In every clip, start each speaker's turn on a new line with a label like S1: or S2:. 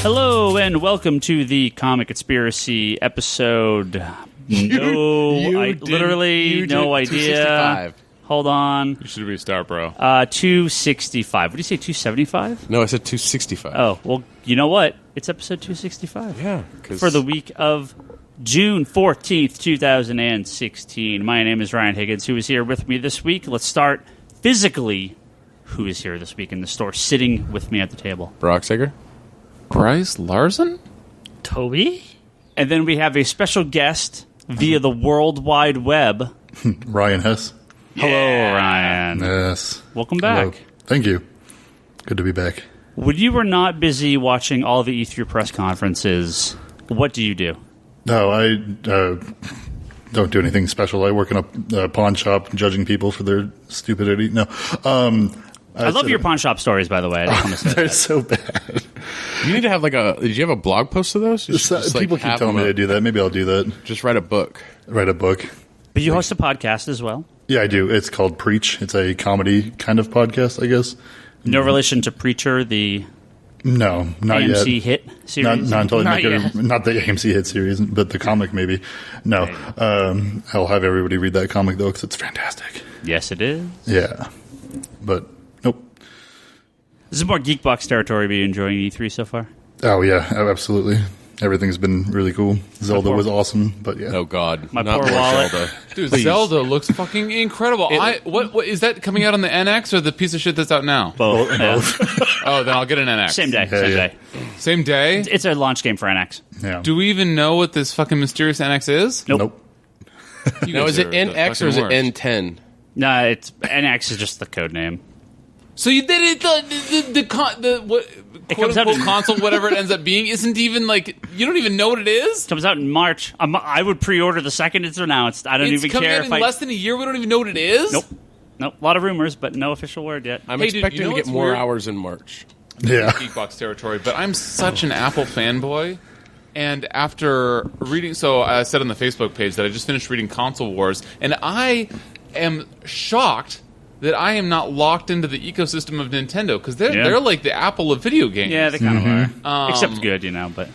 S1: Hello and welcome to the Comic Conspiracy episode. Literally no idea.
S2: 265.
S1: Hold on.
S3: You should restart, bro.
S1: 265. What did you say, 275?
S2: No, I said 265.
S1: Oh, well, you know what? It's episode 265.
S2: Yeah.
S1: For the week of June 14th, 2016. My name is Ryan Higgins, who is here with me this week. Let's start physically. Who is here this week in the store, sitting with me at the table?
S2: Brock Sager.
S3: Bryce Larsen?
S4: Toby?
S1: And then we have a special guest via the World Wide Web.
S5: Ryan Hess.
S1: Hello, Ryan.
S5: Yes.
S1: Welcome back.
S5: Hello. Thank you. Good to be back.
S1: When you were not busy watching all the E3 press conferences, what do you do?
S5: No, I don't do anything special. I work in a pawn shop judging people for their stupidity. No.
S1: I love your pawn shop stories, by the way. I just want to say
S5: They're
S1: that.
S5: so bad.
S2: You need to have did you have a blog post of those?
S5: People keep telling me to do that. Maybe I'll do that.
S2: Just write a book.
S5: Write a book.
S1: But you host a podcast as well.
S5: Yeah, I do. It's called Preach. It's a comedy kind of podcast, I guess.
S1: No relation to Preacher, the
S5: No, not
S1: AMC
S5: yet.
S1: hit series?
S5: Not until I
S4: Not
S5: make it.
S4: yet.
S5: Not the AMC hit series, but the comic maybe. No. I'll have everybody read that comic, though, because it's fantastic.
S1: Yes, it is.
S5: Yeah. But, nope.
S1: This is more Geekbox territory. Are you enjoying E3 so far?
S5: Oh, yeah, absolutely. Everything's been really cool. Zelda was awesome, but yeah.
S2: Oh God,
S1: My
S2: not
S1: poor
S2: more
S1: wallet.
S2: Zelda.
S3: Dude,
S5: Please.
S3: Zelda looks fucking incredible. What is that coming out on the NX or the piece of shit that's out now?
S1: Both. Yeah.
S3: Oh, then I'll get an NX.
S1: Same day.
S5: Yeah,
S1: Same
S5: yeah.
S1: day.
S3: Same day?
S1: It's a launch game for NX.
S5: Yeah.
S3: Do we even know what this fucking mysterious NX is?
S1: Nope.
S3: You
S2: Now,
S3: guys
S2: is it
S3: are the
S2: NX or is it
S3: fucking worst.
S2: N10?
S1: No, it's NX is just the code name.
S3: So you did it the what
S1: It
S3: quote
S1: comes out
S3: unquote
S1: in-
S3: console, whatever it ends up being, isn't even like you don't even know what it is.
S1: Comes out in March. I would pre-order the second it's announced. I don't
S3: It's
S1: even
S3: coming
S1: care
S3: out
S1: if
S3: in less than a year. We don't even know what it is.
S1: Nope. A lot of rumors, but no official word yet.
S2: I'm
S3: Hey, dude,
S2: expecting
S3: you know
S2: to get
S3: what's
S2: more
S3: weird?
S2: hours in March.
S5: Yeah.
S3: Geekbox territory, but I'm such an Apple fanboy. And after reading, so I said on the Facebook page that I just finished reading Console Wars, and I am shocked that I am not locked into the ecosystem of Nintendo because they're like the Apple of video games.
S1: Yeah, they kind of are.
S3: Um,
S1: Except good, but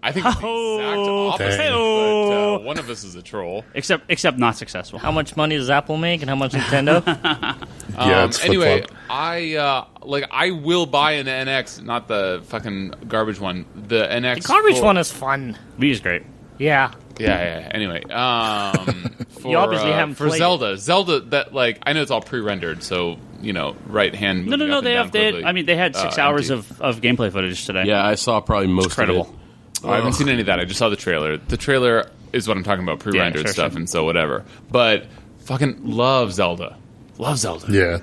S3: I think it's the exact opposite.
S5: Dang.
S3: But one of us is a troll.
S1: except not successful.
S4: How much money does Apple make and how much Nintendo?
S5: Yeah, it's
S3: Anyway,
S5: flip-flop.
S3: I will buy an NX, not the fucking garbage one. The NX.
S4: The garbage
S3: for-
S4: one is fun.
S1: Wii is great.
S4: Yeah.
S3: Yeah. Anyway, for,
S4: You obviously haven't
S3: for
S4: played
S3: Zelda. That I know it's all pre-rendered, so right hand.
S1: No.
S3: moving up
S1: They
S3: and
S1: have.
S3: down
S1: They
S3: quickly.
S1: I mean, they had 6 hours
S3: empty.
S1: of gameplay footage today.
S2: Yeah, I saw probably most
S1: Incredible.
S2: of it.
S3: I haven't seen any of that. I just saw the trailer. The trailer is what I'm talking about, pre-rendered
S1: sure,
S3: stuff,
S1: sure.
S3: and so whatever. But fucking love Zelda. Love Zelda.
S5: Yeah.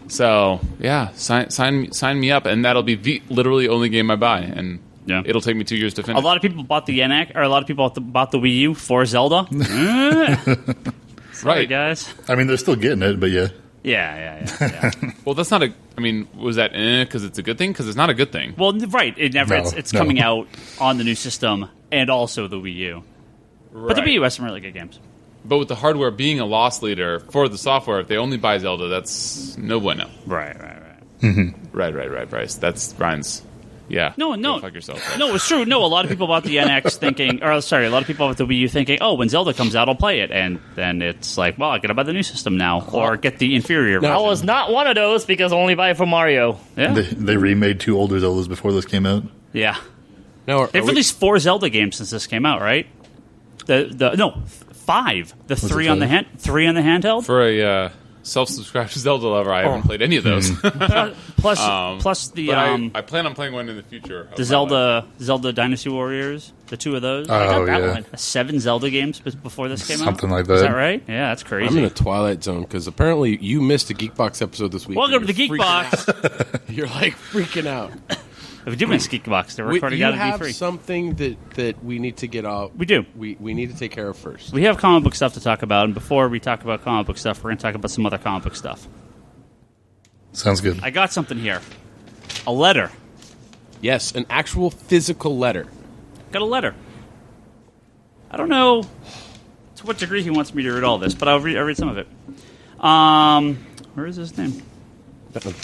S3: So yeah, sign me up, and that'll be the literally only game I buy, and
S1: Yeah.
S3: it'll take me 2 years to finish.
S1: A lot of people bought the NX, or a lot of people bought the Wii U for Zelda. Sorry,
S3: right?
S1: guys.
S5: I mean, they're still getting it, but yeah.
S1: Yeah.
S3: Well, that's not a. I mean, was that because it's a good thing? Because it's not a good thing.
S1: Well, right. It never.
S5: No,
S1: it's
S5: no.
S1: coming out on the new system and also the Wii U. But the Wii U has some really good games.
S3: But with the hardware being a loss leader for the software, if they only buy Zelda, that's no bueno.
S1: Right.
S3: Right, Bryce. That's Ryan's. Yeah.
S1: No.
S3: Go fuck yourself.
S1: No, it's true. No, a lot of people bought the NX thinking, a lot of people bought the Wii U thinking, oh, when Zelda comes out, I'll play it. And then it's like, well, I gotta buy the new system now, or get the inferior
S4: I
S1: version.
S4: was not one of those because I only buy it for Mario.
S1: Yeah.
S5: They remade 2 older Zeldas before this came out.
S1: Yeah.
S2: Now,
S1: They've released 4 Zelda games since this came out, right? 5. The 3 on the 3 on the handheld.
S3: For a self-subscribed Zelda lover, I haven't played any of those.
S1: plus the
S3: But I plan on playing one in the future. of
S1: the
S3: my life.
S1: Zelda Dynasty Warriors, the 2 of those.
S5: Oh,
S4: that
S5: yeah.
S4: one.
S1: 7 Zelda games before this came out.
S5: Something like
S1: Is
S5: that.
S1: that right? Yeah, that's crazy.
S2: I'm in a Twilight Zone because apparently you missed a Geekbox episode this week.
S1: Welcome
S2: and
S1: to the
S2: you're freaking
S1: Geekbox.
S2: out. You're like freaking out.
S1: We do miss Geekbox. They're recording
S2: You
S1: out of
S2: have
S1: D3.
S2: something that we need to get off.
S1: We do.
S2: We need to take care of first.
S1: We have comic book stuff to talk about, and before we talk about comic book stuff, we're going to talk about some other comic book stuff.
S5: Sounds good.
S1: I got something here. A letter.
S2: Yes, an actual physical letter.
S1: Got a letter. I don't know to what degree he wants me to read all this, but I'll read some of it. Where is his name?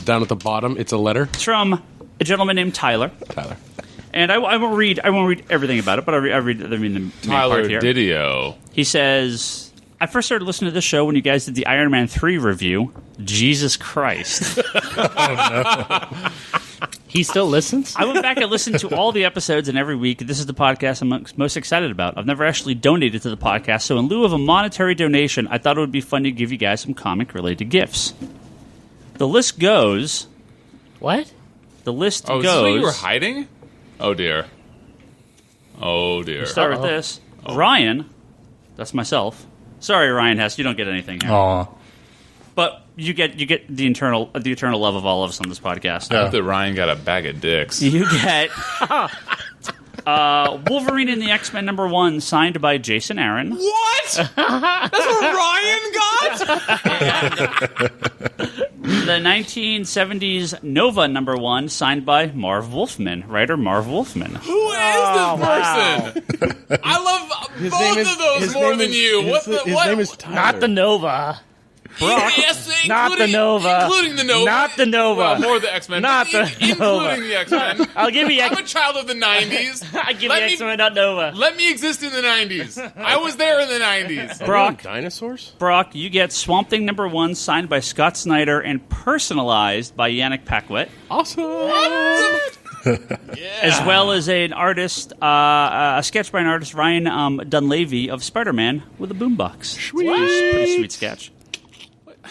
S2: Down at the bottom, it's a letter.
S1: It's from a gentleman named Tyler.
S2: Tyler.
S1: And I won't read everything about it, but I read the main
S3: Tyler
S1: part here.
S3: Didio.
S1: He says, I first started listening to this show when you guys did the Iron Man 3 review. Jesus Christ.
S4: He still listens?
S1: I went back and listened to all the episodes, and every week, this is the podcast I'm most excited about. I've never actually donated to the podcast, so in lieu of a monetary donation, I thought it would be fun to give you guys some comic-related gifts. The list goes...
S4: What?
S1: The list
S3: Oh,
S1: goes...
S3: is this what you were hiding? Oh, dear. Oh, dear.
S1: Start with this. Ryan, that's myself. Sorry, Ryan Hess, you don't get anything here.
S5: Aw.
S1: But you get the eternal love of all of us on this podcast.
S3: I hope that Ryan got a bag of dicks.
S1: You get Wolverine in the X-Men #1, signed by Jason Aaron.
S3: What? That's what Ryan got?
S1: The 1970s Nova #1, signed by Marv Wolfman, writer Marv Wolfman.
S3: Who is this person? I love both of those more than you. What?
S2: His name is Tyler.
S4: Not the Nova.
S3: Yes,
S4: Not the Nova.
S3: Including the Nova.
S4: Not the Nova.
S3: Well, more the X-Men.
S4: Not
S3: but
S4: the Nova.
S3: Including the X-Men.
S4: I'll give you
S3: I'm a child of the 90s.
S4: I give you
S3: Let me-
S4: X-Men, not Nova.
S3: Let me exist in the 90s. I was there in the 90s.
S1: Brock,
S2: Dinosaurs?
S1: Brock, you get Swamp Thing #1, signed by Scott Snyder and personalized by Yannick Paquette,
S2: Awesome.
S1: as well as an artist, a sketch by an artist, Ryan Dunleavy of Spider-Man with a boombox. Pretty sweet sketch.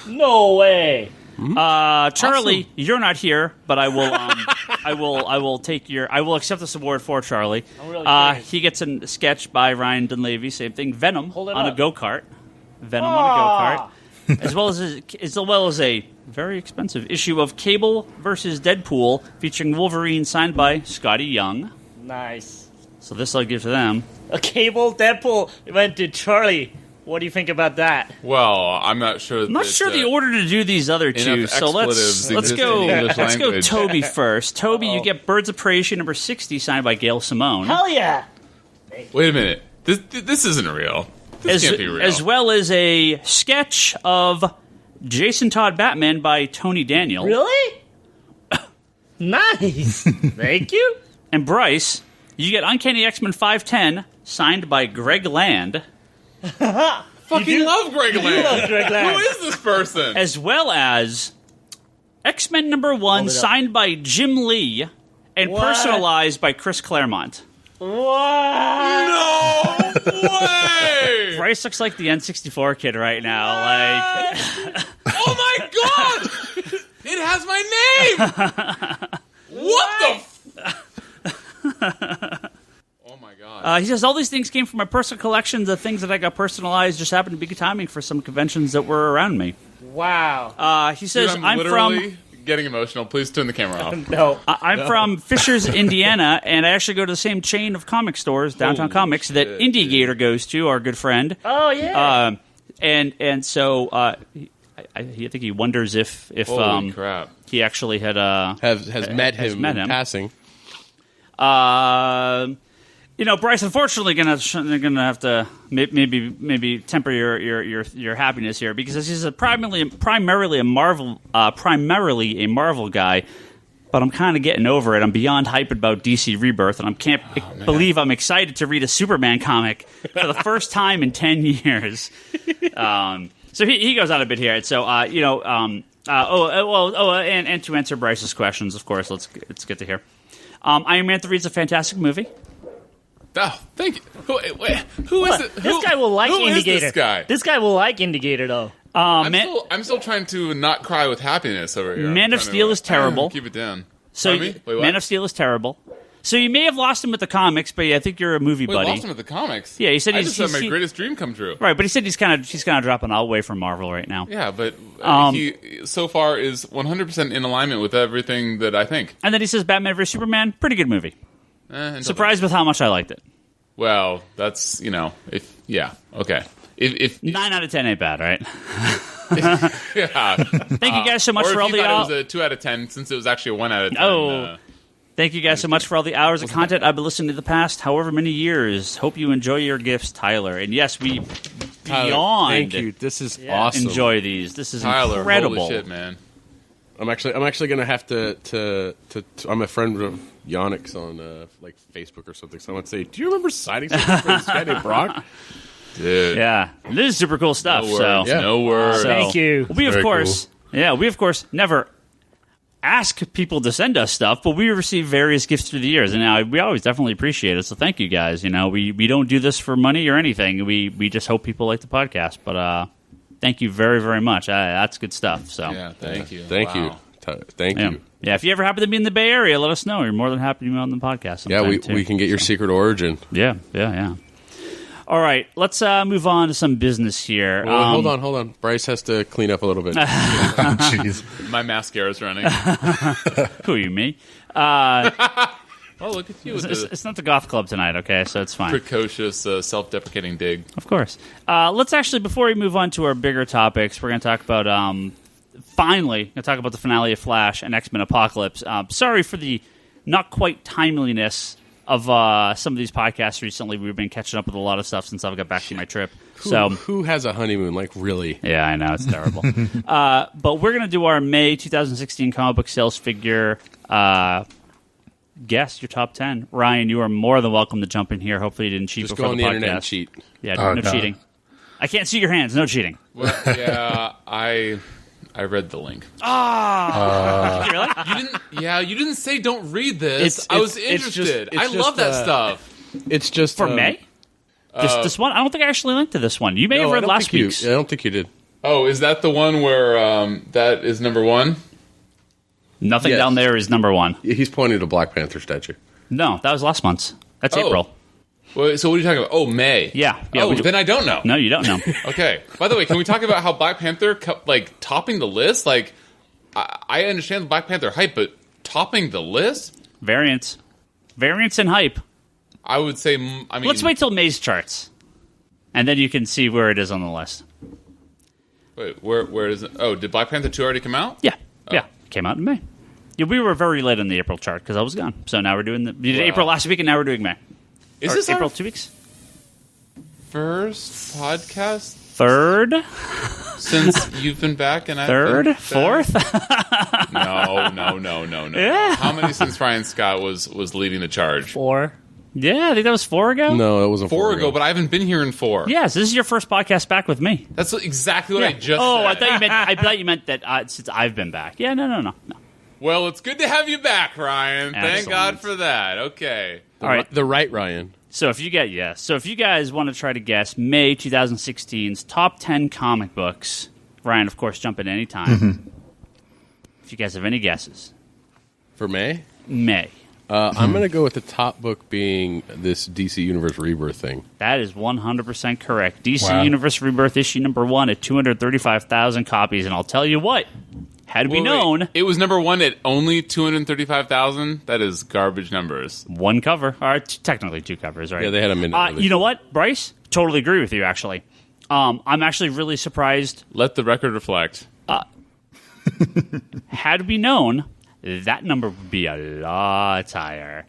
S4: No way.
S1: Charlie, you're not here, but I will. I will accept this award for Charlie.
S4: I'm really curious.
S1: He gets a sketch by Ryan Dunleavy. Same thing. Venom
S4: Hold it
S1: on a
S4: up.
S1: go-kart. Venom on a go-kart, as well as a very expensive issue of Cable versus Deadpool, featuring Wolverine, signed by Scotty Young.
S4: Nice.
S1: So this I'll give to them.
S4: A Cable Deadpool went to Charlie. What do you think about that?
S3: Well, I'm not sure.
S1: I'm not sure the order to do these other two,
S3: enough
S1: so let's
S3: expletives
S1: go.
S3: exist in English
S1: Let's go,
S3: language.
S1: Toby first. Toby, you get Birds of Prey issue #60, signed by Gail Simone,
S4: Hell yeah.
S3: Wait a minute. This isn't real. This can't be real.
S1: as well as a sketch of Jason Todd Batman by Tony Daniel.
S4: Really? Nice. Thank you.
S1: And Bryce, you get Uncanny X-Men 510, signed by Greg Land,
S3: Fucking love Greg Land.
S4: love Greg Land.
S3: Who is this person?
S1: as well as X-Men #1,
S4: it up.
S1: signed by Jim Lee and
S4: What?
S1: personalized by Chris Claremont.
S4: What?
S3: No way!
S1: Bryce looks like the N64 kid right now. Like,
S3: Oh my god! It has my name! What the Oh my god.
S1: he says, all these things came from my personal collection. The things that I got personalized just happened to be good timing for some conventions that were around me.
S4: Wow.
S1: He says,
S3: Dude,
S1: I'm
S3: literally
S1: from...
S3: getting emotional. Please turn the camera off.
S4: No.
S1: I'm from Fishers, Indiana, and I actually go to the same chain of comic stores, Downtown
S3: Holy
S1: Comics, that
S3: shit,
S1: IndieGator goes to, our good friend.
S4: Oh, yeah.
S1: And so I think he wonders if
S3: Holy crap.
S1: he actually had
S2: Has met him
S1: met
S2: in
S1: him.
S2: passing.
S1: Bryce, unfortunately, gonna have to maybe temper your happiness here, because he's primarily a Marvel guy. But I'm kind of getting over it. I'm beyond hyped about DC Rebirth, and I can't believe I'm excited to read a Superman comic for the first time in 10 years. So he goes on a bit here. So and to answer Bryce's questions, of course, let's get to here. Iron Man 3 is a fantastic movie.
S3: Oh, thank you. Who is it?
S4: This guy will like
S3: who is
S4: Indicator.
S3: this guy?
S4: This guy will like Indicator, though.
S3: I'm still trying to not cry with happiness over here.
S1: Man of Steel is terrible.
S3: Keep it down.
S1: So
S3: Pardon me? Wait, what?
S1: Man of Steel is terrible. So you may have lost him with the comics, but I think you're a movie
S3: Wait,
S1: buddy.
S3: lost him at the comics.
S1: Yeah, he said
S3: I
S1: he's-
S3: just had my
S1: he-
S3: greatest dream come true.
S1: Right, but he said he's kind of dropping away from Marvel right now.
S3: Yeah, but he so far is 100% in alignment with everything that I think.
S1: And then he says Batman vs Superman, pretty good movie.
S3: Until
S1: Surprised with how much I liked it.
S3: then. Well, that's okay. If
S1: 9 out of 10 ain't bad, right?
S3: yeah.
S1: Thank you guys so much
S3: or
S1: for
S3: if
S1: all
S3: you
S1: the
S3: thought it was a 2 out of 10, since it was actually a 1 out of 10.
S1: Oh. Thank you guys so much for all the hours of content I've been listening to the past however many years. Hope you enjoy your gifts, Tyler. And yes, we
S2: Tyler,
S1: beyond
S2: thank you. This is awesome.
S1: enjoy these. This is
S3: Tyler,
S1: incredible.
S3: holy shit, man.
S2: I'm actually gonna have to I'm a friend of Yannick's on like Facebook or something. So I'm gonna say, do you remember signing something for this guy named Brock?
S3: Dude.
S1: Yeah, this is super cool stuff.
S3: No words.
S1: So
S3: No words.
S4: Thank you.
S1: we of
S5: Very
S1: course, we of course never ask people to send us stuff, but we receive various gifts through the years, and we always definitely appreciate it. So thank you guys. We don't do this for money or anything. We just hope people like the podcast. But thank you very, very much. That's good stuff. So
S3: Yeah, thank you.
S2: Thank you. Thank
S1: yeah.
S2: you.
S1: Yeah, if you ever happen to be in the Bay Area, let us know. We're more than happy to be on the podcast.
S2: Yeah,
S1: sometime, too.
S2: we can get your secret origin.
S1: Yeah. All right, let's move on to some business here.
S2: Well, hold on. Bryce has to clean up a little bit.
S5: Jeez.
S3: My mascara's running.
S1: Who are you, me?
S3: Oh, look at you with the
S1: It's not the goth club tonight, okay? So it's fine.
S3: precocious, self-deprecating dig.
S1: Of course. Let's actually, before we move on to our bigger topics, we're going to talk about, the finale of Flash and X-Men Apocalypse. Sorry for the not quite timeliness of some of these podcasts recently. We've been catching up with a lot of stuff since I got back from my trip.
S2: Who has a honeymoon? Like, really?
S1: Yeah, I know. It's terrible. But we're going to do our May 2016 comic book sales figure. Guess your top 10. Ryan, you are more than welcome to jump in here. Hopefully you didn't cheat
S2: Just
S1: before
S2: go on
S1: the
S2: the
S1: podcast.
S2: internet and cheat.
S1: Yeah,
S5: Oh,
S1: no
S5: no.
S1: cheating. I can't see your hands. No cheating.
S3: Well, yeah, I read the link.
S1: Really?
S3: You didn't say don't read this.
S2: It's-
S3: I was
S2: it's just-
S3: interested.
S2: it's
S3: I
S2: just,
S3: love that stuff.
S2: It's just
S1: For May? This one? I don't think I actually linked to this one. You may have read last week's.
S2: I don't think you did.
S3: Oh, is that the one where that is number one?
S1: Nothing
S2: Yes.
S1: down there is number one.
S2: He's pointing to Black Panther statue.
S1: No, that was last month's. That's
S3: Oh.
S1: April.
S3: Wait, so what are you talking about? Oh, May.
S1: Yeah.
S3: Then I don't know.
S1: No, you don't know.
S3: Okay. By the way, can we talk about how Black Panther, topping the list? Like, I understand the Black Panther hype, but topping the list?
S1: Variance and hype.
S3: I would say,
S1: Let's wait till May's charts. And then you can see where it is on the list.
S3: Wait, where is it? Oh, did Black Panther 2 already come out?
S1: Yeah. Yeah. Came out in May. Yeah, we were very late on the April chart because I was gone. So now we're doing we did
S3: Wow.
S1: April last week and now we're doing May.
S3: Is
S1: Or
S3: this
S1: April
S3: our
S1: 2 weeks?
S3: first podcast
S1: Third?
S3: since you've been back? And I've
S1: Third?
S3: been back?
S1: Fourth?
S3: No.
S1: Yeah.
S3: How many since Ryan Scott was leading the charge?
S4: 4.
S1: Yeah, I think that was 4 ago.
S2: No, that wasn't
S3: 4 ago, but I haven't been here in 4.
S1: Yes, this is your first podcast back with me.
S3: That's exactly what I just said.
S1: I thought you meant that since I've been back. Yeah, no.
S3: Well, it's good to have you back, Ryan. Thank
S1: Excellent.
S3: God for that. Okay.
S1: All right.
S2: The right Ryan.
S1: So if you guys want to try to guess May 2016's top 10 comic books, Ryan, of course, jump in any time. If you guys have any guesses,
S2: For May?
S1: May.
S2: I'm going to go with the top book being this DC Universe Rebirth thing.
S1: That is 100% correct. DC
S5: Wow.
S1: Universe Rebirth issue number 1 at 235,000 copies, and I'll tell you what, had we known,
S3: it was number 1 at only 235,000. That is garbage numbers.
S1: one cover, or technically 2 covers, right?
S2: Yeah, they had a minute.
S1: You know what, Bryce? Totally agree with you, actually. I'm actually really surprised.
S3: Let the record reflect.
S1: Had we known, that number would be a lot higher.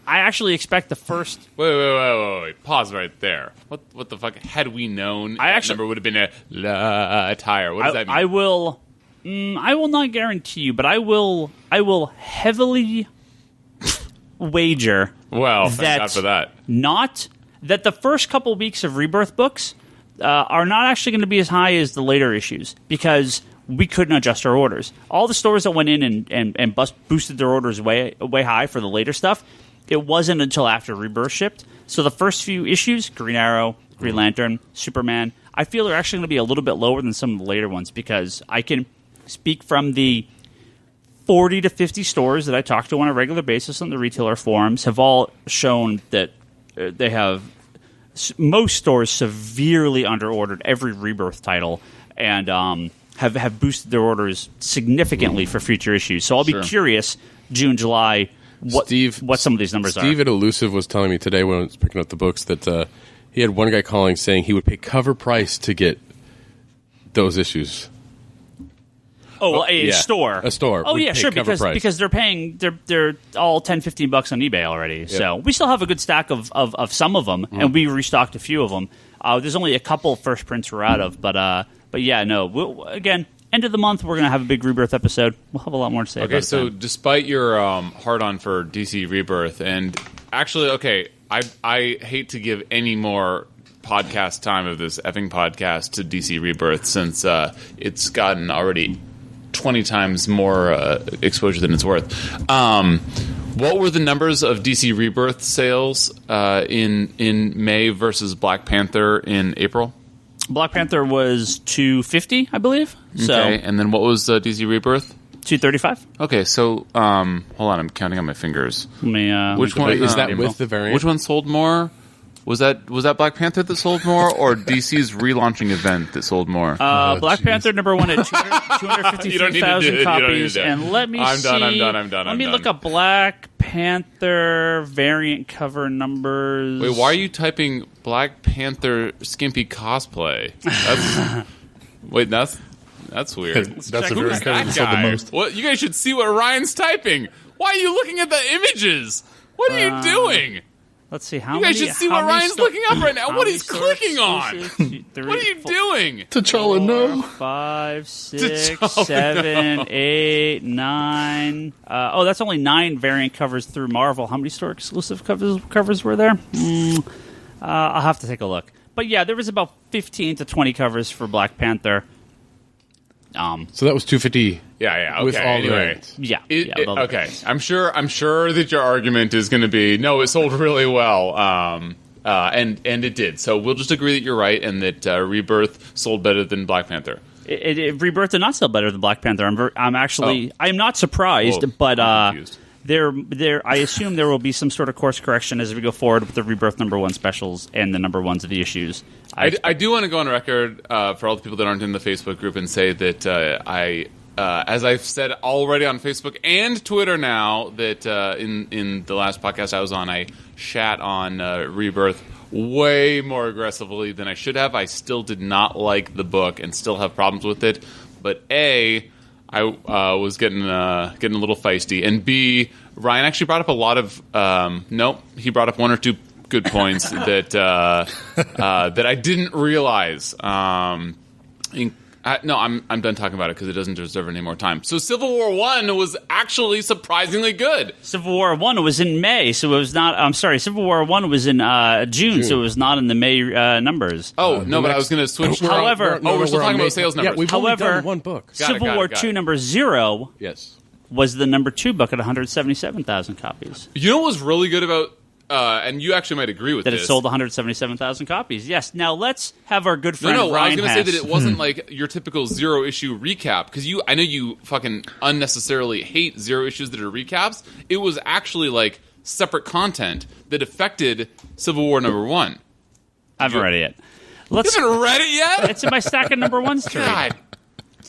S1: I actually expect the first...
S3: Wait. Pause right there. What the fuck? Had we known, that number would have been a lot higher. What does that mean?
S1: I will not guarantee you, but I will heavily wager
S3: well, thank
S1: that
S3: God for that.
S1: not that the first couple weeks of Rebirth books are not actually going to be as high as the later issues because we couldn't adjust our orders. All the stores that went in and boosted their orders way high for the later stuff, it wasn't until after Rebirth shipped. So the first few issues, Green Arrow, Green Lantern, Superman, I feel are actually going to be a little bit lower than some of the later ones because I can speak from the 40 to 50 stores that I talk to on a regular basis on the retailer forums have all shown that they have most stores severely underordered every Rebirth title and have boosted their orders significantly for future issues. So I'll be curious, June, July, what some of these numbers
S2: Steve
S1: are.
S2: at Elusive was telling me today when I was picking up the books that he had one guy calling saying he would pay cover price to get those issues.
S1: Oh, well, a store.
S2: A store
S1: Oh,
S2: would
S1: yeah,
S2: pay
S1: sure,
S2: cover price.
S1: because they're paying, they're all $10-15 on eBay already. So we still have a good stack of some of them, and we restocked a few of them. There's only a couple first prints we're out of, but yeah, no. Again, End of the month, we're going to have a big Rebirth episode. We'll have a lot more to say about it.
S3: Okay, so
S1: then.
S3: despite your hard-on for DC Rebirth, and actually, okay, I hate to give any more podcast time of this effing podcast to DC Rebirth since it's gotten already 20 times more exposure than it's worth. What were the numbers of DC Rebirth sales in May versus Black Panther in April?
S1: Black Panther was 250, I believe. So
S3: Okay, and then what was DC Rebirth?
S1: 235.
S3: Okay, so hold on, I'm counting on my fingers.
S1: Let me,
S3: Which one
S2: Is that with the variant?
S3: Which one sold more? Was that Black Panther that sold more, or DC's relaunching event that sold more?
S1: Black
S5: geez.
S1: Panther number 1 at
S3: You don't need to do
S1: 253,000
S3: it. You don't need to
S1: copies.
S3: do it.
S1: And let me
S3: I'm
S1: see.
S3: done.
S1: Let me look up Black Panther variant cover numbers.
S3: Wait, why are you typing Black Panther skimpy cosplay? That's weird.
S5: That's
S1: check
S5: a
S1: who's
S5: variant cover that sold the most.
S3: What? You guys should see what Ryan's typing. Why are you looking at the images? What are you doing?
S1: Let's see how
S3: You
S1: many.
S3: guys should see
S1: how
S3: what
S1: many
S3: Ryan's looking up right now.
S1: how
S3: What
S1: many
S3: he's
S1: store
S3: clicking on.
S1: exclusives?
S3: What are you doing?
S5: T'Challa, no.
S1: 5, 6,
S3: T'Challa,
S1: 7, 8, 9. Oh, that's only 9 variant covers through Marvel. How many store exclusive covers were there? I'll have to take a look. But yeah, there was about 15 to 20 covers for Black Panther.
S2: So that was 250.
S3: Yeah. Okay.
S2: With all the
S3: anyway.
S2: variants.
S1: Yeah.
S3: Okay. I'm sure that your argument is going to be no. It sold really well. And it did. So we'll just agree that you're right, and that Rebirth sold better than Black Panther.
S1: Rebirth did not sell better than Black Panther. I'm not surprised,
S3: Whoa,
S1: but
S3: I'm confused.
S1: I assume there will be some sort of course correction as we go forward with the Rebirth number 1 specials and the number 1s of the issues.
S3: I do want to go on record for all the people that aren't in the Facebook group and say that as I've said already on Facebook and Twitter now, that in the last podcast I was on, I shat on Rebirth way more aggressively than I should have. I still did not like the book and still have problems with it. But I was getting a little feisty, and B, Ryan actually brought up a lot of he brought up 1 or 2 good points that I didn't realize. I'm done talking about it because it doesn't deserve any more time. So Civil War 1 was actually surprisingly good.
S1: Civil War 1 was in May, so it was not. I'm sorry, Civil War 1 was in June, so it was not in the May numbers.
S3: Oh no, but I was going to switch.
S1: However,
S3: we're still talking about sales numbers.
S2: Yeah, we've only done one book.
S1: Civil War 2 number 0
S2: Yes.
S1: was the number 2 book at 177,000 copies.
S3: You know what was really good about, and you actually might agree with
S1: That
S3: this.
S1: it sold 177,000 copies. Yes. Now let's have our good friend
S3: No, I
S1: Ryan
S3: was going to say
S1: Hess.
S3: that it wasn't like your typical 0-issue recap, because I know you fucking unnecessarily hate 0 issues that are recaps. It was actually like separate content that affected Civil War number 1.
S1: I haven't read it yet.
S3: You haven't read it yet?
S1: It's in my stack of number 1s to read.
S3: God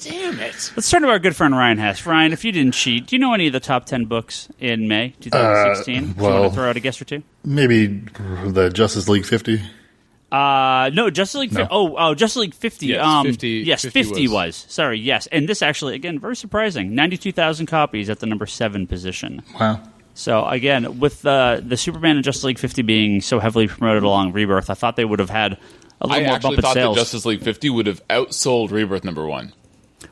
S3: damn it.
S1: Let's turn to our good friend Ryan Hess. Ryan, if you didn't cheat, do you know any of the top 10 books in May 2016? Do you
S5: well-
S1: want to throw out a guess or two?
S5: Maybe the Justice League 50.
S1: No, Justice League.
S5: No.
S1: Justice League 50.
S2: Yes, 50
S1: Yes, 50 was. Sorry, yes, and this actually, again, very surprising. 92,000 copies at the number 7 position.
S5: Wow.
S1: So again, with the Superman and Justice League 50 being so heavily promoted along Rebirth, I thought they would have had a little
S3: I
S1: more
S3: actually
S1: bump in
S3: thought that
S1: sales.
S3: Justice League 50 would have outsold Rebirth number 1.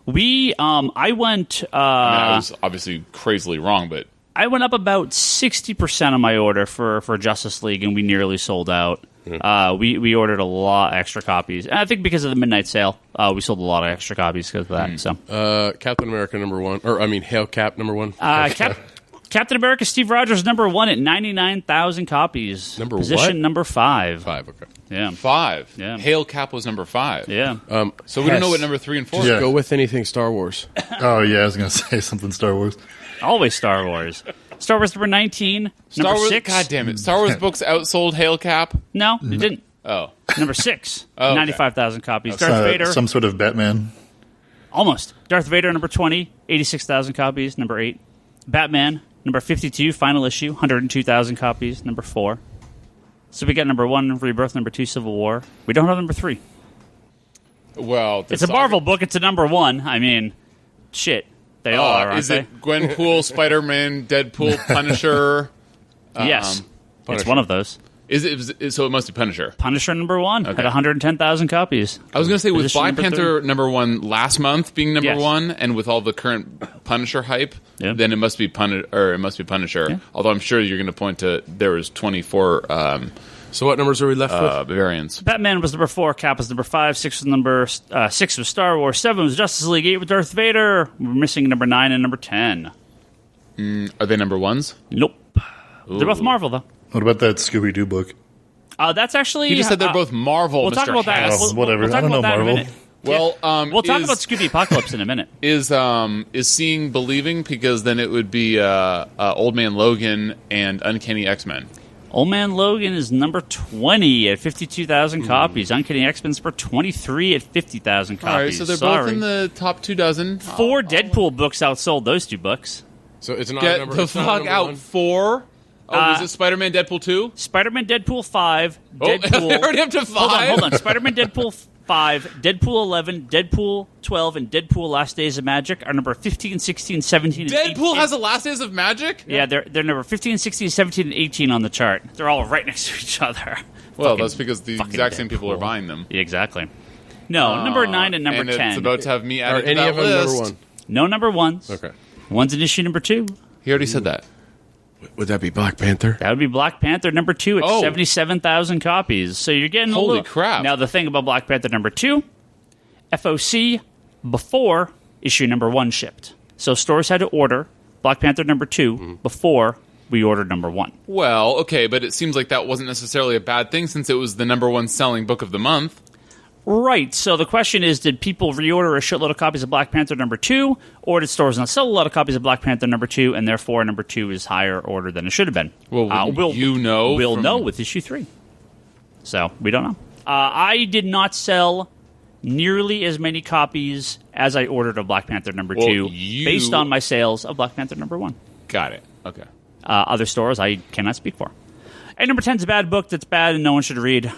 S1: I went.
S3: I was obviously crazily wrong, but
S1: I went up about 60% on my order for Justice League, and we nearly sold out. We ordered a lot of extra copies, and I think because of the midnight sale, we sold a lot of extra copies because of that. So,
S2: Captain America number 1, or I mean, Hail Cap number 1.
S1: Captain America Steve Rogers number 1 at 99,000 copies.
S2: Number
S1: Position
S2: what?
S1: number 5.
S2: 5, okay.
S1: Yeah.
S3: 5.
S1: Yeah.
S3: Hail Cap was number 5.
S1: Yeah.
S3: So we don't know
S2: Hess.
S3: what number 3 and 4
S5: Yeah.
S3: is.
S2: Go with anything Star Wars.
S5: Oh, yeah, I was going to say something Star Wars.
S1: Always Star Wars. Star Wars number 19.
S3: Star
S1: Number
S3: Wars.
S1: 6.
S3: God damn it! Star Wars books outsold Hail Cap.
S1: No, it didn't.
S3: Oh,
S1: Number 6.
S3: okay.
S1: 95,000 copies. Darth Vader.
S5: Some sort of Batman.
S1: Almost. Darth Vader, number 20, 86,000 copies. Number 8. Batman, number 52, final issue, 102,000 copies. Number 4. So we got number 1, Rebirth, number 2, Civil War. We don't have number 3.
S3: well,
S1: It's a Marvel book. It's a number 1. I mean, shit. They all are, aren't
S3: Is
S1: they?
S3: it Gwenpool, Spider-Man, Deadpool, Punisher?
S1: Yes. It's
S2: Punisher.
S1: one of those.
S3: So it must be Punisher.
S1: Punisher number 1 at 110,000 copies.
S3: I was going to say, with
S1: Edition
S3: Black
S1: number
S3: Panther number 1 last month being number
S1: Yes.
S3: 1, and with all the current Punisher hype,
S1: Yeah.
S3: then it must be Punisher.
S1: Yeah.
S3: Although I'm sure you're going to point to there was 24
S2: So what numbers are we left with?
S3: variants.
S1: Batman was number 4, Cap was number 5, 6 was Star Wars, 7 was Justice League, 8 was Darth Vader. We're missing number 9 and number 10.
S3: Are they number 1s?
S1: Nope. They're both Marvel, though.
S5: What about that Scooby-Doo book?
S1: That's actually...
S3: He just said they're both Marvel.
S1: We'll
S3: Mr.
S1: talk about that.
S3: Hess.
S5: Oh, whatever.
S1: We'll talk
S5: I don't
S1: about
S5: know
S1: that in a
S5: Marvel.
S1: minute.
S3: Well,
S1: We'll talk about Scooby Apocalypse in a minute.
S3: Is Seeing believing, because then it would be Old Man Logan and Uncanny X-Men.
S1: Old Man Logan is number 20 at 52,000 copies. Uncanny X-Men's for 23 at 50,000 copies.
S3: All right, so they're both in the top 2 dozen.
S1: 4 Deadpool books outsold those 2 books.
S2: So it's not
S3: Get
S2: number.
S3: the
S2: it's not
S3: fuck
S2: number
S3: out.
S2: 1?
S3: 4. Oh, is it Spider-Man Deadpool 2?
S1: Spider-Man Deadpool 5,
S3: Oh,
S1: Deadpool...
S3: they're already up to 5.
S1: Hold on. Spider-Man Deadpool 5, Deadpool 11, Deadpool 12, and Deadpool Last Days of Magic are number 15, 16, 17, and 18.
S3: Deadpool has the Last Days of Magic?
S1: Yeah, they're number 15, 16, 17, and 18 on the chart. They're all right next to each other.
S3: Well,
S1: Fucking-
S3: that's because the
S1: fucking
S3: exact same people are
S1: Deadpool.
S3: buying them.
S1: Yeah, exactly. No, number 9 and number 10.
S3: It's about to have me
S2: Are
S3: added to
S2: any
S3: that
S2: of them
S3: list.
S2: number 1?
S1: No number 1s.
S2: Okay.
S1: One's in issue number 2.
S3: He already said that.
S2: Would that be Black Panther?
S1: That would be Black Panther number 2 at
S3: Oh.
S1: 77,000 copies. So you're getting
S3: Holy
S1: a little...
S3: crap.
S1: Now, the thing about Black Panther number 2, FOC before issue number 1 shipped. So stores had to order Black Panther number 2 before we ordered number 1.
S3: Well, okay, but it seems like that wasn't necessarily a bad thing since it was the number 1 selling book of the month.
S1: Right. So the question is, did people reorder a shitload of copies of Black Panther number 2, or did stores not sell a lot of copies of Black Panther number 2, and therefore number 2 is higher order than it should have been?
S3: Well,
S1: We'll know with issue 3. So we don't know. I did not sell nearly as many copies as I ordered of Black Panther number 2, based on my sales of Black Panther number 1.
S3: Got it. Okay.
S1: Other stores I cannot speak for. And number 10 is a bad book that's bad and no one should read.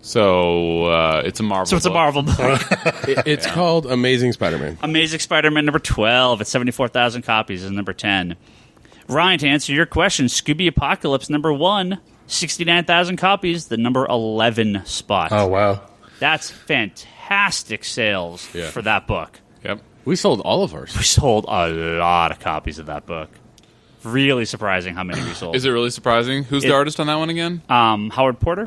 S3: So it's a Marvel
S1: So it's a
S3: book.
S1: Marvel book.
S2: It's called Amazing Spider-Man.
S1: Amazing Spider-Man number 12 at 74,000 copies is number 10. Ryan, to answer your question, Scooby Apocalypse number 1, 69,000 copies, the number 11 spot.
S5: Oh, wow.
S1: That's fantastic sales for that book.
S3: Yep.
S2: We sold all of ours.
S1: We sold a lot of copies of that book. Really surprising how many we sold.
S3: Is it really surprising? Who's the artist on that one again?
S1: Howard Porter?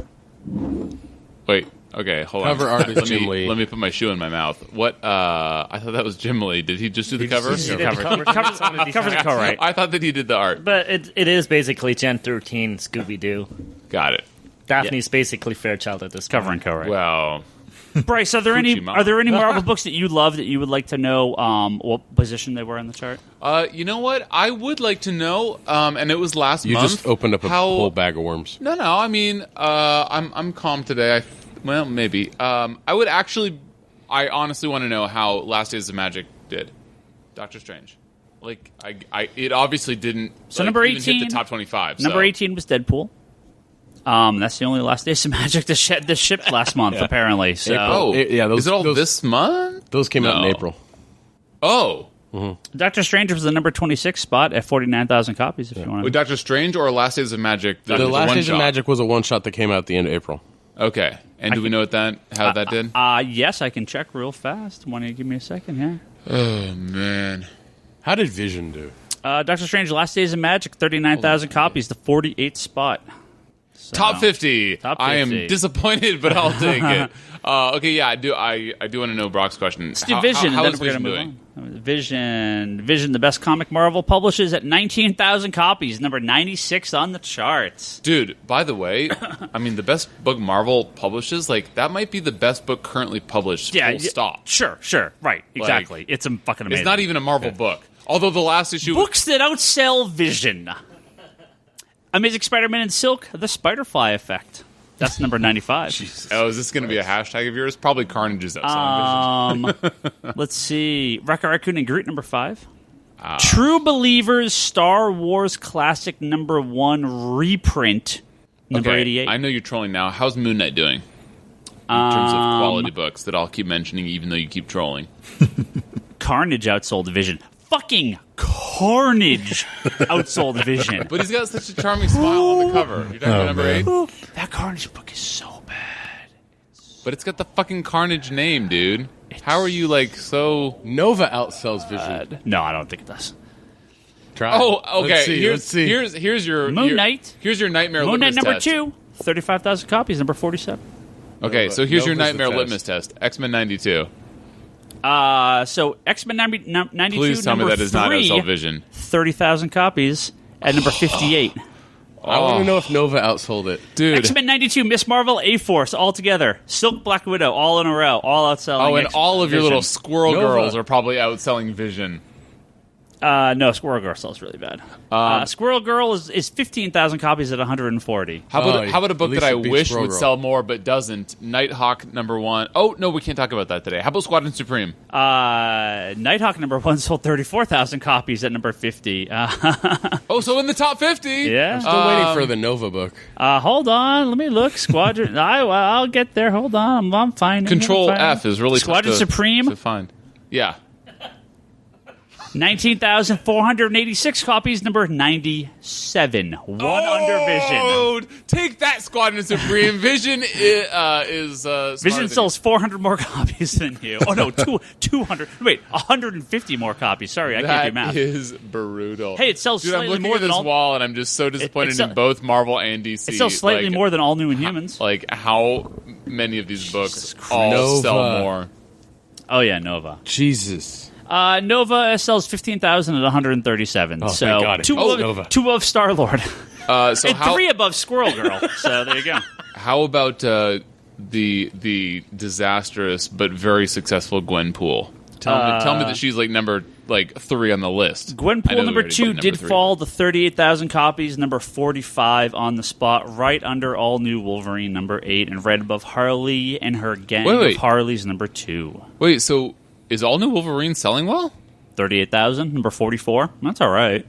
S3: Wait. Okay, hold
S2: Cover
S3: on.
S2: artist Jim Lee.
S3: Let me put my shoe in my mouth. What? I thought that was Jim Lee. Did he just do the cover?
S1: Covers a co-write.
S3: I thought that he did the art.
S4: But it is basically Gen 13 Scooby-Doo.
S3: Got it.
S4: Daphne's basically Fairchild at this point.
S1: Cover and co-write.
S3: Well,
S1: Bryce, are there any
S3: Fuji-mama.
S1: Marvel books that you love that you would like to know what position they were on the chart?
S3: you know what? I would like to know, and it was last
S2: You
S3: month.
S2: just opened up a whole bag of worms.
S3: No. I mean, I'm calm today. Well, maybe. I honestly want to know how Last Days of Magic did. Doctor Strange. Like, it obviously didn't.
S1: So number
S3: even
S1: 18,
S3: hit the top 25.
S1: Number
S3: so.
S1: 18 was Deadpool. That's the only Last Days of Magic that shipped last month, apparently. So
S3: Oh, is it all this month?
S2: Those came out in
S3: No.
S2: April.
S3: Oh,
S1: Doctor Strange was the number 26 spot at 49,000 copies. If you want
S3: with
S1: to.
S3: Doctor Strange or Last Days of Magic?
S2: The Last Days of
S3: one-shot?
S2: Magic was a one-shot that came out at the end of April.
S3: Okay, and do we know how that did?
S1: Yes, I can check real fast. Want to give me a second here?
S3: Oh man,
S2: How did Vision do?
S1: Doctor Strange: Last Days of Magic, 39,000 copies, the 48th spot. So,
S3: top 50.
S1: Top
S3: I
S1: 50.
S3: am disappointed, but I'll take it. Okay, yeah, I do. I do want to know Brock's question.
S1: Let's do Vision,
S3: how
S1: and
S3: is
S1: then we're
S3: Vision
S1: going to
S3: doing?
S1: move on. Vision, the best comic Marvel publishes at 19,000 copies, number 96 on the charts.
S3: Dude, by the way, I mean, the best book Marvel publishes, like, that might be the best book currently published, full stop.
S1: Sure, right, exactly. It's a fucking amazing.
S3: It's not even a Marvel book. Although the last issue...
S1: Books that outsell Vision. Amazing Spider-Man and Silk, The Spider-Fly Effect. That's number 95.
S3: Oh, is this going to be a hashtag of yours? Probably Carnage is outselling Vision.
S1: Let's see. Wreck-It Raccoon and Groot, number 5. True Believers Star Wars Classic number 1 reprint, number 88.
S3: I know you're trolling now. How's Moon Knight doing? In terms of quality books that I'll keep mentioning even though you keep trolling.
S1: Carnage outsold Vision. Fucking Carnage carnage outsold Vision.
S3: But he's got such a charming smile on the cover. You're talking about number
S5: man.
S3: 8?
S1: That Carnage book is so bad.
S3: But it's got the fucking Carnage name, dude. How are you, like, so...
S2: Nova outsells Vision.
S1: No, I don't think it does.
S2: Try.
S3: Oh, okay.
S2: Let's see.
S3: Here's your...
S1: Moon Knight.
S3: Here's your Nightmare
S1: Moon Knight
S3: litmus
S1: number
S3: test.
S1: 2, 35,000 copies, number 47.
S3: Okay, so here's your
S2: Nova's the
S3: Nightmare
S2: test.
S3: litmus test. X-Men 92.
S1: So X-Men 92,
S3: Please tell me
S1: number
S3: that is not
S1: 3,
S3: outsell Vision.
S1: 30,000 copies at number 58.
S2: I want to know if Nova outsold it.
S3: Dude.
S1: X-Men 92, Miss Marvel, A-Force, all together. Silk, Black Widow, all in a row, all outselling.
S3: Oh, and all of your
S1: Vision.
S3: little squirrel
S2: Nova.
S3: girls are probably outselling Vision.
S1: No, Squirrel Girl sells really bad. Squirrel Girl is 15,000 copies at 140.
S3: How about a
S2: at
S3: book
S2: least
S3: that I
S2: it beats
S3: wish
S2: Squirrel
S3: would
S2: Girl.
S3: sell more but doesn't? Nighthawk number 1. Oh, no, we can't talk about that today. How about Squadron Supreme?
S1: Nighthawk number 1 sold 34,000 copies at number 50.
S3: Oh, so in the top 50?
S1: Yeah.
S2: Still waiting for the Nova book.
S1: Hold on, let me look. Squadron. I'll get there. Hold on, I'm finding.
S3: Control
S1: I'm finding.
S3: F is really
S1: Squadron
S3: tough
S1: Supreme.
S3: to find. Yeah.
S1: 19,486 copies, number 97. One under Vision.
S3: Oh, take that, Squadron Supreme. Vision is smarter
S1: Vision
S3: than
S1: sells 400 more copies than you. Oh, no, 200. Wait, 150 more copies. Sorry, I can't do math.
S3: That is brutal.
S1: Hey, it sells
S3: Dude, I'm
S1: slightly
S3: looking
S1: more
S3: at
S1: than
S3: this
S1: all...
S3: wall, and I'm just so disappointed
S1: sell-
S3: in both Marvel and DC.
S1: It sells slightly
S3: Like,
S1: more than All New Inhumans.
S3: Like, how many of these books
S1: Christ.
S3: all
S2: Nova.
S3: sell more?
S1: Oh, yeah, Nova.
S2: Jesus.
S1: Nova sells 15,000 at 137.
S2: Oh,
S1: so
S2: thank God.
S1: two,
S2: Oh,
S1: above,
S2: Nova.
S1: two above Star-Lord.
S3: So
S1: And
S3: how,
S1: 3 above Squirrel Girl. So there you go.
S3: how about the disastrous but very successful Gwenpool? Tell me that she's like number 3 on the list. I know
S1: Gwenpool
S3: we
S1: number
S3: already
S1: 2
S3: put
S1: did
S3: 3.
S1: fall to 38,000 copies, number 45 on the spot, right under All New Wolverine, number 8, and right above Harley and her gang
S3: Wait.
S1: of Harleys, number 2.
S3: Wait, so is All New Wolverine selling well?
S1: 38,000, number 44. That's all right.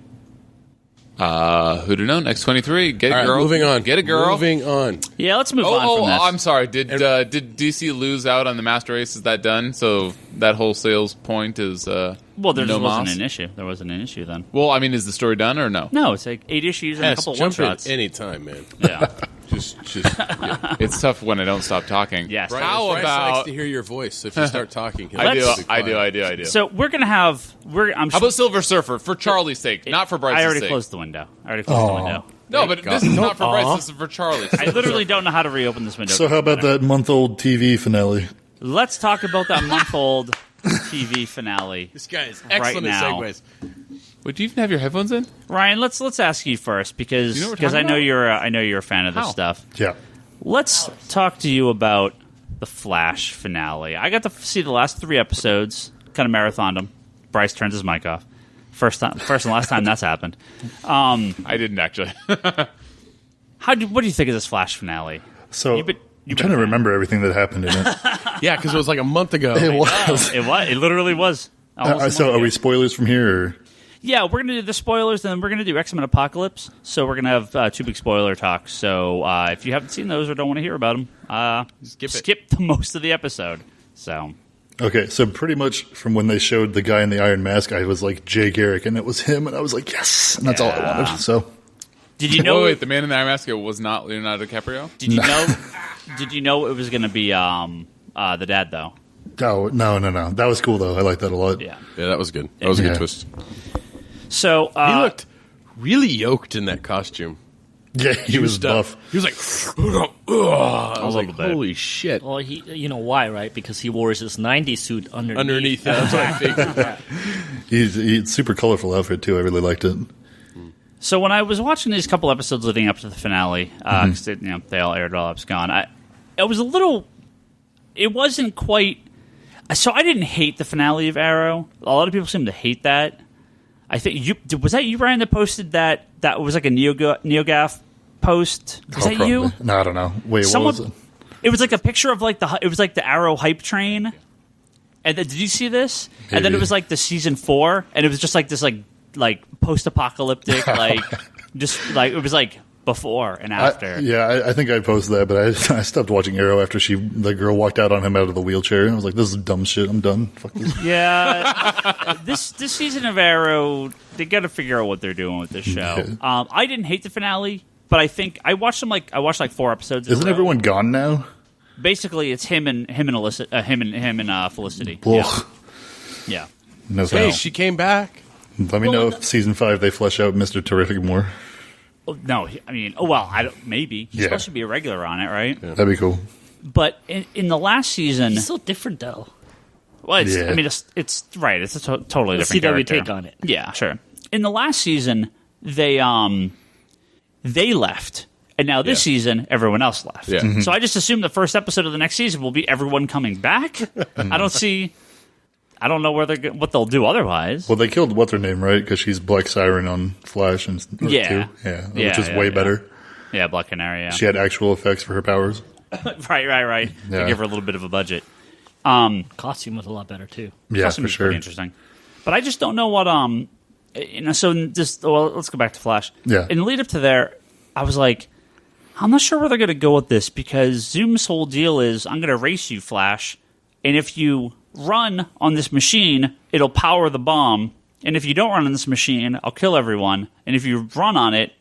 S3: Who'd have known? X-23. Get it,
S2: All right,
S3: girl.
S2: moving on.
S3: Get it, girl.
S2: Moving on.
S1: Yeah, let's move on from
S3: Oh,
S1: this.
S3: I'm sorry. Did DC lose out on the Master Race? Is that done? So that whole sales point is
S1: well, there
S3: no
S1: just wasn't
S3: mas?
S1: an issue. There wasn't an issue then.
S3: Well, I mean, is the story done or no?
S1: No, it's like 8 issues and a
S2: Hess,
S1: couple
S2: jump in
S1: one-shots.
S2: any time, man.
S1: Yeah.
S2: Just yeah.
S3: It's tough when I don't stop talking.
S1: Yes.
S2: Bryce,
S3: How
S2: Bryce
S3: about
S2: likes to hear your voice. So if you start talking, he'll
S3: I do.
S2: be
S3: I
S2: quiet.
S3: do.
S1: So we're going to have... I'm
S3: How about Silver Surfer for Charlie's sake, not for Bryce's
S1: I already
S3: sake?
S1: closed the window. the window.
S3: No, but this is not for Bryce. This is for Charlie.
S1: I literally don't know how to reopen this window.
S5: So how about that month-old TV finale?
S1: Let's talk about that month-old TV finale.
S2: This guy is excellent at
S1: now.
S2: segues.
S3: Wait, do you even have your headphones in?
S1: Ryan, let's ask you first because
S3: You know what we're
S1: I
S3: talking
S1: know
S3: about?
S1: you're a fan of this
S3: How?
S1: stuff.
S5: Yeah.
S1: Let's talk to you about the Flash finale. I got to see the last 3 episodes, kind of marathoned them. Bryce turns his mic off. First and last time that's happened.
S3: I didn't actually.
S1: What do you think of this Flash finale?
S5: So
S1: You've been
S5: I'm trying to remember everything that happened in it.
S2: Yeah, because it was like a month ago.
S5: It was.
S1: It literally was. Almost a month
S5: So are
S1: ago.
S5: we spoilers from here? Or?
S1: Yeah, we're going to do the spoilers, and then we're going to do X-Men Apocalypse. So we're going to have 2 big spoiler talks. So if you haven't seen those or don't want to hear about them, skip the most of the episode. So
S5: Okay, so pretty much from when they showed the guy in the iron mask, I was like Jay Garrick, and it was him, and I was like, yes, and that's all I wanted. So
S1: did you know?
S3: Wait, the man in the Iron Mask was not Leonardo DiCaprio?
S1: Did you know? Did you know it was going to be the dad though?
S5: oh no, that was cool though. I like that a lot.
S1: Yeah.
S2: Yeah, that was good. That was a
S5: Yeah.
S2: good twist.
S1: So
S2: He looked really yoked in that costume.
S5: Yeah, he was buff.
S2: He was like, I was like,
S1: little bit.
S2: holy shit.
S4: Well, you know why, right? Because he wore his 90s suit
S2: Underneath that, that's what I figured.
S5: He's super colorful outfit too. I really liked it.
S1: So when I was watching these couple episodes leading up to the finale, because they all aired while I was gone, it was a little. It wasn't quite. So I didn't hate the finale of Arrow. A lot of people seem to hate that. I think was that you, Ryan, that posted that was like a NeoGaf post. Was that you?
S5: Probably. No, I don't know. Wait,
S1: Someone,
S5: what was it?
S1: It was like a picture of like the Arrow hype train. And then, did you see this?
S5: Maybe.
S1: And then it was like the season 4, and it was just like this like post-apocalyptic like just like it was like before and after.
S5: I think I posted that, but I stopped watching Arrow after the girl walked out on him out of the wheelchair. I was like, this is dumb shit. I'm done. Fuck this.
S1: Yeah, this season of Arrow, they got to figure out what they're doing with this show. I didn't hate the finale, but I think I watched 4 episodes.
S5: Isn't everyone gone now?
S1: Basically, it's him and Alyssa, him and Felicity.
S5: Ugh.
S1: Yeah.
S5: No
S2: Hey,
S5: thanks.
S2: she came back.
S5: Let me know if season 5 they flesh out Mr. Terrific more.
S1: Oh, no, I mean, I don't. Maybe he's supposed to be a regular on it, right?
S5: Yeah. That'd be cool.
S1: But in the last season,
S4: He's so different, though.
S1: well, it's,
S5: Yeah.
S1: I mean, it's right. It's a totally
S4: Let's
S1: different
S4: see that we
S1: character.
S4: take on it.
S1: Yeah, sure. In the last season, they left, and now this season, everyone else left.
S2: Yeah. Mm-hmm.
S1: So I just assume the first episode of the next season will be everyone coming back. I don't know what they'll do otherwise.
S5: Well, they killed what's her name, right? Because she's Black Siren on Flash and Earth 2.
S1: Yeah,
S5: Which is way better.
S1: Yeah, Black Canary. Yeah,
S5: She had actual effects for her powers.
S1: right. They
S5: Yeah.
S1: give her a little bit of a budget.
S4: Costume was a lot better, too.
S5: Yeah,
S1: Costume
S5: for
S1: is
S5: sure.
S1: pretty interesting. But I just don't know what so let's go back to Flash.
S5: Yeah.
S1: In the lead up to there, I was like, I'm not sure where they're going to go with this because Zoom's whole deal is I'm going to race you, Flash, and if you run on this machine, it'll power the bomb, and if you don't run on this machine, I'll kill everyone, and if you run on it,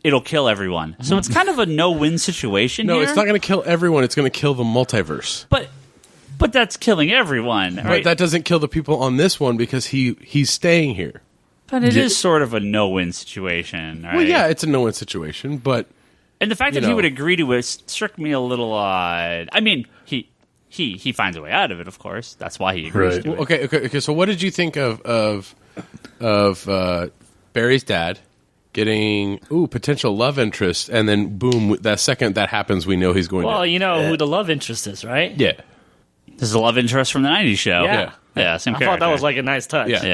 S1: it'll kill everyone. So it's kind of a no-win situation.
S2: No,
S1: here.
S2: it's not going to kill everyone. It's going to kill the multiverse.
S1: But that's killing everyone, right?
S2: But that doesn't kill the people on this one because he's staying here.
S1: But it is sort of a no-win situation, right?
S2: Well, yeah, it's a no-win situation, but
S1: And the fact that
S2: you
S1: he
S2: know.
S1: would agree to it struck me a little odd. I mean, he finds a way out of it, of course. That's why he agrees
S5: Right.
S1: to it.
S2: okay. So, what did you think of Barry's dad getting potential love interest, and then boom, that second that happens, we know he's going
S4: Well,
S2: to.
S4: you know who the love interest is, right?
S2: Yeah,
S1: This is a love interest from the 90s show.
S4: Yeah.
S1: Same
S4: I
S1: character.
S4: thought that was like a nice touch.
S2: Yeah.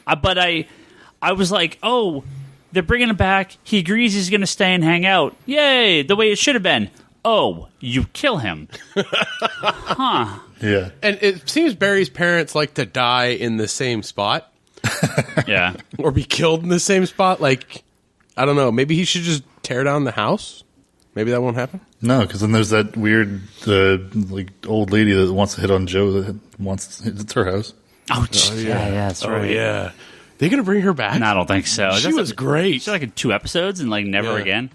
S1: Yeah. But I was like, oh, they're bringing him back. He agrees he's going to stay and hang out. Yay, the way it should have been. Oh, you kill him. Huh.
S5: Yeah.
S2: and it seems Barry's parents like to die in the same spot
S1: Yeah.
S2: or be killed in the same spot. Like, I don't know. Maybe he should just tear down the house. Maybe that won't happen.
S5: No, because then there's that weird old lady that wants to hit on Joe that wants it's her house.
S1: Oh, yeah, that's right.
S2: yeah. They're gonna bring her back.
S1: No, I don't think so.
S2: She was great.
S1: She's like in 2 episodes and like never
S2: Yeah.
S1: again.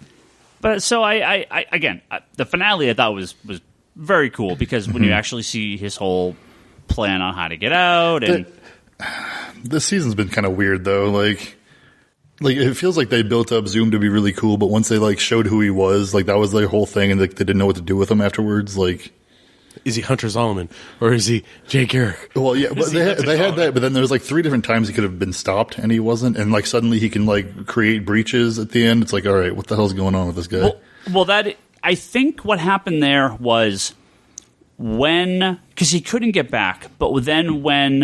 S1: But so I again, the finale I thought was very cool because when you actually see his whole plan on how to get out and
S5: This season's been kind of weird though. Like it feels like they built up Zoom to be really cool, but once they showed who he was, that was their whole thing, and they didn't know what to do with him afterwards.
S2: Is he Hunter Zolomon or is he Jay Garrick?
S5: Well, yeah, but they had that, but then there was 3 different times he could have been stopped, and he wasn't. And suddenly he can create breaches at the end. It's like, all right, what the hell's going on with this guy?
S1: well that I think what happened there was because he couldn't get back, but then when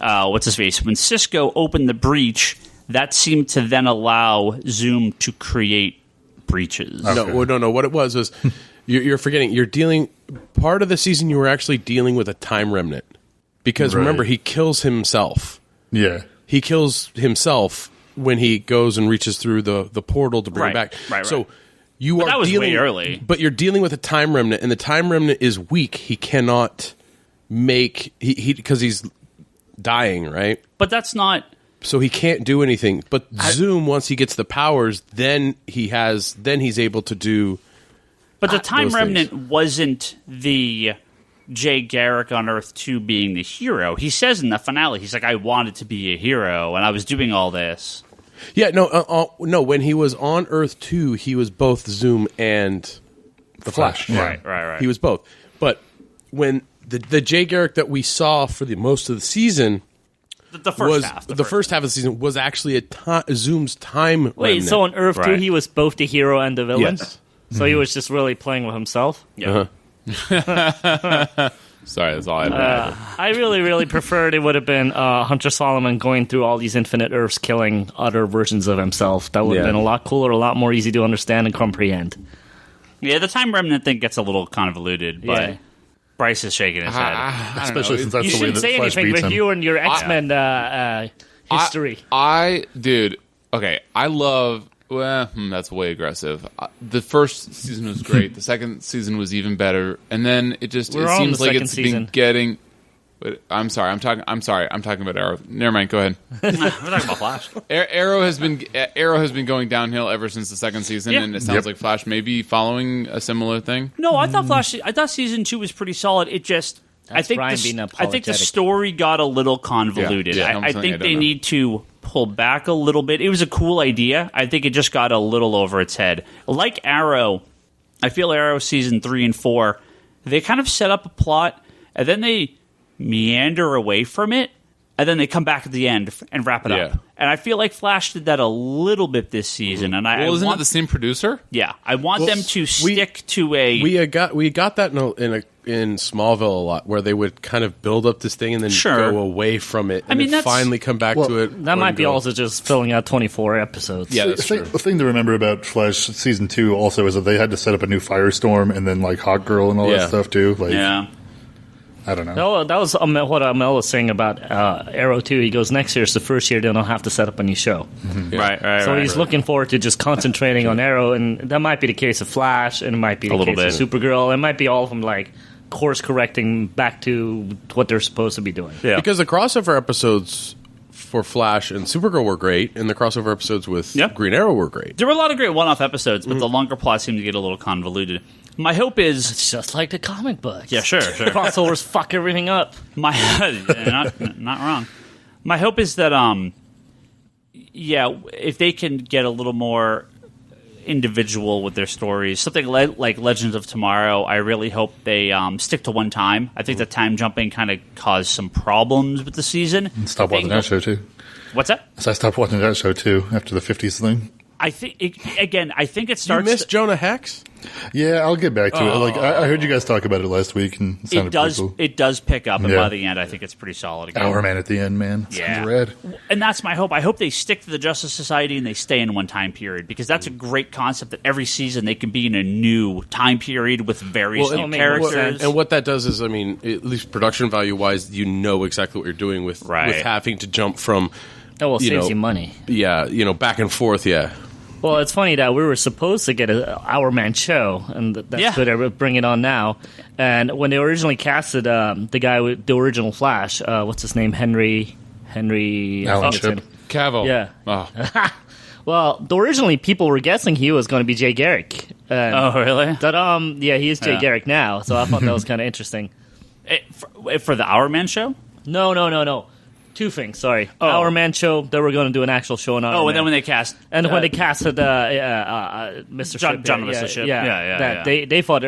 S1: what's his face when Cisco opened the breach, that seemed to then allow Zoom to create breaches.
S5: Okay.
S2: No. What it was you're forgetting. You're dealing part of the season. You were actually dealing with a time remnant because
S5: Right.
S2: remember he kills himself.
S5: Yeah,
S2: He kills himself when he goes and reaches through the portal to bring him
S1: Right,
S2: back.
S1: right.
S2: So you
S1: But
S2: are
S1: that was way
S2: dealing
S1: early.
S2: but you're dealing with a time remnant, and the time remnant is weak. He cannot make he because he's dying, right?
S1: But that's not.
S2: So he can't do anything. But Zoom, once he gets the powers, then he's able to do.
S1: But the time
S2: those
S1: remnant
S2: things.
S1: wasn't the Jay Garrick on Earth 2 being the hero. He says in the finale, he's like, I wanted to be a hero, and I was doing all this.
S2: Yeah, no. When he was on Earth 2, he was both Zoom and the Flash.
S5: Yeah.
S1: Right.
S2: He was both. But when the Jay Garrick that we saw for the most of the season
S1: The first
S2: was
S1: half.
S2: the first half of the season was actually Zoom's time.
S4: Wait,
S2: remnant.
S4: so on Earth 2,
S1: Right.
S4: he was both the hero and the villain?
S2: Yes.
S4: So he was just really playing with himself?
S1: Yeah.
S3: Sorry, that's all I have.
S4: I really, really preferred it would have been Hunter Solomon going through all these infinite Earths, killing other versions of himself. That would have
S2: Yeah.
S4: been a lot cooler, a lot more easy to understand and comprehend.
S1: Yeah, the time remnant thing gets a little convoluted, but
S4: Yeah.
S1: Bryce is shaking his head.
S5: especially since that's
S4: You
S5: the way
S4: shouldn't
S5: that
S4: say
S5: Flash
S4: anything
S5: beats
S4: with
S5: him.
S4: you and your X-Men history.
S3: Dude, okay, I love Well, that's way aggressive. The first season was great. The second season was even better, and then it seems like it's been getting. But I'm sorry. I'm talking about Arrow. Never mind. Go ahead.
S1: We're talking about Flash.
S3: Arrow has been going downhill ever since the second season, and it sounds like Flash may be following a similar thing.
S1: No, I thought season 2 was pretty solid. It just I think the story got a little convoluted.
S3: Yeah.
S1: I think they need to pull back a little bit. It was a cool idea. I think it just got a little over its head. Like Arrow, I feel Arrow season 3 and 4, they kind of set up a plot and then they meander away from it, and then they come back at the end and wrap it up. And I feel like Flash did that a little bit this season. And
S3: isn't it the same producer?
S1: Yeah, I want them to stick to a.
S2: We got that in Smallville a lot, where they would kind of build up this thing and then go away from it, and then finally come back to it.
S4: That might be also just filling out 24 episodes.
S3: Yeah, that's true.
S5: The thing to remember about Flash season 2 also is that they had to set up a new Firestorm and then like Hawkgirl and all that stuff too. Like, I don't know.
S4: That was what Amel was saying about Arrow 2. He goes, next year is the first year they don't have to set up a new show.
S5: Mm-hmm.
S1: Right.
S4: So he's looking forward to just concentrating on Arrow, and that might be the case of Flash, and it might be the case of Supergirl. It might be all of them like course correcting back to what they're supposed to be doing.
S1: Yeah.
S2: Because the crossover episodes for Flash and Supergirl were great, and the crossover episodes with Green Arrow were great.
S1: There were a lot of great one-off episodes, but the longer plots seemed to get a little convoluted. My hope is...
S4: It's just like the comic books.
S1: Yeah, sure.
S4: Crossovers fuck everything up.
S1: Not wrong. My hope is that, if they can get a little more individual with their stories, something like Legends of Tomorrow, I really hope they stick to one time. I think that time jumping kind of caused some problems with the season.
S5: And stop watching that show too.
S1: What's that?
S5: So I stopped watching that show too after the 50s thing.
S1: I think it starts.
S2: You missed Jonah Hex?
S5: Yeah, I'll get back to it. Like I heard you guys talk about it last week, and
S1: it does.
S5: Cool.
S1: It does pick up, and by the end, I think it's pretty solid again.
S5: Hourman at the end, man. Sounds rad.
S1: And that's my hope. I hope they stick to the Justice Society and they stay in one time period, because that's a great concept. That every season they can be in a new time period with various new characters.
S2: And what that does is, I mean, at least production value wise, you know exactly what you're doing with having to jump from.
S4: Oh, well, it saves you money.
S2: Yeah, back and forth. Yeah.
S4: Well, it's funny that we were supposed to get an Hourman show, and that's good. I bring it on now. And when they originally casted the guy with the original Flash, what's his name? Henry
S5: Alan Ship.
S3: Cavill.
S4: Yeah.
S3: Oh.
S4: Well, originally people were guessing he was going to be Jay Garrick.
S1: Oh, really?
S4: That he is Jay Garrick now. So I thought that was kind of interesting.
S1: For the Hourman show?
S4: No. Two things, sorry. Hourman show, they were going to do an actual show on Hourman.
S1: Oh, and then when they cast...
S4: And when they casted Mr.
S1: John Mr. Ship. Yeah.
S4: They thought...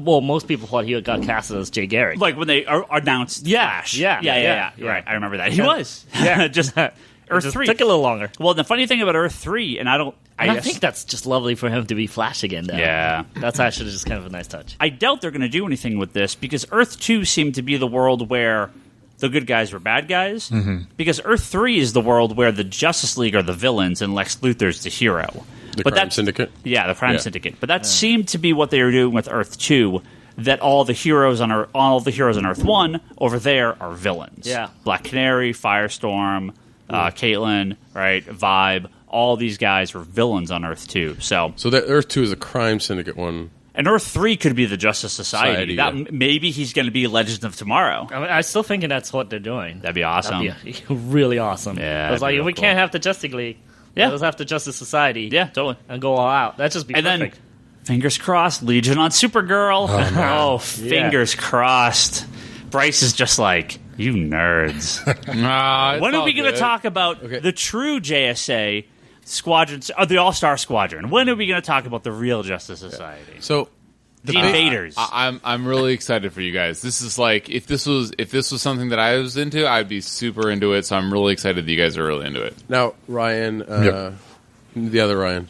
S4: most people thought he got casted as Jay Garrick.
S1: Like when they announced Flash.
S4: Yeah.
S1: Right, I remember that. He was.
S4: Yeah.
S1: Just Earth 3.
S4: Took a little longer.
S1: Well, the funny thing about Earth 3, and I
S4: think that's just lovely for him to be Flash again, though.
S1: Yeah.
S4: That's actually just kind of a nice touch.
S1: I doubt they're going to do anything with this, because Earth 2 seemed to be the world where the good guys were bad guys, because Earth 3 is the world where the Justice League are the villains and Lex Luthor's the hero.
S2: The Crime Syndicate?
S1: Yeah, the Crime Syndicate. But that seemed to be what they were doing with Earth 2, that all the heroes on Earth 1 over there are villains.
S4: Yeah.
S1: Black Canary, Firestorm, Caitlin, right, Vibe, all these guys were villains on Earth 2. So
S2: that Earth 2 is a Crime Syndicate one.
S1: And Earth 3 could be the Justice Society. Maybe he's going to be Legends of Tomorrow.
S4: I mean, I'm still thinking that's what they're doing.
S1: That'd be awesome.
S4: That'd be really awesome.
S1: Yeah.
S4: I was like, we can't have the Justice League. Let's have the Justice Society.
S1: Yeah, totally.
S4: And go all out. That'd just be perfect.
S1: Then, fingers crossed, Legion on Supergirl. Fingers crossed. Bryce is just like, you nerds. When are we going to talk about the true JSA squadrons, the All-Star Squadron? When are we going to talk about the real Justice Society?
S2: So
S1: the Invaders.
S3: I'm really excited for you guys. This is like, if this was something that I was into, I'd be super into it. So I'm really excited that you guys are really into it.
S2: Now, Ryan, the other Ryan.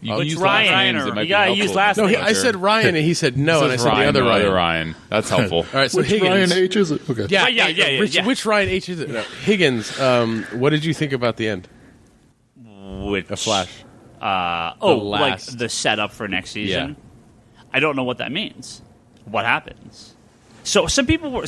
S1: Which Ryan?
S4: You gotta use last name.
S2: I said Ryan, and he said no, and I said
S3: Ryan,
S2: the other
S3: Ryan. That's helpful.
S2: All right, so
S5: Which
S2: Higgins.
S5: Ryan H is it? Okay.
S2: Yeah. Which Ryan H is it? No. Higgins. What did you think about the end?
S1: Which
S2: A Flash.
S1: Like the setup for next season.
S2: Yeah.
S1: I don't know what that means. What happens? So some people were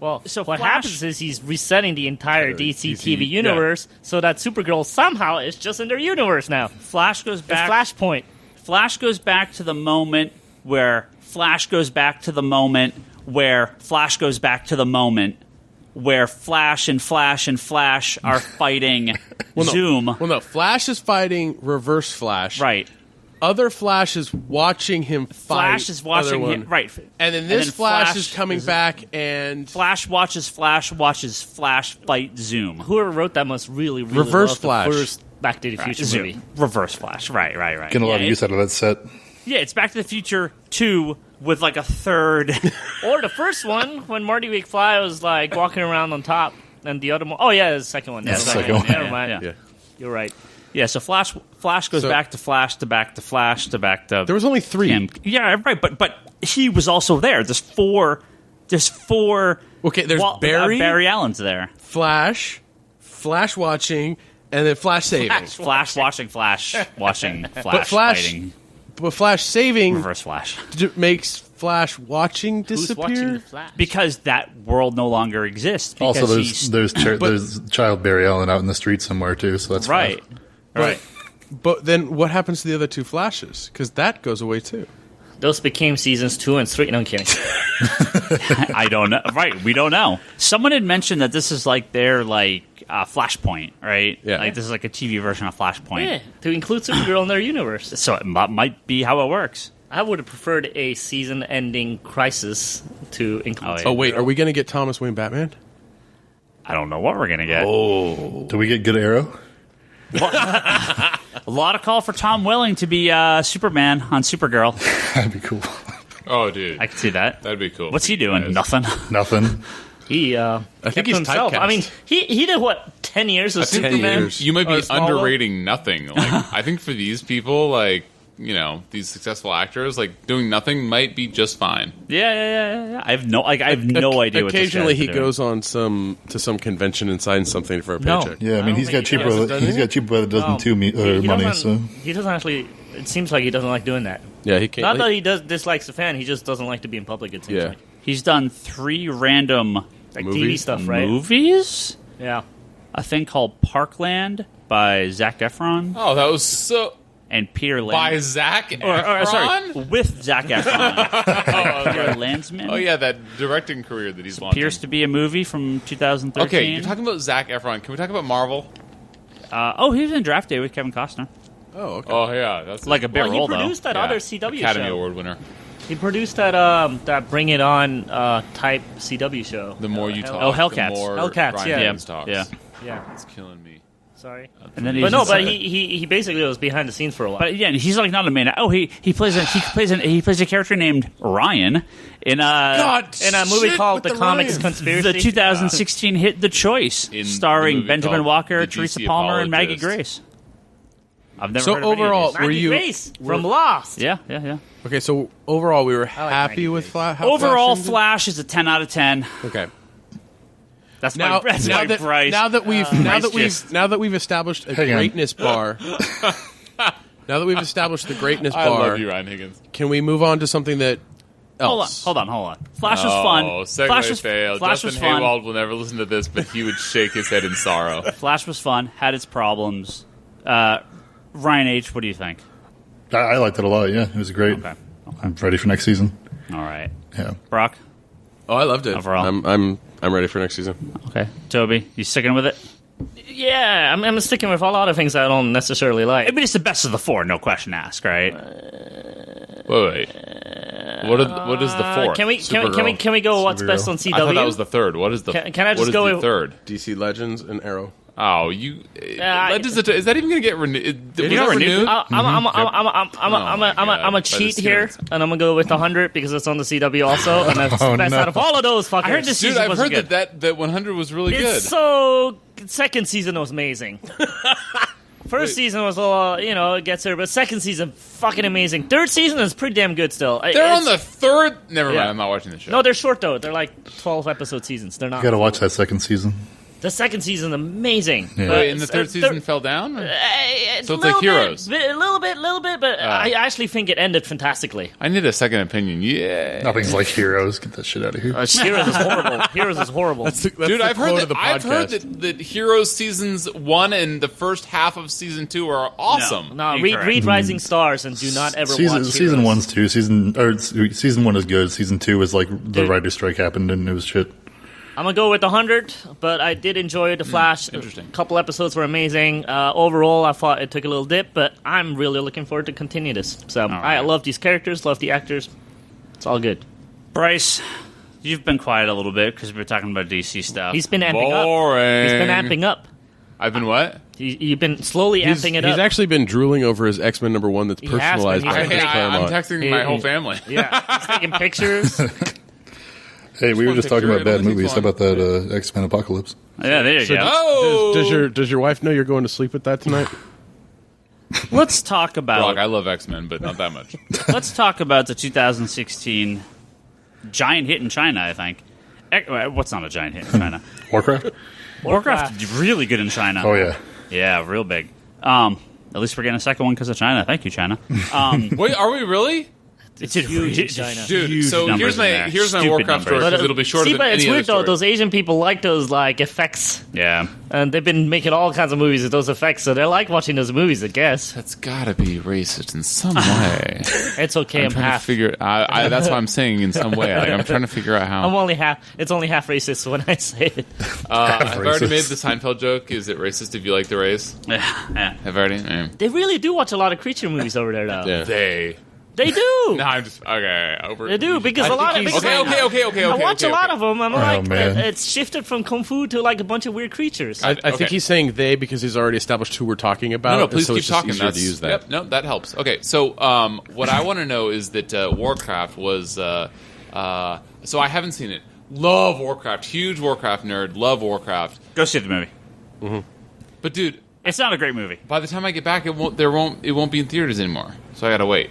S4: Well,
S1: So
S4: what
S1: Flash-
S4: happens is he's resetting the entire DC
S2: DC,
S4: TV universe so that Supergirl somehow is just in their universe now.
S1: Flash goes
S4: It's
S1: back.
S4: Flashpoint.
S1: Flash goes back to the moment where Flash goes back to the moment where Flash goes back to the moment where Flash and Flash and Flash are fighting Zoom.
S2: Well, no. Flash is fighting Reverse Flash.
S1: Right.
S2: Other Flash is watching him fight.
S1: Flash is watching
S2: other
S1: him.
S2: one.
S1: Right.
S2: And then this Flash is coming back and
S1: Flash watches Flash fight Zoom.
S4: Whoever wrote that must really
S2: Reverse
S4: love
S2: Flash.
S4: the first Back to the Future
S1: Zoom.
S4: movie.
S1: Reverse Flash. Right.
S5: Getting a lot of
S1: Yeah,
S5: use out of that set.
S1: Yeah, it's Back to the Future 2 with like a third.
S4: Or the first one when Marty McFly was like walking around on top, and the other one. Oh yeah, the second one.
S5: Yeah, the second one.
S4: Never mind.
S1: Yeah.
S4: You're right.
S1: Yeah, so Flash goes back to Flash to back to Flash to back to.
S2: there was only 3.
S1: him. Yeah, right. But he was also there. There's four.
S2: Okay, there's Barry,
S1: Barry Allen's there.
S2: Flash watching, and then Flash saving.
S1: Flash watching Flash watching Flash,
S2: But Flash
S1: fighting
S2: But Flash saving
S1: Reverse Flash
S2: makes Flash watching
S4: Who's watching
S2: disappear.
S4: the Flash?
S1: because that world no longer exists. Because
S5: Also,
S1: he's
S5: there's child Barry Allen out in the street somewhere too, so that's
S1: right.
S5: fine.
S1: Right.
S2: But then what happens to the other 2 Flashes? Because that goes away too.
S4: Those became seasons 2 and 3. No, I'm kidding.
S1: I don't know. Right, we don't know. Someone had mentioned that this is like their Flashpoint, right?
S2: Yeah.
S1: Like this is like a TV version of Flashpoint.
S4: Yeah, to include Supergirl in their universe.
S1: So it might be how it works.
S4: I would have preferred a season-ending crisis to include.
S1: Oh, yeah.
S2: Oh wait, are we going to get Thomas Wayne Batman?
S1: I don't know what we're gonna get.
S5: Do we get good Arrow?
S1: A lot of call for Tom Welling to be Superman on Supergirl.
S5: That'd be cool.
S3: Oh, dude.
S1: I can see that.
S3: That'd be cool.
S1: What's he doing?
S3: Yes.
S1: Nothing.
S5: Nothing.
S4: He
S2: I think
S4: kept
S2: he's
S4: himself.
S2: typecast.
S4: I mean, he did what 10 years of
S2: 10
S4: Superman.
S2: years.
S3: You might be
S2: Or Smallville?
S3: underrating nothing. Like, I think for these people, like, you know, these successful actors, like, doing nothing might be just fine.
S1: Yeah. I have no idea.
S2: Occasionally,
S1: what this
S2: he
S1: guy's doing.
S2: goes on some convention and signs something for a
S4: No.
S2: paycheck.
S5: Yeah, I mean
S4: don't
S5: he's got
S4: think he
S5: cheaper.
S2: does.
S5: He's got cheaper by the dozen
S4: No.
S5: too
S4: He
S5: money.
S4: doesn't-
S5: So
S4: he doesn't actually. It seems like he doesn't like doing that.
S2: Yeah, he can't.
S4: Not that he dislikes the fan. He just doesn't like to be in public. It seems
S2: Yeah.
S4: like
S1: He's done 3 random
S4: like
S2: Movies?
S4: TV stuff, right?
S1: movies.
S4: Yeah.
S1: A thing called Parkland by Zac Efron
S3: Oh, that was so...
S1: and Peter
S3: By
S1: Landsman.
S3: Zac
S1: Or, sorry,
S3: Efron?
S1: with Zac Efron. Peter Landsman.
S3: Oh, yeah, that directing career that he's
S1: Appears
S3: launching.
S1: to be a movie from 2013.
S3: Okay, you're talking about Zac Efron. Can we talk about Marvel?
S1: He was in Draft Day with Kevin Costner.
S2: Oh, okay.
S3: Oh, yeah. That's
S1: Like a big
S4: Well, he
S1: role, though.
S4: produced that
S3: Yeah,
S4: other CW
S3: Academy
S4: show.
S3: Award winner.
S4: He produced that that Bring It On type CW show.
S3: The more you talk,
S1: Oh, Hellcats.
S3: the more
S4: Hellcats,
S3: Ryan
S4: yeah.
S3: Higgins talks.
S1: Yeah.
S4: Yeah.
S3: It's killing me.
S4: Sorry.
S1: And then
S4: But no,
S1: he's-
S4: but he basically was behind the scenes for a while.
S1: But yeah, and he's like not a main. Oh, he plays a character named Ryan in
S2: God,
S4: in a movie
S2: shit
S4: called
S2: with
S4: The Comics
S2: Ryan.
S4: Conspiracy.
S1: the 2016 hit The Choice,
S3: In
S1: starring
S3: the movie
S1: Benjamin
S3: called
S1: Walker,
S3: The
S1: Teresa
S3: DC
S1: Palmer, and Maggie
S3: Apologist.
S1: Grace. I've never
S2: So
S1: heard of any of
S2: overall-
S1: these.
S4: Maggie
S2: Were you-
S4: Grace from Lost.
S1: Yeah.
S2: Okay, so overall, we were
S4: like
S2: happy
S4: Maggie
S2: with
S4: Grace.
S2: Flash.
S1: Overall, Flash is a 10 out of 10.
S2: Okay.
S1: That's
S2: Now,
S1: my Bryce.
S2: now that we've established a
S5: Hang on.
S2: greatness bar. Now that we've established the greatness
S3: I
S2: bar,
S3: love you, Ryan Higgins.
S2: can we move on to something that else?
S1: Hold on. Flash was fun.
S3: Oh, segue
S1: Flash was
S3: failed.
S1: Flash
S3: Justin
S1: was fun.
S3: Haywald will never listen to this, but he would shake his head in sorrow.
S1: Flash was fun. Had its problems. Ryan H., what do you think?
S5: I liked it a lot. Yeah, it was great.
S1: Okay.
S5: I'm ready for next season.
S1: All right.
S5: Yeah.
S1: Brock?
S2: Oh, I loved it.
S1: Overall.
S2: I'm ready for next season.
S1: Okay. Toby, you sticking with it?
S4: Yeah, I'm sticking with a lot of things I don't necessarily like.
S1: I mean, it's the best of the 4, no question asked, right?
S3: Wait. What is the fourth?
S4: Can we
S3: Supergirl.
S4: go what's best on CW?
S3: I thought that was the third. What is the?
S4: Can I just
S3: what is
S4: go
S3: the
S4: with-
S3: third?
S2: DC Legends and Arrow.
S3: Oh, you.
S4: I-
S3: Is that even going to get renewed? Was
S2: It
S3: that
S2: is.
S3: renewed?
S4: I'm a
S3: God,
S4: cheat
S3: but
S4: here,
S3: it's good.
S4: and I'm gonna go with 100 because it's on the CW also, and that's the
S5: Oh,
S4: best
S5: no.
S4: out of all of those fuckers.
S1: I heard this
S3: Dude,
S1: season
S3: I've
S1: wasn't
S3: heard
S1: good.
S3: that 100 was really good.
S4: It's so second season was amazing. First season was a little, it gets there, but second season fucking amazing. Third season is pretty damn good still.
S3: They're on the third. Never mind.
S4: Yeah.
S3: I'm not watching the show.
S4: No, they're short though. They're like 12 episode seasons. They're not.
S5: You got to watch that second season.
S4: The second season, amazing.
S5: Yeah.
S3: Wait, and the third season fell down? So it's like Heroes.
S4: A little bit, but I actually think it ended fantastically.
S3: I need a second opinion. Yeah.
S5: Nothing's like Heroes. Get that shit out of here.
S4: Heroes is horrible. Heroes is horrible.
S3: Dude, I've heard that Heroes seasons 1 and the first half of season 2 are awesome.
S4: No, read Rising Stars and do not ever watch Heroes.
S5: Season 1's too. Season 1 is good. Season 2 is like the writer's strike happened and it was shit.
S4: I'm going to go with 100, but I did enjoy The Flash.
S3: Interesting.
S4: A couple episodes were amazing. Overall, I thought it took a little dip, but I'm really looking forward to continue this. So I love these characters, love the actors. It's all good.
S1: Bryce, you've been quiet a little bit because we're talking about DC stuff.
S4: He's been amping up.
S3: I've been what?
S4: You've been slowly amping it up.
S2: He's actually been drooling over his X-Men #1 that's personalized by Chris
S3: I'm
S2: Claremont.
S3: texting my whole family.
S4: Yeah, he's taking pictures.
S5: Hey, we were just talking about bad movies. How
S3: one.
S5: about that X-Men Apocalypse?
S1: Yeah, there you go.
S3: Oh!
S2: Does your wife know you're going to sleep with that tonight?
S1: Let's talk about
S3: Brock, I love X-Men, but not that much.
S1: let's talk about the 2016 giant hit in China. I think. What's not a giant hit in China? Warcraft is really good in China.
S5: Oh yeah.
S1: Yeah, real big. At least we're getting a second one because of China. Thank you, China.
S3: Wait, are we really?
S1: It's
S4: huge in China.
S3: Dude, so here's my Warcraft story, because it'll be shorter than
S4: it's
S3: any
S4: weird
S3: other
S4: though. Those Asian people like those effects,
S1: Yeah.
S4: and they've been making all kinds of movies with those effects, so they like watching those movies. I guess
S3: That's gotta be racist in some way.
S4: it's okay. I'm
S3: trying
S4: half.
S3: to figure. That's what I'm saying in some way. Like, I'm trying to figure out how.
S4: I'm only half. It's only half racist when I say it.
S3: I've already
S5: racist.
S3: made the Seinfeld joke. Is it racist if you like the race?
S1: Yeah.
S3: I've already.
S4: They really do watch a lot of creature movies over there, though.
S2: Yeah.
S4: They do.
S3: No, I'm just okay.
S4: They do because a lot of
S3: Okay.
S4: I watch a lot of them. I'm like,
S5: man.
S4: it's shifted from kung fu to like a bunch of weird creatures.
S2: I think he's saying they because he's already established who we're talking about.
S3: No, please
S2: so
S3: keep
S2: it's just
S3: talking.
S2: easier to use that.
S3: Yep, no, that helps. Okay, so what I want to know is that Warcraft was. So I haven't seen it. Love Warcraft. Huge Warcraft nerd. Love Warcraft.
S1: Go see the movie.
S3: But dude,
S1: It's not a great movie.
S3: by the time I get back, it won't be in theaters anymore. So I gotta wait.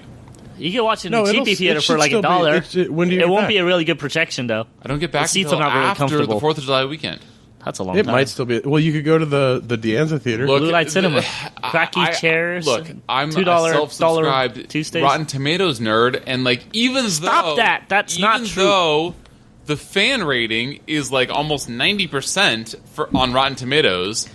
S4: You can watch it in a cheapy theater for like $1.
S2: When do you
S4: It
S2: get
S4: won't
S2: back?
S4: be a really good projection though.
S3: I don't get back
S4: The seats
S3: until
S4: are not really
S3: after the
S4: comfortable.
S3: 4th of July weekend.
S4: That's a long
S2: It
S4: time.
S2: might still be. Well, you could go to the Deanza Theater.
S3: Look,
S4: Blue Light Cinema,
S3: I-
S4: cracky chairs.
S3: Look, I'm
S4: $2
S3: a self-subscribed
S4: Tuesdays.
S3: Rotten Tomatoes nerd, and like
S4: Stop that. That's not true.
S3: Though the fan rating is like almost 90% on Rotten Tomatoes,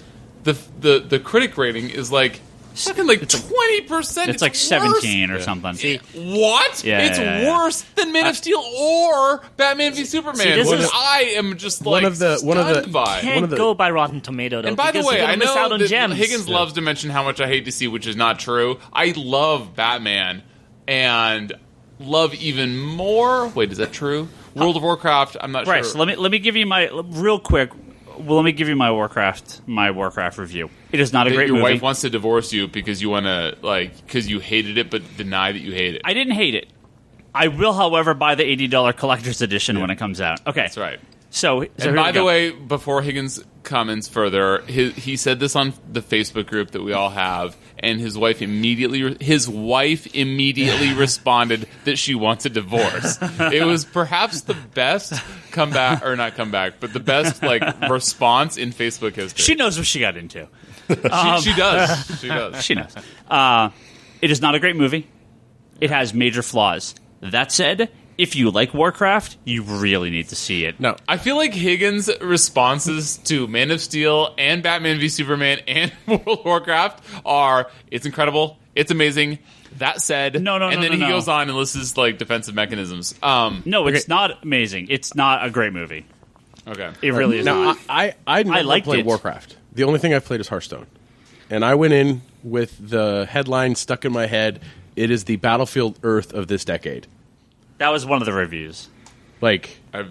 S3: the critic rating is like fucking like 20%.
S1: It's like 17 or something.
S4: See,
S3: What?
S1: Yeah,
S3: it's
S1: yeah.
S3: worse than Man of Steel or Batman v Superman,
S4: this
S3: which
S4: is-
S3: I am just
S2: one
S3: like
S2: of the- one of the-
S3: stunned by.
S4: can't go by Rotten Tomato though.
S3: And by the
S4: because
S3: way,
S4: you're gonna
S3: I
S4: miss out
S3: know
S4: on
S3: that
S4: gems.
S3: Higgins loves to mention how much I hate DC, which is not true. I love Batman and love even more. Wait, is that true? World of Warcraft. I'm not
S1: Right.
S3: sure.
S1: So let me give you my real quick. Well, let me give you my Warcraft review. It is not a great
S3: Your
S1: movie.
S3: wife wants to divorce you because you want to because you hated it, but deny that you hate it.
S1: I didn't hate it. I will, however, buy the $80 collector's edition when it comes out. Okay,
S3: That's right.
S1: So
S3: And
S1: here
S3: by
S1: we
S3: the
S1: go.
S3: way, before Higgins comments further, he said this on the Facebook group that we all have, and his wife immediately responded that she wants a divorce. It was perhaps the best comeback, or not comeback, but the best response in Facebook history.
S1: she knows what she got into.
S3: She does. She does.
S1: She knows. It is not a great movie. It has major flaws. That said, if you like Warcraft, you really need to see it.
S2: No,
S3: I feel like Higgins' responses to Man of Steel and Batman v Superman and World of Warcraft are, it's incredible, it's amazing. That said,
S1: No,
S3: and then he
S1: no.
S3: goes on and lists defensive mechanisms.
S1: No, it's not amazing. It's not a great movie.
S3: Okay.
S1: It really is
S2: no,
S1: not.
S2: I never
S1: liked
S2: played
S1: it.
S2: Warcraft. The only thing I've played is Hearthstone, and I went in with the headline stuck in my head. It is the Battlefield Earth of this decade.
S1: That was one of the reviews.
S2: Like,
S3: I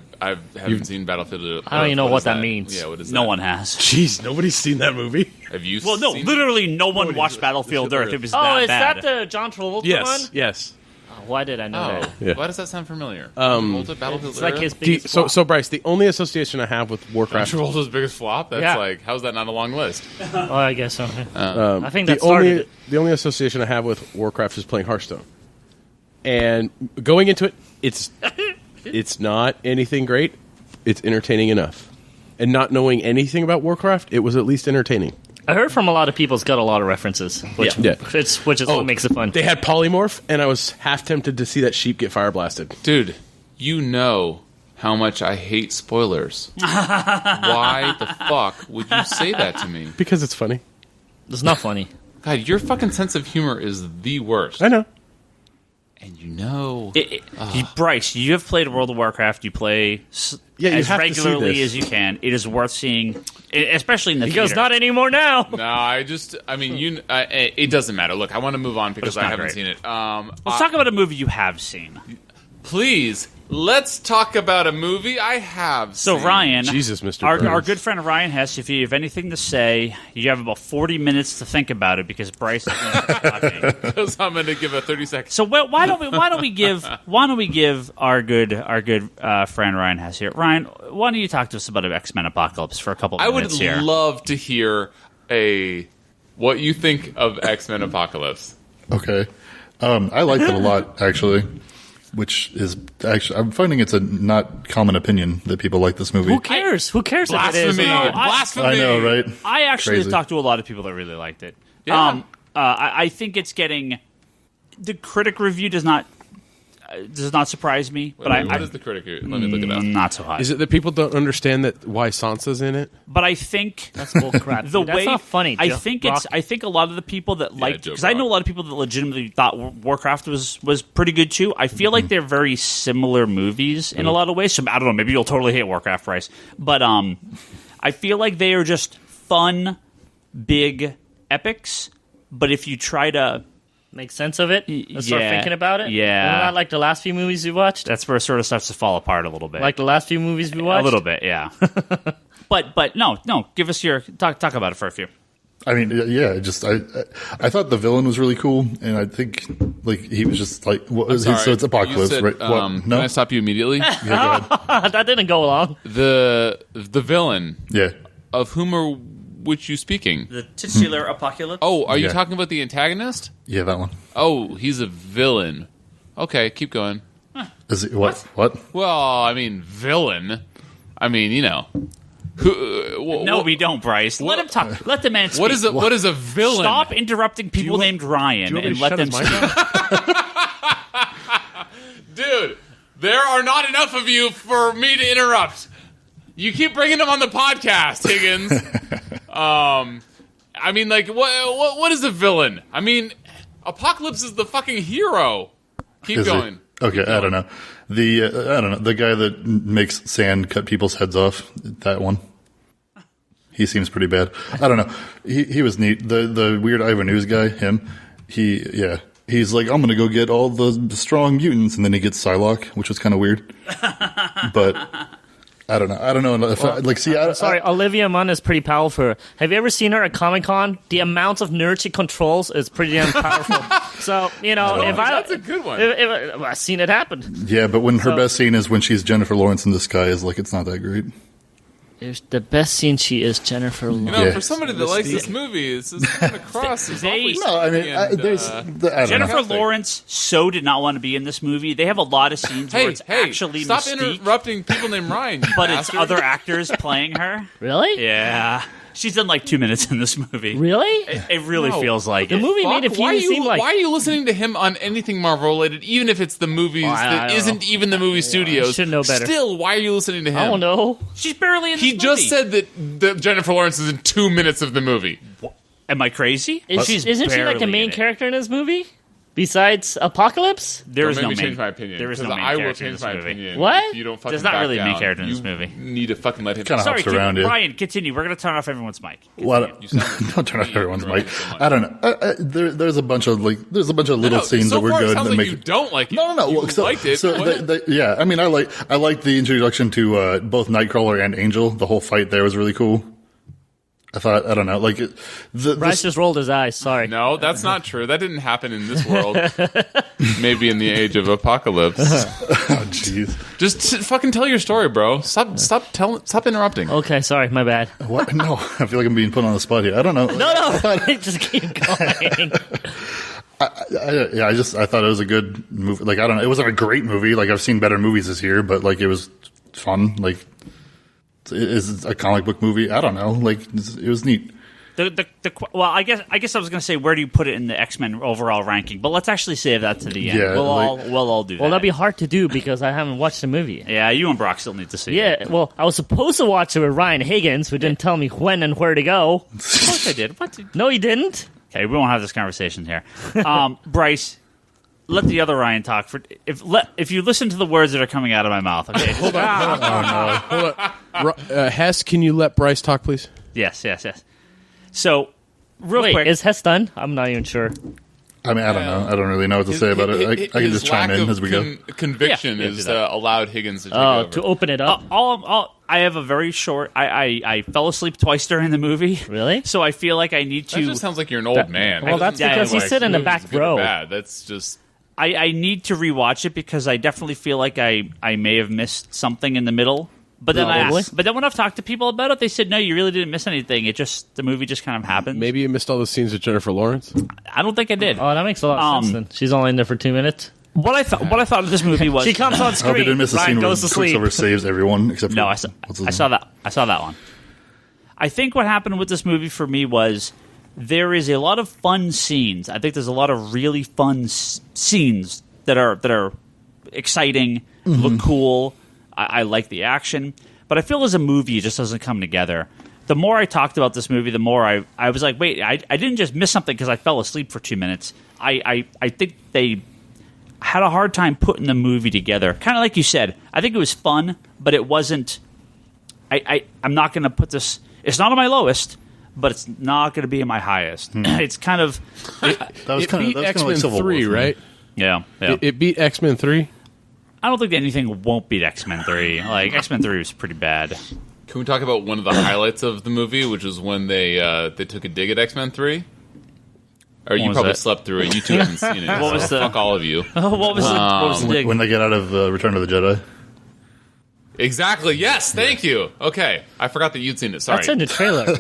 S3: haven't seen Battlefield.
S4: I don't even know what
S3: is
S4: that means.
S3: Yeah, what is that?
S1: No one has.
S2: jeez, nobody's seen that movie.
S3: Have you
S1: Well, no,
S3: seen
S1: literally no one watched Battlefield Earth. It was that
S4: is
S1: bad.
S4: that the John Travolta
S2: Yes,
S4: one?
S2: yes.
S4: Why did I know
S3: Oh,
S4: that?
S2: Yeah.
S3: why does that sound familiar? Battlefield
S4: It's like
S3: Earth?
S4: his biggest.
S2: So,
S4: flop.
S2: so Bryce, the only association I have with Warcraft,
S3: Travolta's biggest flop? That's
S4: Yeah.
S3: how's that not a long list?
S4: Oh, I guess so. I think that
S2: the
S4: started
S2: only
S4: it.
S2: the only association I have with Warcraft is playing Hearthstone, and going into it, it's not anything great. It's entertaining enough, and not knowing anything about Warcraft, it was at least entertaining.
S4: I heard from a lot of people it's got a lot of references, which
S2: Yeah.
S4: which is what makes it fun.
S2: They had polymorph, and I was half tempted to see that sheep get fire blasted.
S3: Dude, you know how much I hate spoilers. Why the fuck would you say that to me?
S2: Because it's funny.
S4: It's not funny.
S3: God, your fucking sense of humor is the worst.
S2: I know.
S3: And you know...
S1: Bryce, you have played World of Warcraft. You play
S2: you
S1: as
S2: have to see
S1: regularly
S2: this.
S1: as you can. It is worth seeing, especially in the
S4: He goes,
S1: theater.
S4: not anymore now.
S3: No, it doesn't matter. Look, I want to move on because
S1: it's
S3: I
S1: not
S3: haven't
S1: great.
S3: seen it.
S1: Let's talk about a movie you have seen.
S3: Please, let's talk about a movie I have
S1: So,
S3: seen.
S1: Ryan,
S2: Jesus, Mr.
S1: Our
S2: Burns.
S1: good friend Ryan Hess, if you have anything to say, you have about 40 minutes to think about it because Bryce is going to start talking.
S3: Because I'm going to give a 30 seconds.
S1: So why don't we give our good friend Ryan Hess here? Ryan, why don't you talk to us about X-Men Apocalypse for a couple of
S3: I would
S1: minutes here?
S3: love to hear what you think of X-Men Apocalypse.
S5: Okay. I liked it a lot, actually, which is actually, I'm finding it's a not common opinion that people like this movie.
S4: Who cares? Who cares if it is?
S3: Blasphemy! Blasphemy!
S5: I know, right?
S1: I actually
S5: Crazy.
S1: talked to a lot of people that really liked it.
S3: Yeah.
S1: I think it's getting the critic review does not surprise me, but
S3: What is the critic here? Let me look it up.
S1: not so high.
S2: Is it that people don't understand that why Sansa's in it?
S1: But I think
S4: That's bull crap.
S1: the
S4: dude. That's
S1: way
S4: not funny.
S1: I
S4: Joe
S1: think
S4: Rock.
S1: it's I think a lot of the people that liked
S3: Joe
S1: because I know a
S3: Rock.
S1: lot of people that legitimately thought Warcraft was pretty good too. I feel like they're very similar movies in a lot of ways. So I don't know. Maybe you'll totally hate Warcraft, Bryce. But I feel like they are just fun, big epics. But if you try to
S4: make sense of it. Let's start
S1: yeah,
S4: thinking about it.
S1: yeah.
S4: Not like the last few movies we watched.
S1: that's where it sort of starts to fall apart a little bit.
S4: Like the last few movies we watched.
S1: a little bit, yeah. but no. Give us your talk about it for a few.
S5: I mean, yeah, just I thought the villain was really cool, and I think like he was just like, what was
S3: Sorry.
S5: so it's Apocalypse,
S3: You said,
S5: right? What?
S3: Can
S5: No,
S3: I stop you immediately?
S5: yeah, go ahead.
S4: that didn't go along.
S3: The villain,
S5: Yeah,
S3: of whom are which you speaking?
S1: The titular apocalypse.
S3: Oh, are you
S5: Yeah.
S3: talking about the antagonist?
S5: yeah, that one.
S3: Oh, he's a villain. Okay, keep going.
S5: Is it what? What?
S3: Well, I mean, villain. I mean, you know. Who,
S1: No, we don't, Bryce. Let him talk. Let the man speak.
S3: What is a villain?
S1: Stop interrupting people named Ryan and let them speak.
S3: Dude, there are not enough of you for me to interrupt. You keep bringing them on the podcast, Higgins. I mean, like, what is a villain? I mean, Apocalypse is the fucking hero. Keep
S5: Is
S3: going.
S5: it? Okay, I don't know. The guy that makes sand cut people's heads off. That one. He seems pretty bad. I don't know. He was neat. The weird Ivan Ooze guy. Him. He's like, I'm gonna go get all the strong mutants, and then he gets Psylocke, which was kind of weird. But I don't know. I don't know if
S4: Sorry, Olivia Munn is pretty powerful. Have you ever seen her at Comic-Con? The amount of nerds she controls is pretty damn powerful. So, you know,
S3: That's a good one.
S4: if I've seen it happen.
S5: Yeah, but when her
S4: So-
S5: best scene is when she's Jennifer Lawrence in disguise, like it's not that great.
S4: There's the best scene she is Jennifer
S3: You
S4: Lawrence.
S3: know,
S5: Yeah.
S3: for somebody that likes this movie, it's just coming across as awfully
S5: No, I mean,
S3: silly and,
S5: there's I don't
S1: Jennifer
S5: know.
S1: Lawrence so did not want to be in this movie. They have a lot of scenes where
S3: Hey,
S1: it's
S3: hey!
S1: actually
S3: Stop
S1: Mystique,
S3: interrupting people named Ryan. You
S1: but it's
S3: bastard.
S1: other actors playing her.
S4: Really?
S1: Yeah, she's done like 2 minutes in this movie.
S4: Really?
S1: It really
S3: No.
S1: feels like
S4: The
S1: it.
S4: movie made it
S3: Fuck, why
S4: seem like...
S3: are you listening to him on anything Marvel related, even if it's the movies
S4: I
S3: that
S4: don't
S3: isn't even the movie studios?
S4: should know better.
S3: Still, why are you listening to him?
S4: I don't know.
S1: She's barely in this
S3: He just
S1: movie.
S3: said that Jennifer Lawrence is in 2 minutes of the movie.
S1: Am I crazy?
S4: Isn't she like the
S1: barely
S4: main
S1: in it.
S4: character in this movie? Besides Apocalypse?
S1: There is
S3: Don't
S1: no
S3: make me
S1: main.
S3: change my opinion.
S1: There is no
S3: 'cause
S1: main
S3: I will
S1: character in
S3: change
S1: this
S3: my
S1: movie.
S3: opinion.
S4: What?
S3: If you don't fucking
S1: There's not
S3: back
S1: really a main
S3: down.
S1: character in this
S3: You
S1: movie.
S3: Need to fucking let him.
S5: Kinda
S1: Sorry,
S5: hops around, yeah.
S1: Ryan, continue. We're going to turn off everyone's mic.
S5: What?
S3: You sound
S5: Don't turn off everyone's mic.
S3: so much.
S5: I don't know. There's a bunch of little scenes
S3: so
S5: that were
S3: far,
S5: good
S3: It sounds
S5: that
S3: like
S5: make
S3: you don't like it.
S5: No.
S3: You
S5: Well,
S3: liked it.
S5: So yeah, I mean, I like the introduction to both Nightcrawler and Angel. The whole fight there was really cool. I thought, I don't know, like
S4: Bryce just rolled his eyes. Sorry.
S3: No, that's not true. That didn't happen in this world. Maybe in the age of apocalypse.
S5: oh jeez,
S3: Just fucking tell your story, bro. Stop interrupting.
S4: Okay, sorry, my bad.
S5: what? No, I feel like I'm being put on the spot here. I don't know.
S4: No, just keep going.
S5: I thought it was a good movie. Like, I don't know, it wasn't a great movie. Like, I've seen better movies this year, but like, it was fun. Like, Is it a comic book movie? I don't know. Like, it was neat.
S1: Well, I guess I was going to say, where do you put it in the X-Men overall ranking? But let's actually save that to the end.
S5: Yeah,
S1: we'll all do that.
S4: Well, that'd be hard to do because I haven't watched the movie.
S1: Yeah, you and Brock still need to see it.
S4: Yeah, well, I was supposed to watch it with Ryan Higgins, who didn't tell me when and where to go.
S1: Of course I did. What?
S4: No, he didn't.
S1: Okay, we won't have this conversation here. Bryce, let the other Ryan talk. If you listen to the words that are coming out of my mouth. Okay.
S2: Hold on. Hess, can you let Bryce talk, please?
S1: Yes. So, real
S4: Wait,
S1: quick.
S4: is Hess done? I'm not even sure.
S5: I mean, I don't know. I don't really know what to say about it. I can just chime in as we go.
S3: Conviction
S1: Yeah,
S3: is
S1: do that.
S3: allowed Higgins to take over.
S4: To open it up.
S1: I have a very short. I fell asleep twice during the movie.
S4: Really?
S1: So I feel like I need
S3: That
S1: to.
S3: just sounds like you're an old man.
S4: well, that's because you sit in the back row.
S3: Bad. That's just.
S1: I need to rewatch it because I definitely feel like I may have missed something in the middle. But then but then when I've talked to people about it, they said no, you really didn't miss anything. The movie just kind of happened.
S2: Maybe you missed all the scenes with Jennifer Lawrence.
S1: I don't think I did.
S4: Oh, that makes a lot of sense then. She's only in there for 2 minutes.
S1: What I thought of this movie was
S4: She comes on
S5: I hope
S4: screen.
S5: you didn't miss the
S4: Ryan
S5: scene where
S4: goes to sleep.
S5: Quicksilver saves everyone except for...
S1: no, I
S5: what's his
S1: saw
S5: name?
S1: that. I saw that one. I think what happened with this movie for me was there is a lot of fun scenes. I think there's a lot of really fun scenes that are exciting, look cool. I like the action. But I feel as a movie, it just doesn't come together. The more I talked about this movie, the more I was like, wait, I didn't just miss something because I fell asleep for 2 minutes. I think they had a hard time putting the movie together. Kind of like you said. I think it was fun, but it wasn't... I'm not going to put this... It's not on my lowest, but it's not going to be in my highest. It's kind of...
S5: That was kind of like
S2: X-Men
S5: Civil
S2: 3,
S5: War,
S2: right?
S1: Yeah.
S2: It beat X-Men 3?
S1: I don't think anything won't beat X-Men 3. Like, X-Men 3 was pretty bad.
S3: Can we talk about one of the highlights of the movie, which is when they took a dig at X-Men 3? Or you
S1: was
S3: probably
S1: that?
S3: slept through it. You two haven't seen it.
S1: What was
S3: so fuck all of you.
S1: What was the dig?
S5: When they get out of Return of the Jedi.
S3: Exactly. Yes. Thank you. Okay. I forgot that you'd seen it. Sorry.
S4: That's in the trailer.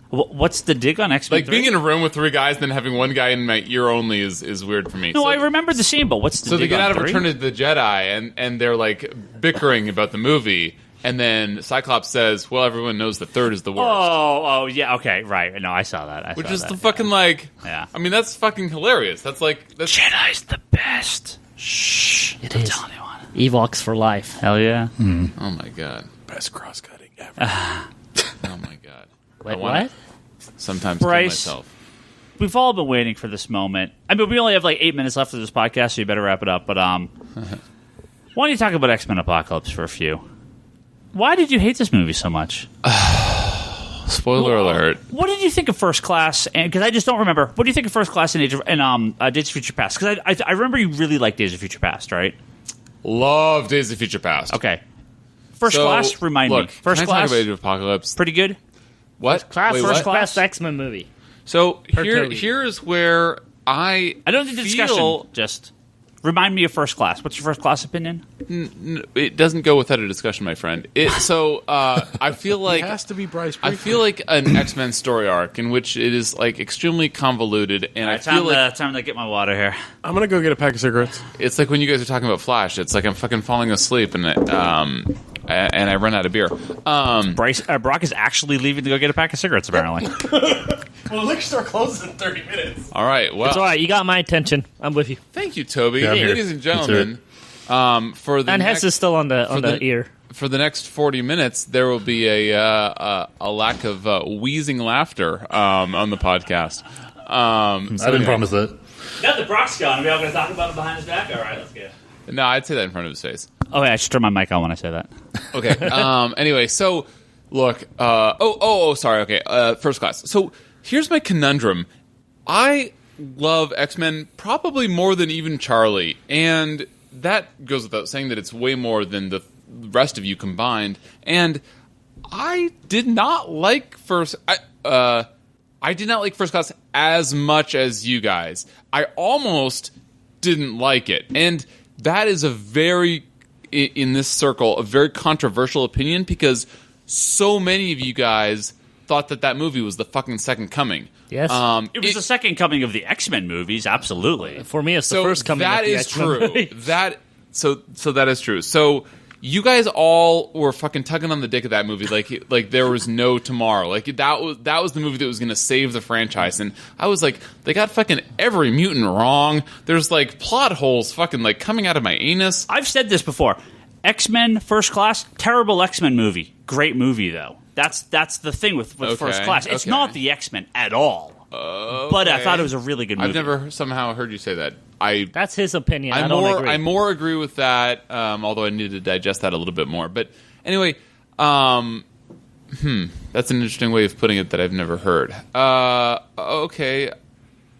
S1: What's the dig on X-Men
S3: Like
S1: 3?
S3: being in a room with three guys, then having one guy in my ear only is weird for me.
S1: No,
S3: So-
S1: I remember the scene, but what's the
S3: So
S1: dig
S3: they get
S1: on
S3: out of
S1: 3?
S3: Return of the Jedi, and they're like bickering about the movie, and then Cyclops says, "Well, everyone knows the third is the worst,"
S1: Oh, yeah, okay, right. No, I saw that.
S3: which is
S1: that,
S3: the fucking like.
S1: Yeah.
S3: I mean, that's fucking hilarious. That's
S1: Jedi's the best. Shh.
S4: It
S1: Don't
S4: is.
S1: tell anyone.
S4: Evox for life.
S1: Hell yeah.
S3: oh my god,
S2: Best cross-cutting ever.
S3: oh my god.
S4: Wait,
S3: I wanna
S4: what?
S3: Sometimes
S1: Bryce.
S3: kill myself.
S1: We've all been waiting for this moment. I mean, we only have like 8 minutes left of this podcast, so you better wrap it up. But why don't you talk about X-Men Apocalypse for a few? Why did you hate this movie so much?
S3: Spoiler alert.
S1: What did you think of First Class? And because I just don't remember. What do you think of First Class and Days of Future Past? Because I remember you really liked Days of Future Past, right?
S3: Love Days of Future Past.
S1: Okay. First
S3: So,
S1: Class, remind
S3: look,
S1: me. First
S3: can I
S1: Class,
S3: talk about Age of Apocalypse?
S1: pretty good.
S3: What?
S4: Class,
S3: Wait,
S4: first
S3: what?
S4: best X-Men movie.
S3: So
S4: Toby.
S3: here's where I
S1: don't need the
S3: feel
S1: discussion. Just remind me of First Class. What's your First Class opinion?
S3: it doesn't go without a discussion, my friend. I feel like
S2: It has to be Bryce.
S3: I feel like an X-Men story arc in which it is like extremely convoluted, and I feel like
S1: time to get my water here.
S2: I'm going to go get a pack of cigarettes.
S3: it's like when you guys are talking about Flash. It's like I'm fucking falling asleep, and I run out of beer.
S1: Brock is actually leaving to go get a pack of cigarettes, apparently.
S2: Well, the liquor store closes in 30 minutes.
S3: All right, well,
S4: It's all right. You got my attention. I'm with you.
S3: thank you, Toby.
S5: Yeah, I'm here.
S3: Ladies and
S5: Let's hear it.
S3: gentlemen, for the
S4: And
S3: next,
S4: Hess is still on the ear.
S3: for the next 40 minutes, there will be a lack of wheezing laughter on the podcast.
S5: I didn't promise that.
S1: Now that Brock's gone, are we all going to talk about him behind his back? All right, let's go.
S3: No, I'd say that in front of his face.
S1: Oh, yeah, I should turn my mic on when I say that.
S3: Okay. Anyway, so look. Sorry. Okay. First Class. So here's my conundrum. I love X-Men probably more than even Charlie, and that goes without saying that it's way more than the rest of you combined. And I did not like I did not like First Class as much as you guys. I almost didn't like it, and that is in this circle, a very controversial opinion because so many of you guys thought that movie was the fucking second coming.
S4: Yes.
S1: It was the second coming of the X-Men movies, absolutely.
S4: For me, it's the
S3: So
S4: first coming.
S3: that
S4: of the
S3: is
S4: X-Men
S3: true.
S4: movie.
S3: So that is true. So you guys all were fucking tugging on the dick of that movie like there was no tomorrow. Like that was the movie that was going to save the franchise. And I was like, they got fucking every mutant wrong. There's like plot holes fucking like coming out of my anus.
S1: I've said this before. X-Men First Class, terrible X-Men movie. Great movie though. That's the thing with First Class. It's not the X-Men at all. But I thought it was a really good movie.
S3: I've never somehow heard you say that.
S4: That's his opinion.
S3: I
S4: don't agree.
S3: I more agree with that, although I need to digest that a little bit more. But anyway, that's an interesting way of putting it that I've never heard. Okay,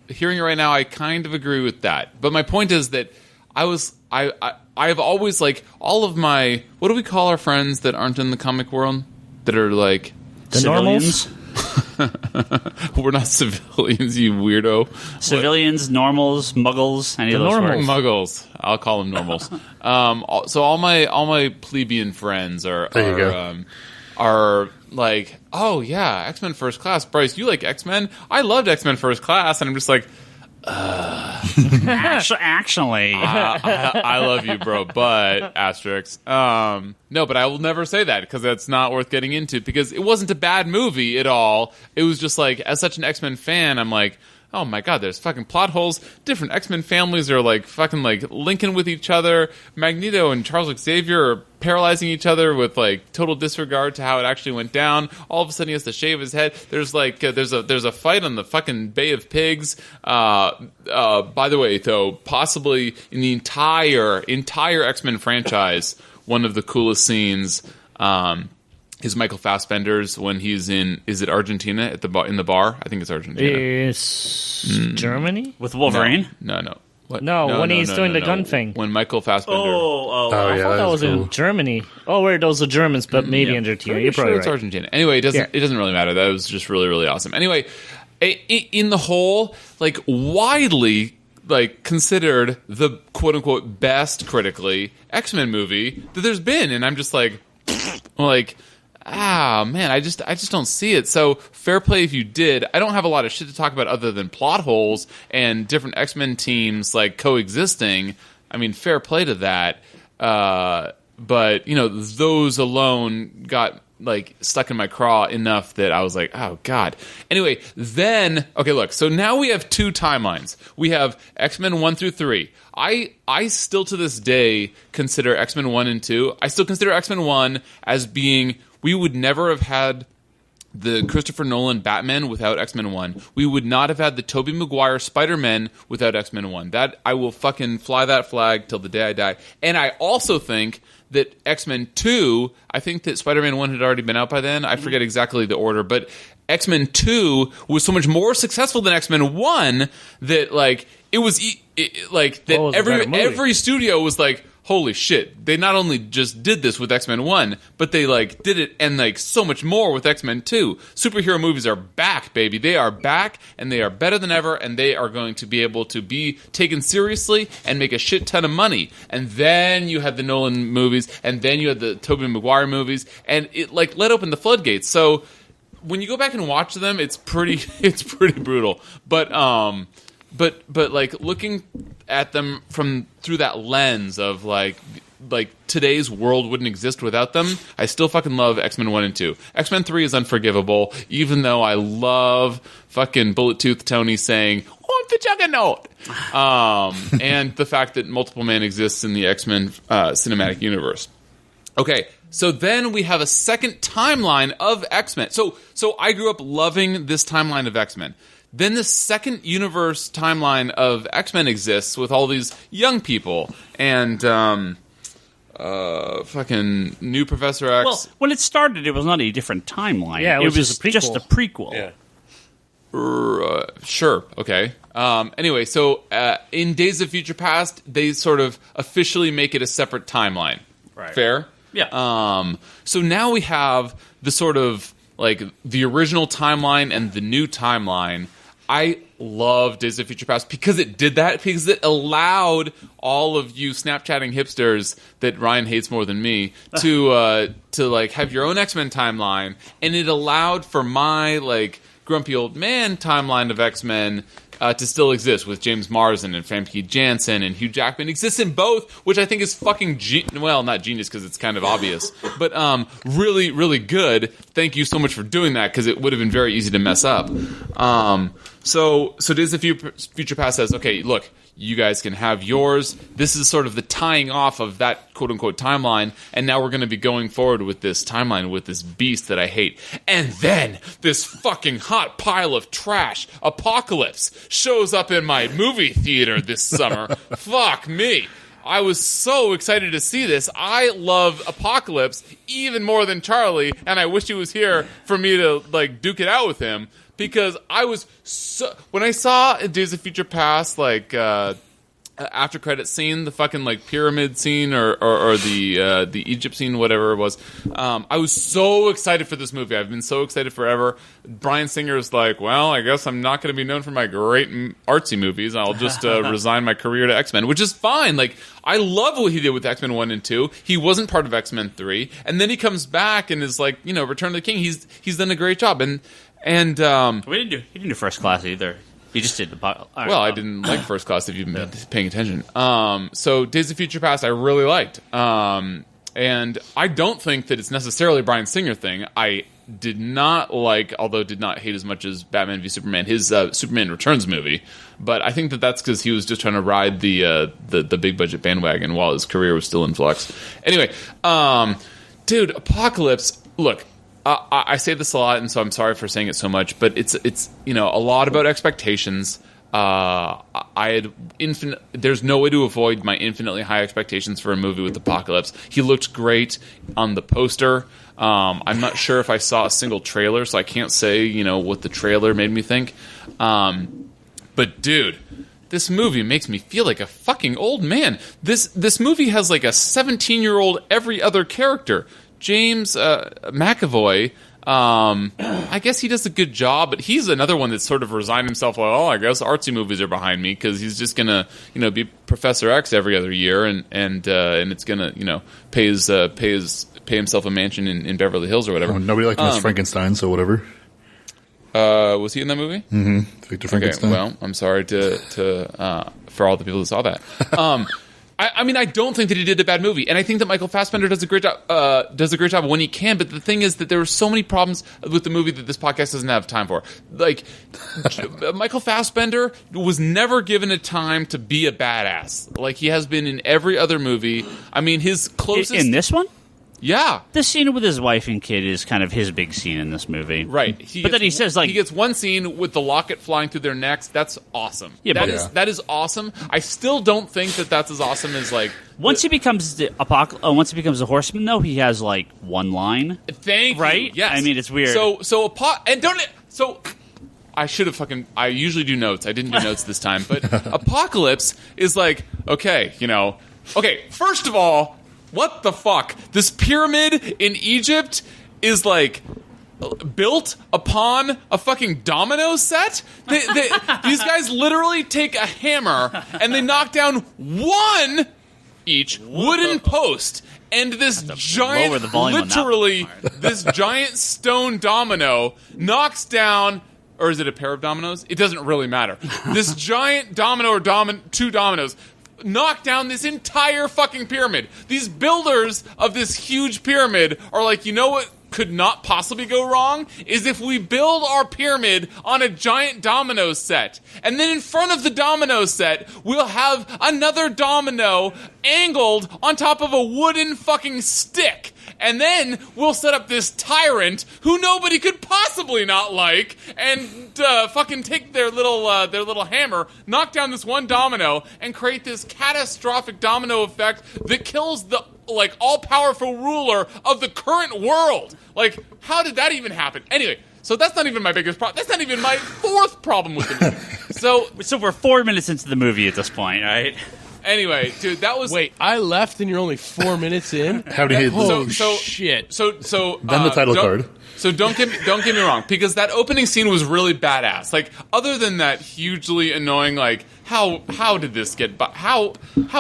S3: hearing it right now, I kind of agree with that. But my point is that I have always, like, all of my, what do we call our friends that aren't in the comic world that are like
S4: the normals?
S3: We're not civilians, you weirdo.
S1: Civilians, normals, muggles, any of those words.
S3: Muggles. I'll call them normals. So all my plebeian friends are like, oh yeah, X-Men First Class. Bryce, you like X-Men? I loved X-Men First Class, and I'm just like,
S1: Actually,
S3: I love you, bro, but asterisk. No, but I will never say that because that's not worth getting into because it wasn't a bad movie at all. It was just like, as such an X-Men fan, I'm like, oh my god, there's fucking plot holes. Different X-Men families are like fucking like linking with each other. Magneto and Charles Xavier are paralyzing each other with like total disregard to how it actually went down. All of a sudden he has to shave his head. There's like there's a fight on the fucking Bay of Pigs. By the way, though, possibly in the entire X-Men franchise, one of the coolest scenes is Michael Fassbender's when he's in, is it Argentina at the bar, in the bar? I think it's Argentina.
S4: Is Germany?
S1: with Wolverine?
S3: No. What?
S4: No, when he's doing the gun thing.
S3: When Michael Fassbender.
S4: I thought that was
S5: cool.
S4: in Germany. Oh, wait, those are Germans, but maybe Argentina. You're probably
S3: It's
S4: right.
S3: Argentina. Anyway, it doesn't really matter. That was just really, really awesome. Anyway, in the whole, like, widely, like, considered the quote-unquote best, critically, X-Men movie that there's been, and I'm just like, man, I just don't see it. So fair play if you did. I don't have a lot of shit to talk about other than plot holes and different X-Men teams like coexisting. I mean, fair play to that. But you know, those alone got like stuck in my craw enough that I was like, oh god. Anyway, then okay, look. So now we have two timelines. We have X-Men 1 through 3. I still to this day consider X-Men 1 and 2. I still consider X-Men 1 as being, we would never have had the Christopher Nolan Batman without X-Men 1. We would not have had the Tobey Maguire Spider-Man without X-Men 1. That, I will fucking fly that flag till the day I die. And I also think that X-Men 2, I think that Spider-Man 1 had already been out by then. I forget exactly the order, but X-Men 2 was so much more successful than X-Men 1 that, like, it was like that every studio was like, holy shit, they not only just did this with X-Men 1, but they like did it and like so much more with X-Men 2. Superhero movies are back, baby. They are back and they are better than ever, and they are going to be able to be taken seriously and make a shit ton of money. And then you had the Nolan movies, and then you had the Tobey Maguire movies, and it like let open the floodgates. So when you go back and watch them, it's pretty brutal. But like looking at them through that lens of like today's world wouldn't exist without them, I still fucking love X-Men 1 and 2. X-Men 3 is unforgivable, even though I love fucking Bullet Tooth Tony saying, "Oh, the Juggernaut," and the fact that Multiple Man exists in the X-Men cinematic universe. Okay, so then we have a second timeline of X-Men. So I grew up loving this timeline of X-Men. Then the second universe timeline of X-Men exists with all these young people and fucking new Professor X.
S1: Well, when it started, it was not a different timeline.
S4: Yeah, it was
S1: just a prequel.
S2: Yeah.
S3: Sure, okay. Anyway, so in Days of Future Past, they sort of officially make it a separate timeline.
S1: Right.
S3: Fair?
S1: Yeah.
S3: So now we have the sort of like the original timeline and the new timeline. I love Days of Future Past because it did that, because it allowed all of you Snapchatting hipsters that Ryan hates more than me to like have your own X-Men timeline, and it allowed for my like grumpy old man timeline of X-Men to still exist with James Marsden and Famke Janssen and Hugh Jackman exists in both, which I think is fucking well, not genius because it's kind of obvious, but really, really good. Thank you so much for doing that because it would have been very easy to mess up. So Days of Future Past says, okay, look, you guys can have yours. This is sort of the tying off of that quote-unquote timeline, and now we're going to be going forward with this timeline with this beast that I hate. And then this fucking hot pile of trash, Apocalypse, shows up in my movie theater this summer. Fuck me. I was so excited to see this. I love Apocalypse even more than Charlie, and I wish he was here for me to like duke it out with him. Because I was so... When I saw Days of Future Past, like, after credit scene, the fucking, like, pyramid scene or the Egypt scene, whatever it was, I was so excited for this movie. I've been so excited forever. Bryan Singer's like, well, I guess I'm not going to be known for my great artsy movies. I'll just resign my career to X-Men, which is fine. Like, I love what he did with X-Men 1 and 2. He wasn't part of X-Men 3. And then he comes back and is like, you know, Return of the King. He's done a great job. And he
S1: didn't do First Class either. He just did the.
S3: Well, I didn't like First Class if you've been paying attention. So Days of Future Past I really liked. And I don't think that it's necessarily a Bryan Singer thing. I did not like, although did not hate as much as Batman v Superman, his Superman Returns movie. But I think that that's because he was just trying to ride the big budget bandwagon while his career was still in flux. Anyway, dude, Apocalypse. Look. I say this a lot, and so I'm sorry for saying it so much, but it's you know, a lot about expectations. There's no way to avoid my infinitely high expectations for a movie with Apocalypse. He looked great on the poster. I'm not sure if I saw a single trailer, so I can't say, you know, what the trailer made me think. But dude, this movie makes me feel like a fucking old man. This movie has like a 17-year-old every other character. James McAvoy, I guess he does a good job, but he's another one that's sort of resigned himself. Like, oh, I guess artsy movies are behind me because he's just gonna, you know, be Professor X every other year, and it's gonna, you know, pay himself a mansion in Beverly Hills or whatever.
S5: Oh, nobody liked Miss Frankenstein, so whatever.
S3: Was he in that movie?
S5: Mm-hmm. Victor Frankenstein.
S3: Okay, well, I'm sorry for all the people who saw that. I mean, I don't think that he did a bad movie, and I think that Michael Fassbender does a great job when he can. But the thing is that there are so many problems with the movie that this podcast doesn't have time for. Like, Michael Fassbender was never given a time to be a badass, like he has been in every other movie. I mean, his closest
S1: in this one.
S3: Yeah.
S1: The scene with his wife and kid is kind of his big scene in this movie.
S3: Right.
S1: But then he says, like...
S3: He gets one scene with the locket flying through their necks. That's awesome.
S1: Yeah,
S3: that is awesome. I still don't think that that's as awesome as, like...
S1: Once he becomes a horseman, though, he has, like, one line.
S3: Thank you.
S1: Right?
S3: Yes.
S1: I mean, it's weird.
S3: So... I should have I usually do notes. I didn't do notes this time. But Apocalypse is like, okay, you know... Okay, first of all... What the fuck? This pyramid in Egypt is like built upon a fucking domino set? These guys literally take a hammer and they knock down one each wooden post, and this giant, literally, this giant stone domino knocks down. Or is it a pair of dominoes? It doesn't really matter. This giant domino or two dominoes knock down this entire fucking pyramid. These builders of this huge pyramid are like, you know what could not possibly go wrong? Is if we build our pyramid on a giant domino set. And then in front of the domino set, we'll have another domino angled on top of a wooden fucking stick. And then we'll set up this tyrant who nobody could possibly not like, and fucking take their little hammer, knock down this one domino, and create this catastrophic domino effect that kills the like all-powerful ruler of the current world. Like, how did that even happen? Anyway, so that's not even my biggest problem. That's not even my fourth problem with the movie. So
S1: we're 4 minutes into the movie at this point, right?
S3: Anyway, dude, that was...
S2: Wait, I left and you're only 4 minutes in?
S5: How do you hate this?
S2: Shit.
S3: So
S5: then the title card.
S3: So don't get me wrong, because that opening scene was really badass. Like, other than that hugely annoying, like, how did this get... How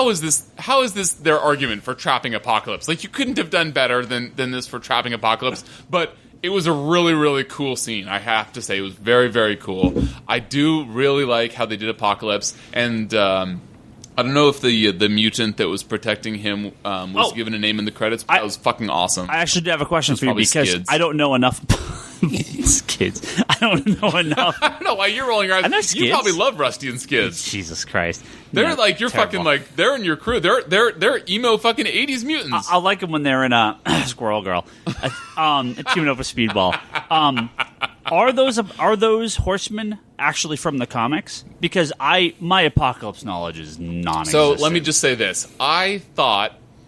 S3: is this their argument for trapping Apocalypse? Like, you couldn't have done better than this for trapping Apocalypse, but... it was a really, really cool scene. I have to say, it was very, very cool. I do really like how they did Apocalypse, and I don't know if the mutant that was protecting him was given a name in the credits, but that was fucking awesome.
S1: I actually do have a question for you because
S3: Skids.
S1: I don't know enough. Skids. I don't know enough.
S3: I don't know why you're rolling your eyes.
S1: I know Skids.
S3: You probably love Rusty and Skids.
S1: Jesus Christ.
S3: They're
S1: No,
S3: like, you're
S1: terrible.
S3: fucking like, they're in your crew. They're emo fucking 80s mutants.
S1: I like them when they're in a Squirrel Girl, teaming up with Speedball. Are those horsemen actually from the comics? Because my Apocalypse knowledge is non-existent.
S3: So let me just say this: I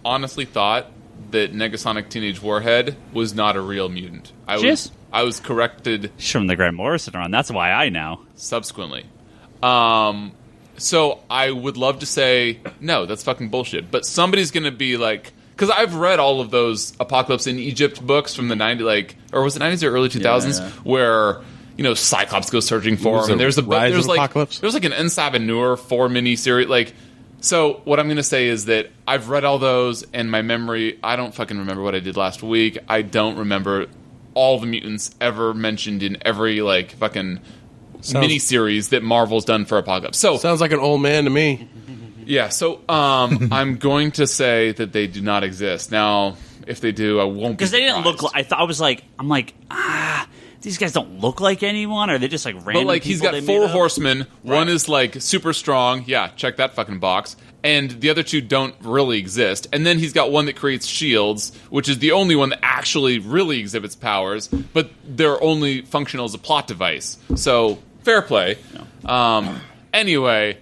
S3: honestly thought that Negasonic Teenage Warhead was not a real mutant. I was corrected.
S1: She's from the Grant Morrison run. That's why I know.
S3: Subsequently. So I would love to say, no, that's fucking bullshit. But somebody's going to be like... Because I've read all of those Apocalypse in Egypt books from the 90s, or was it 90s or early 2000s, where, Cyclops goes searching for him. And there's
S2: Apocalypse.
S3: There's like an En Savanur 4 mini-series. Like, so what I'm going to say is that I've read all those, and my memory, I don't fucking remember what I did last week. I don't remember all the mutants ever mentioned in every, like, fucking... miniseries that Marvel's done for Apocalypse. So
S2: sounds like an old man to me.
S3: Yeah, so I'm going to say that they do not exist. Now, if they do, I won't be
S1: because they didn't look
S3: surprised.
S1: like. I'm like, these guys don't look like anyone. Or are they just like random?
S3: But like, he's
S1: people
S3: got
S1: they
S3: 4
S1: made up?
S3: horsemen.
S1: Right.
S3: One is like super strong. Yeah, check that fucking box. And the other 2 don't really exist. And then he's got one that creates shields, which is the only one that actually really exhibits powers. But they're only functional as a plot device. So fair play.
S1: No.
S3: Anyway.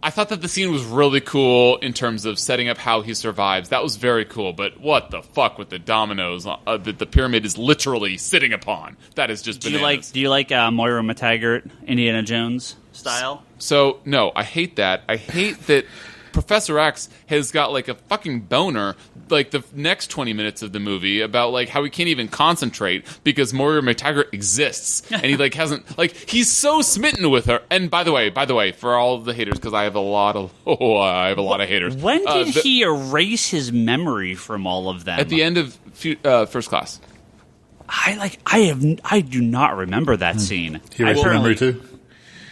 S3: I thought that the scene was really cool in terms of setting up how he survives. That was very cool, but what the fuck with the dominoes that the pyramid is literally sitting upon? That is just bananas.
S1: Do you like Moira McTaggart, Indiana Jones style?
S3: So, no, I hate that. I hate that Professor X has got like a fucking boner like the next 20 minutes of the movie about like how he can't even concentrate because Moira McTaggart exists and he like hasn't like he's so smitten with her. And by the way, for all the haters, because I have a lot of haters.
S1: When did he erase his memory from all of them?
S3: At the end of First Class.
S1: I do not remember that scene.
S5: He erased memory too.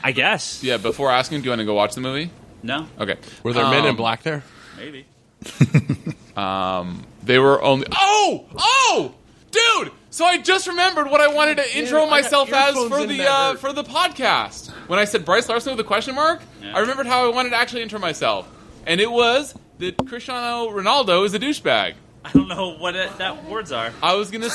S1: I guess.
S3: Yeah. Before asking, do you want to go watch the movie?
S1: No.
S3: Okay.
S2: Were there men in black there?
S1: Maybe.
S3: They were only. Oh, dude! So I just remembered what I wanted to intro myself as for the podcast. When I said Bryce Larsen with a question mark, I remembered how I wanted to actually intro myself, and it was that Cristiano Ronaldo is a douchebag.
S1: I don't know what that words are.
S3: I was gonna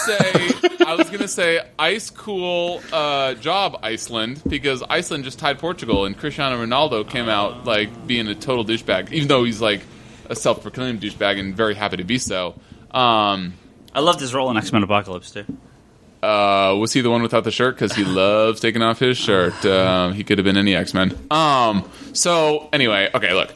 S3: say ice cool job Iceland, because Iceland just tied Portugal and Cristiano Ronaldo came out like being a total douchebag, even though he's like a self-proclaimed douchebag and very happy to be so. I
S1: loved his role in X-Men Apocalypse too.
S3: Was he the one without the shirt? Because he loves taking off his shirt. He could have been any X-Men. So anyway, okay, look.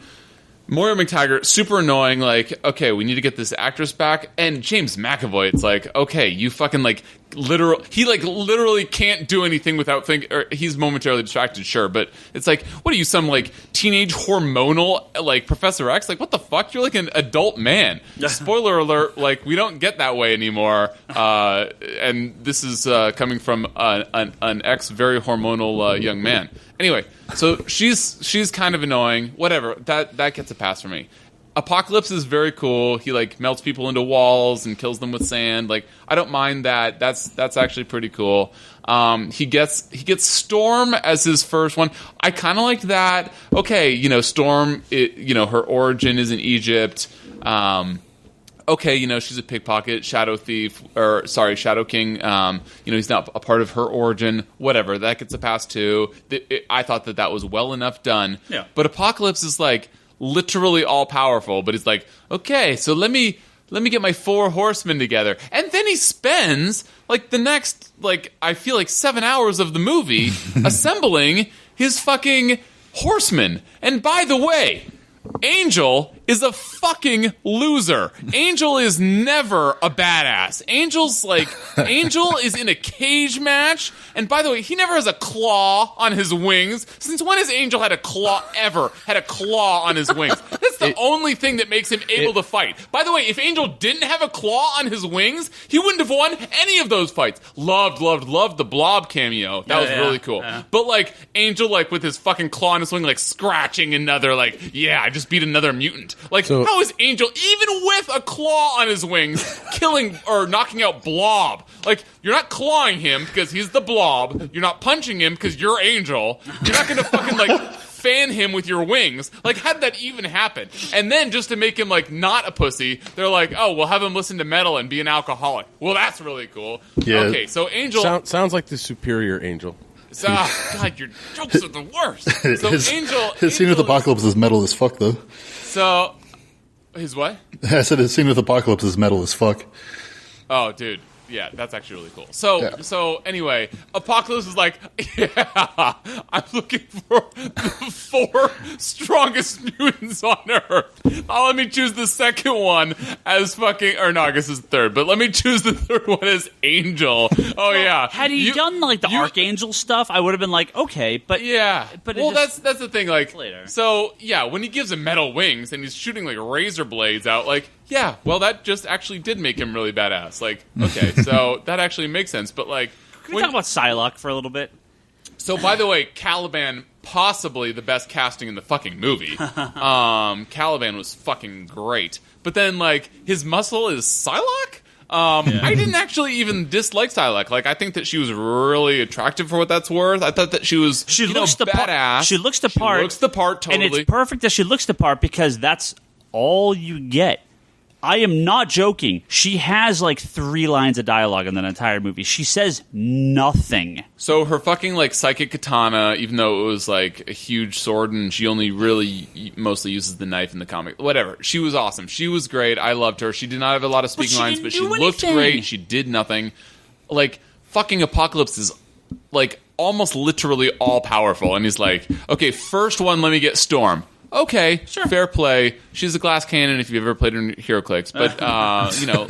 S3: Moira McTaggart, super annoying, like, okay, we need to get this actress back. And James McAvoy, it's like, okay, you fucking, like, literally can't do anything without thinking, or he's momentarily distracted, sure, but it's like, what are you, some, like, teenage hormonal, like, Professor X? Like, what the fuck? You're, like, an adult man. Spoiler alert, like, we don't get that way anymore. And this is coming from an ex very hormonal young man. Anyway, so she's kind of annoying. Whatever, that gets a pass for me. Apocalypse is very cool. He like melts people into walls and kills them with sand. Like, I don't mind that. That's actually pretty cool. He gets Storm as his first one. I kind of liked that. Okay, Storm. Her origin is in Egypt. Okay, she's a pickpocket, Shadow King. He's not a part of her origin. Whatever, that gets a pass too. I thought that was well enough done.
S1: Yeah.
S3: But Apocalypse is like literally all powerful. But it's like, okay, so let me get my 4 horsemen together, and then he spends like the next I feel like 7 hours of the movie assembling his fucking horsemen. And by the way, Angel is a fucking loser. Angel is never a badass. Angel is in a cage match. And by the way, he never has a claw on his wings. Since when has Angel had a claw on his wings? That's the only thing that makes him able to fight. By the way, if Angel didn't have a claw on his wings, he wouldn't have won any of those fights. Loved the Blob cameo. That was really cool. Yeah. But like Angel, like with his fucking claw on his wing, like scratching another, like, yeah, I just beat another mutant. Like, how is Angel, even with a claw on his wings, killing or knocking out Blob? Like, you're not clawing him because he's the Blob. You're not punching him because you're Angel. You're not gonna fucking like fan him with your wings. Like, how did that even happen? And then just to make him like not a pussy, they're like, oh, we'll have him listen to metal and be an alcoholic. Well, that's really cool. Yeah. Okay, so Angel
S2: sounds like the superior Angel.
S3: God, your jokes are the worst. So
S5: his scene with Apocalypse is metal as fuck, though.
S3: So, his what?
S5: I said his scene with Apocalypse is metal as fuck.
S3: Oh, dude. Yeah, that's actually really cool. So anyway, Apocalypse is like, yeah, I'm looking for the 4 strongest mutants on Earth. Let me choose the second one as fucking, or no, I guess it's the third, but let me choose the third one as Angel. Oh, yeah.
S1: Had he done like the Archangel stuff, I would have been like, okay, but
S3: yeah.
S1: But
S3: well, that's the thing. Like
S1: later.
S3: So yeah, when he gives him metal wings and he's shooting like razor blades out, like. Yeah, well, that just actually did make him really badass. Like, okay, so that actually makes sense. But, like...
S1: Can we talk about Psylocke for a little bit?
S3: So, by the way, Caliban, possibly the best casting in the fucking movie. Caliban was fucking great. But then, like, his muscle is Psylocke? I didn't actually even dislike Psylocke. Like, I think that she was really attractive for what that's worth. I thought that she was, badass.
S1: She looks the part.
S3: She looks the part, totally.
S1: And it's perfect that she looks the part because that's all you get. I am not joking. She has like 3 lines of dialogue in that entire movie. She says nothing.
S3: So her fucking like psychic katana, even though it was like a huge sword and she only really mostly uses the knife in the comic, whatever. She was awesome. She was great. I loved her. She did not have a lot of speaking lines, but she looked great. She did nothing. Like fucking Apocalypse is like almost literally all powerful. And he's like, okay, first one, let me get Storm. Okay, sure. Fair play. She's a glass cannon if you've ever played in HeroClix. But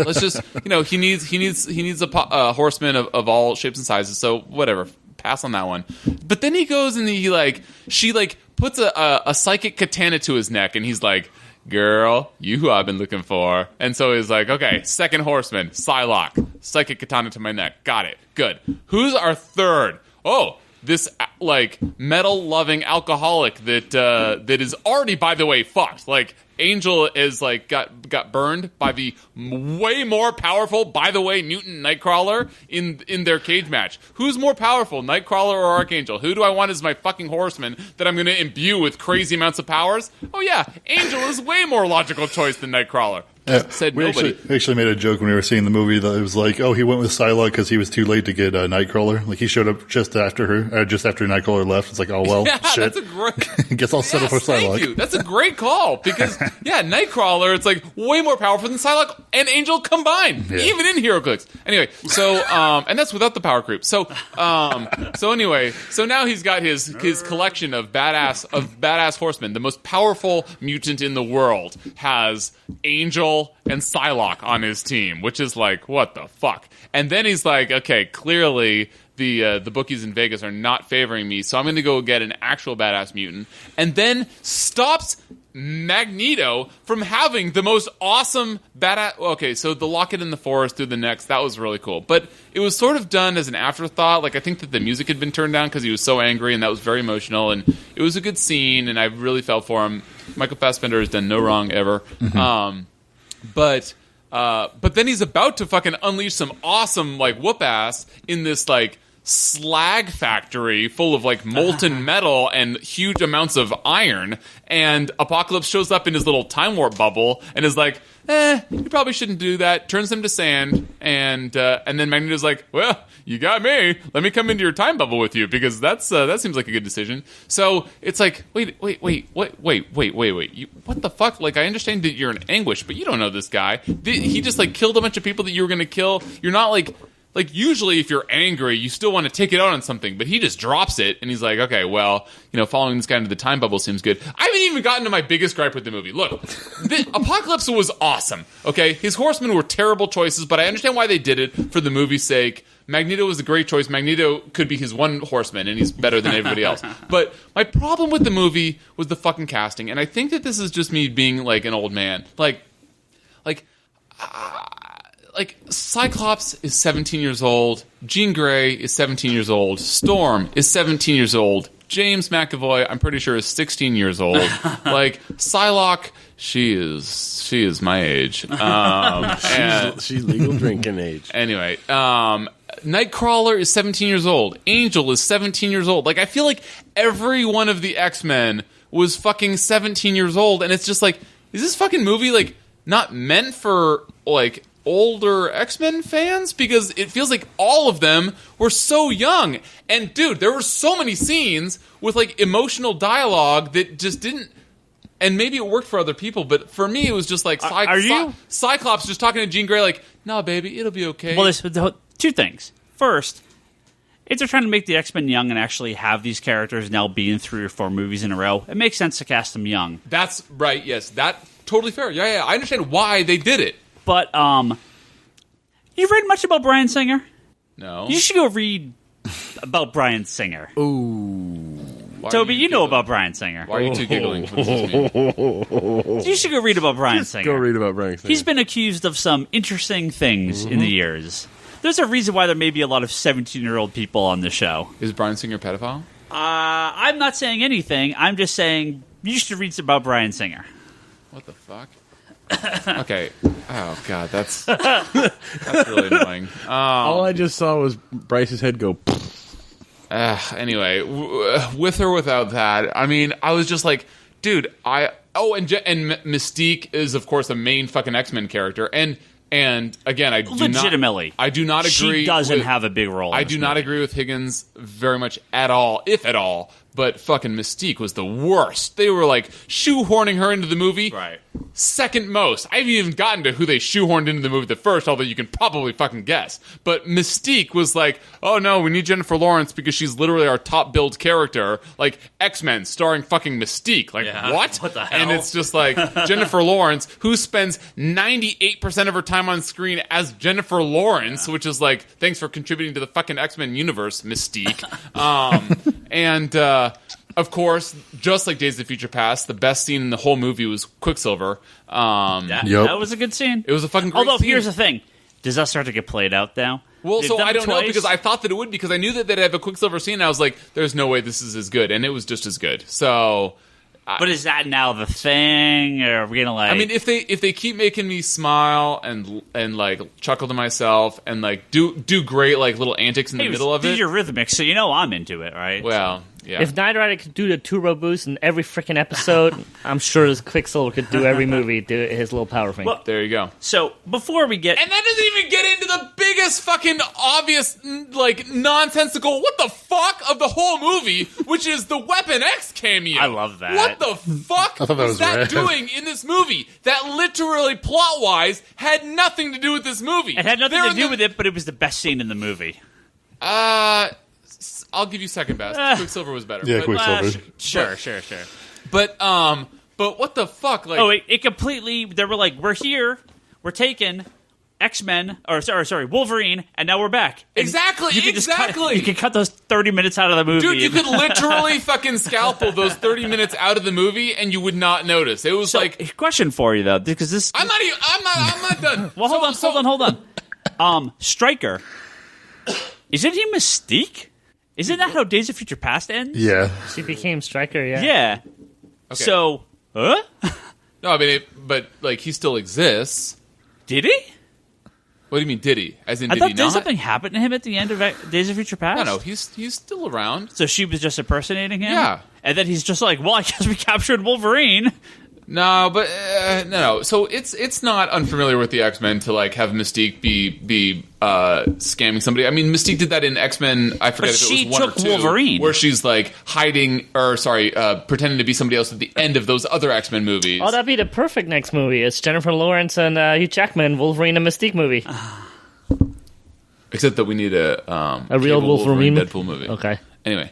S3: let's just he needs a horseman of all shapes and sizes. So whatever, pass on that one. But then he goes and she puts a psychic katana to his neck, and he's like, "Girl, you who I've been looking for." And so he's like, "Okay, second horseman, Psylocke, psychic katana to my neck. Got it. Good. Who's our third? Oh." This like metal loving alcoholic that is already, by the way, fucked. Like Angel is like got burned by the way more powerful, by the way, mutant Nightcrawler in their cage match. Who's more powerful, Nightcrawler or Archangel? Who do I want as my fucking horseman that I'm going to imbue with crazy amounts of powers? Oh yeah, Angel is way more logical choice than Nightcrawler. Said
S5: we
S3: nobody.
S5: Actually made a joke when we were seeing the movie that it was like, oh, he went with Psylocke because he was too late to get Nightcrawler. Like he showed up just after Nightcrawler left. It's like, oh well,
S3: yeah,
S5: shit.
S3: That's a great.
S5: Guess I'll settle for Psylocke.
S3: Thank you. That's a great call because Nightcrawler, it's like way more powerful than Psylocke and Angel combined, even in HeroClix. Anyway, so and that's without the power creep. So anyway, so now he's got his collection of badass horsemen. The most powerful mutant in the world has Angel and Psylocke on his team, which is like, what the fuck? And then he's like, okay, clearly the bookies in Vegas are not favoring me, so I'm going to go get an actual badass mutant, and then stops Magneto from having the most awesome badass. Okay, so the locket in the forest through the necks, that was really cool, but it was sort of done as an afterthought. Like I think that the music had been turned down because he was so angry, and that was very emotional, and it was a good scene, and I really felt for him. Michael Fassbender has done no wrong ever. Mm-hmm. But then he's about to fucking unleash some awesome like whoop ass in this like slag factory full of like molten metal and huge amounts of iron, and Apocalypse shows up in his little time warp bubble and is like, you probably shouldn't do that, turns him to sand, and then Magneto's like, well, you got me, let me come into your time bubble with you, because that seems like a good decision. So it's like, wait, you, what the fuck? Like, I understand that you're in anguish, but you don't know this guy. He just like killed a bunch of people that you were gonna kill. You're not like like, usually if you're angry, you still want to take it out on something, but he just drops it, and he's like, okay, well, following this guy into the time bubble seems good. I haven't even gotten to my biggest gripe with the movie. Look, the Apocalypse was awesome, okay? His horsemen were terrible choices, but I understand why they did it for the movie's sake. Magneto was a great choice. Magneto could be his one horseman, and he's better than everybody else. But my problem with the movie was the fucking casting, and I think that this is just me being, like, an old man. Like Cyclops is 17 years old. Jean Grey is 17 years old. Storm is 17 years old. James McAvoy, I'm pretty sure, is 16 years old. Like, Psylocke, she is my age.
S2: She's legal drinking age.
S3: Anyway, Nightcrawler is 17 years old. Angel is 17 years old. Like, I feel like every one of the X-Men was fucking 17 years old, and it's just like, is this fucking movie, like, not meant for, like, older X-Men fans? Because it feels like all of them were so young. And, dude, there were so many scenes with, like, emotional dialogue that just didn't... And maybe it worked for other people, but for me, it was just like Cyclops just talking to Jean Grey like, no, baby, it'll be okay.
S1: Well, there's two things. First, if they're trying to make the X-Men young and actually have these characters now be in 3 or 4 movies in a row, it makes sense to cast them young.
S3: That's right, yes. That's totally fair. Yeah, I understand why they did it.
S1: But, you read much about Bryan Singer?
S3: No.
S1: You should go read about Bryan Singer.
S2: Ooh.
S1: Toby, you know about Bryan Singer.
S3: Why are you two giggling? What does this mean?
S1: You should go read about Bryan Singer.
S2: Go read about Bryan Singer.
S1: He's been accused of some interesting things in the years. There's a reason why there may be a lot of 17-year-old people on the show.
S3: Is Bryan Singer a pedophile?
S1: I'm not saying anything. I'm just saying you should read about Bryan Singer.
S3: What the fuck? Okay. Oh, God, that's really annoying.
S2: All I just saw was Bryce's head go...
S3: Anyway, with or without that, I mean, I was just like, dude, and Mystique is, of course, a main fucking X-Men character, and again, I do
S1: legitimately,
S3: I do not agree.
S1: She doesn't have a big role.
S3: I do not agree with Higgins very much at all, if at all. But fucking Mystique was the worst. They were like shoehorning her into the movie.
S1: Right.
S3: Second most. I haven't even gotten to who they shoehorned into the movie the first, although you can probably fucking guess. But Mystique was like, oh no, we need Jennifer Lawrence because she's literally our top billed character. Like, X-Men starring fucking Mystique. Like, what?
S1: What the hell?
S3: And it's just like, Jennifer Lawrence, who spends 98% of her time on screen as Jennifer Lawrence, which is like, thanks for contributing to the fucking X-Men universe, Mystique. Of course, just like Days of Future Past, the best scene in the whole movie was Quicksilver.
S1: That was a good scene.
S3: It was a fucking great
S1: Although,
S3: scene.
S1: here's the thing. Does that start to get played out now?
S3: Well,
S1: They've
S3: so
S1: done
S3: I
S1: it
S3: don't know,
S1: twice.
S3: because I thought that it would, because I knew that they'd have a Quicksilver scene, and I was like, there's no way this is as good. And it was just as good. So...
S1: But is that now the thing, or are we gonna like?
S3: I mean, if they keep making me smile and like chuckle to myself and like do great like little antics in the middle of it,
S1: these are rhythmic, so you know I'm into it, right?
S3: Well, yeah.
S4: If Knight Rider could do the turbo boost in every freaking episode, I'm sure this Quicksilver could do every movie, do his little power thing.
S1: Well,
S3: there you go.
S1: So before we get,
S3: And that doesn't even get into the biggest fucking obvious, like, nonsensical what the fuck of the whole movie, which is the Weapon X cameo.
S1: I love that.
S3: What the fuck
S5: I thought that was
S3: that
S5: rad.
S3: doing in this movie? That literally, plot-wise, had nothing to do with this movie.
S1: it had nothing to do with it, but it was the best scene in the movie.
S3: I'll give you second best. Quicksilver was better.
S5: Yeah,
S3: but,
S5: Quicksilver.
S1: Sure.
S3: But what the fuck? Like,
S1: it completely. They were like, we're here, we're taking X-Men, or sorry, Wolverine, and now we're back. And
S3: Exactly.
S1: you can cut those 30 minutes out of the movie.
S3: Dude, you could literally fucking scalpel those 30 minutes out of the movie, and you would not notice. It was like,
S1: question for you though, because this.
S3: I'm not done.
S1: Well, hold on. Stryker. Isn't he Mystique? Isn't that how Days of Future Past ends?
S5: Yeah.
S4: She became Stryker, yeah.
S1: Yeah.
S3: Okay.
S1: So,
S3: No, I mean, but like he still exists.
S1: did he?
S3: What do you mean? Did he? As in,
S1: I
S3: did
S1: thought
S3: he
S1: did
S3: not?
S1: something happen to him at the end of Days of Future Past.
S3: No, he's still around.
S1: So she was just impersonating him.
S3: Yeah.
S1: And then he's just like, well, I guess we captured Wolverine.
S3: No, but no. So it's not unfamiliar with the X-Men to like have Mystique be scamming somebody. I mean, Mystique did that in X-Men. I forget if it
S1: she
S3: was 1 or
S1: took
S3: 2,
S1: Wolverine.
S3: where she's like hiding, pretending to be somebody else at the end of those other X-Men movies.
S4: Oh, that'd be the perfect next movie. It's Jennifer Lawrence and Hugh Jackman, Wolverine and Mystique movie.
S3: Except that we need a
S4: real
S3: cable
S4: Wolverine
S3: Deadpool movie.
S4: Okay.
S3: Anyway,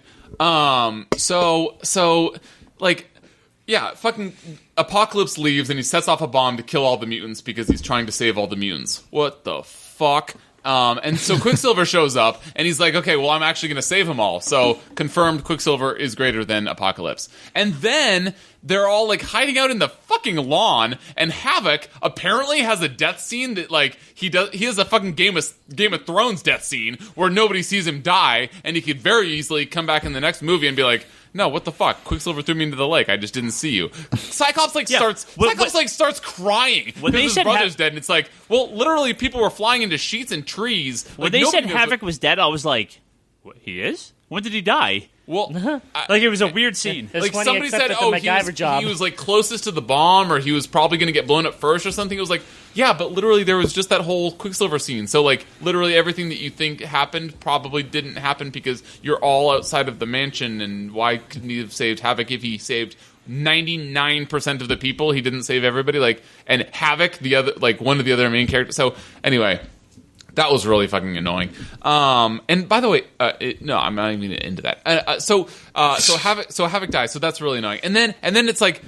S3: so like, yeah, fucking Apocalypse leaves and he sets off a bomb to kill all the mutants because he's trying to save all the mutants. What the fuck? And so Quicksilver shows up, and he's like, okay, well, I'm actually going to save them all. So, confirmed, Quicksilver is greater than Apocalypse. And then they're all, like, hiding out in the fucking lawn, and Havoc apparently has a death scene that, like, he has a fucking Game of Thrones death scene where nobody sees him die, and he could very easily come back in the next movie and be like, no, what the fuck? Quicksilver threw me into the lake. I just didn't see you. Cyclops starts crying
S1: when
S3: because his brother's dead, and it's like, well, literally, people were flying into sheets and trees.
S1: When they said Havoc was dead, I was like, what, he is? When did he die?
S3: Well,
S1: like it was a weird scene.
S3: Like somebody said, he was like closest to the bomb, or he was probably going to get blown up first, or something. It was like, yeah, but literally there was just that whole Quicksilver scene. So like literally everything that you think happened probably didn't happen because you're all outside of the mansion. And why couldn't he have saved Havoc if he saved 99% of the people? He didn't save everybody. Like, and Havoc, the other, like one of the other main characters. So anyway. That was really fucking annoying. And by the way, no, I'm not even into that. So Havoc dies. So that's really annoying. And then it's like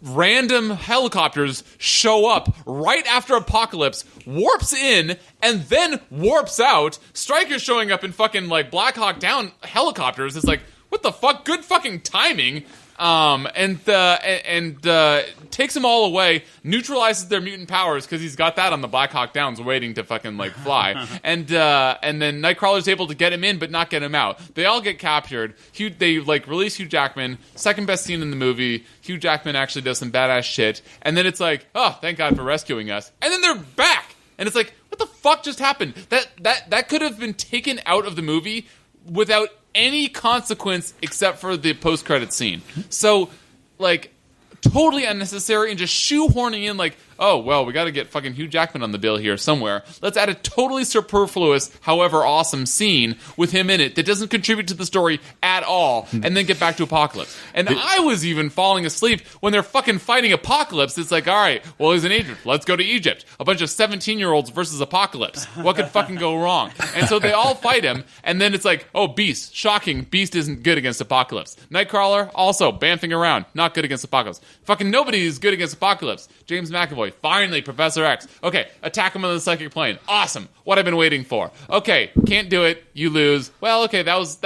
S3: random helicopters show up right after Apocalypse, warps in, and then warps out. Stryker's showing up in fucking like Black Hawk Down helicopters. It's like, what the fuck? Good fucking timing. And takes them all away, neutralizes their mutant powers because he's got that on the Black Hawk Downs waiting to fucking like fly, and then Nightcrawler's able to get him in but not get him out. They all get captured. They like release Hugh Jackman, second best scene in the movie. Hugh Jackman actually does some badass shit, and then it's like, oh, thank God for rescuing us, and then they're back, and it's like, what the fuck just happened? That could have been taken out of the movie without any consequence except for the post-credit scene. So, like, totally unnecessary and just shoehorning in, like, oh, well, we got to get fucking Hugh Jackman on the bill here somewhere. Let's add a totally superfluous, however awesome scene with him in it that doesn't contribute to the story at all, and then get back to Apocalypse. And I was even falling asleep when they're fucking fighting Apocalypse. It's like, all right, well, he's in Egypt. Let's go to Egypt. A bunch of 17-year-olds versus Apocalypse. What could fucking go wrong? And so they all fight him, and then it's like, oh, Beast. Shocking. Beast isn't good against Apocalypse. Nightcrawler, also bamfing around. Not good against Apocalypse. Fucking nobody is good against Apocalypse. James McAvoy. Finally, Professor X. Okay, attack him on the psychic plane. Awesome. What I've been waiting for. Okay, can't do it. You lose. Well, okay, that was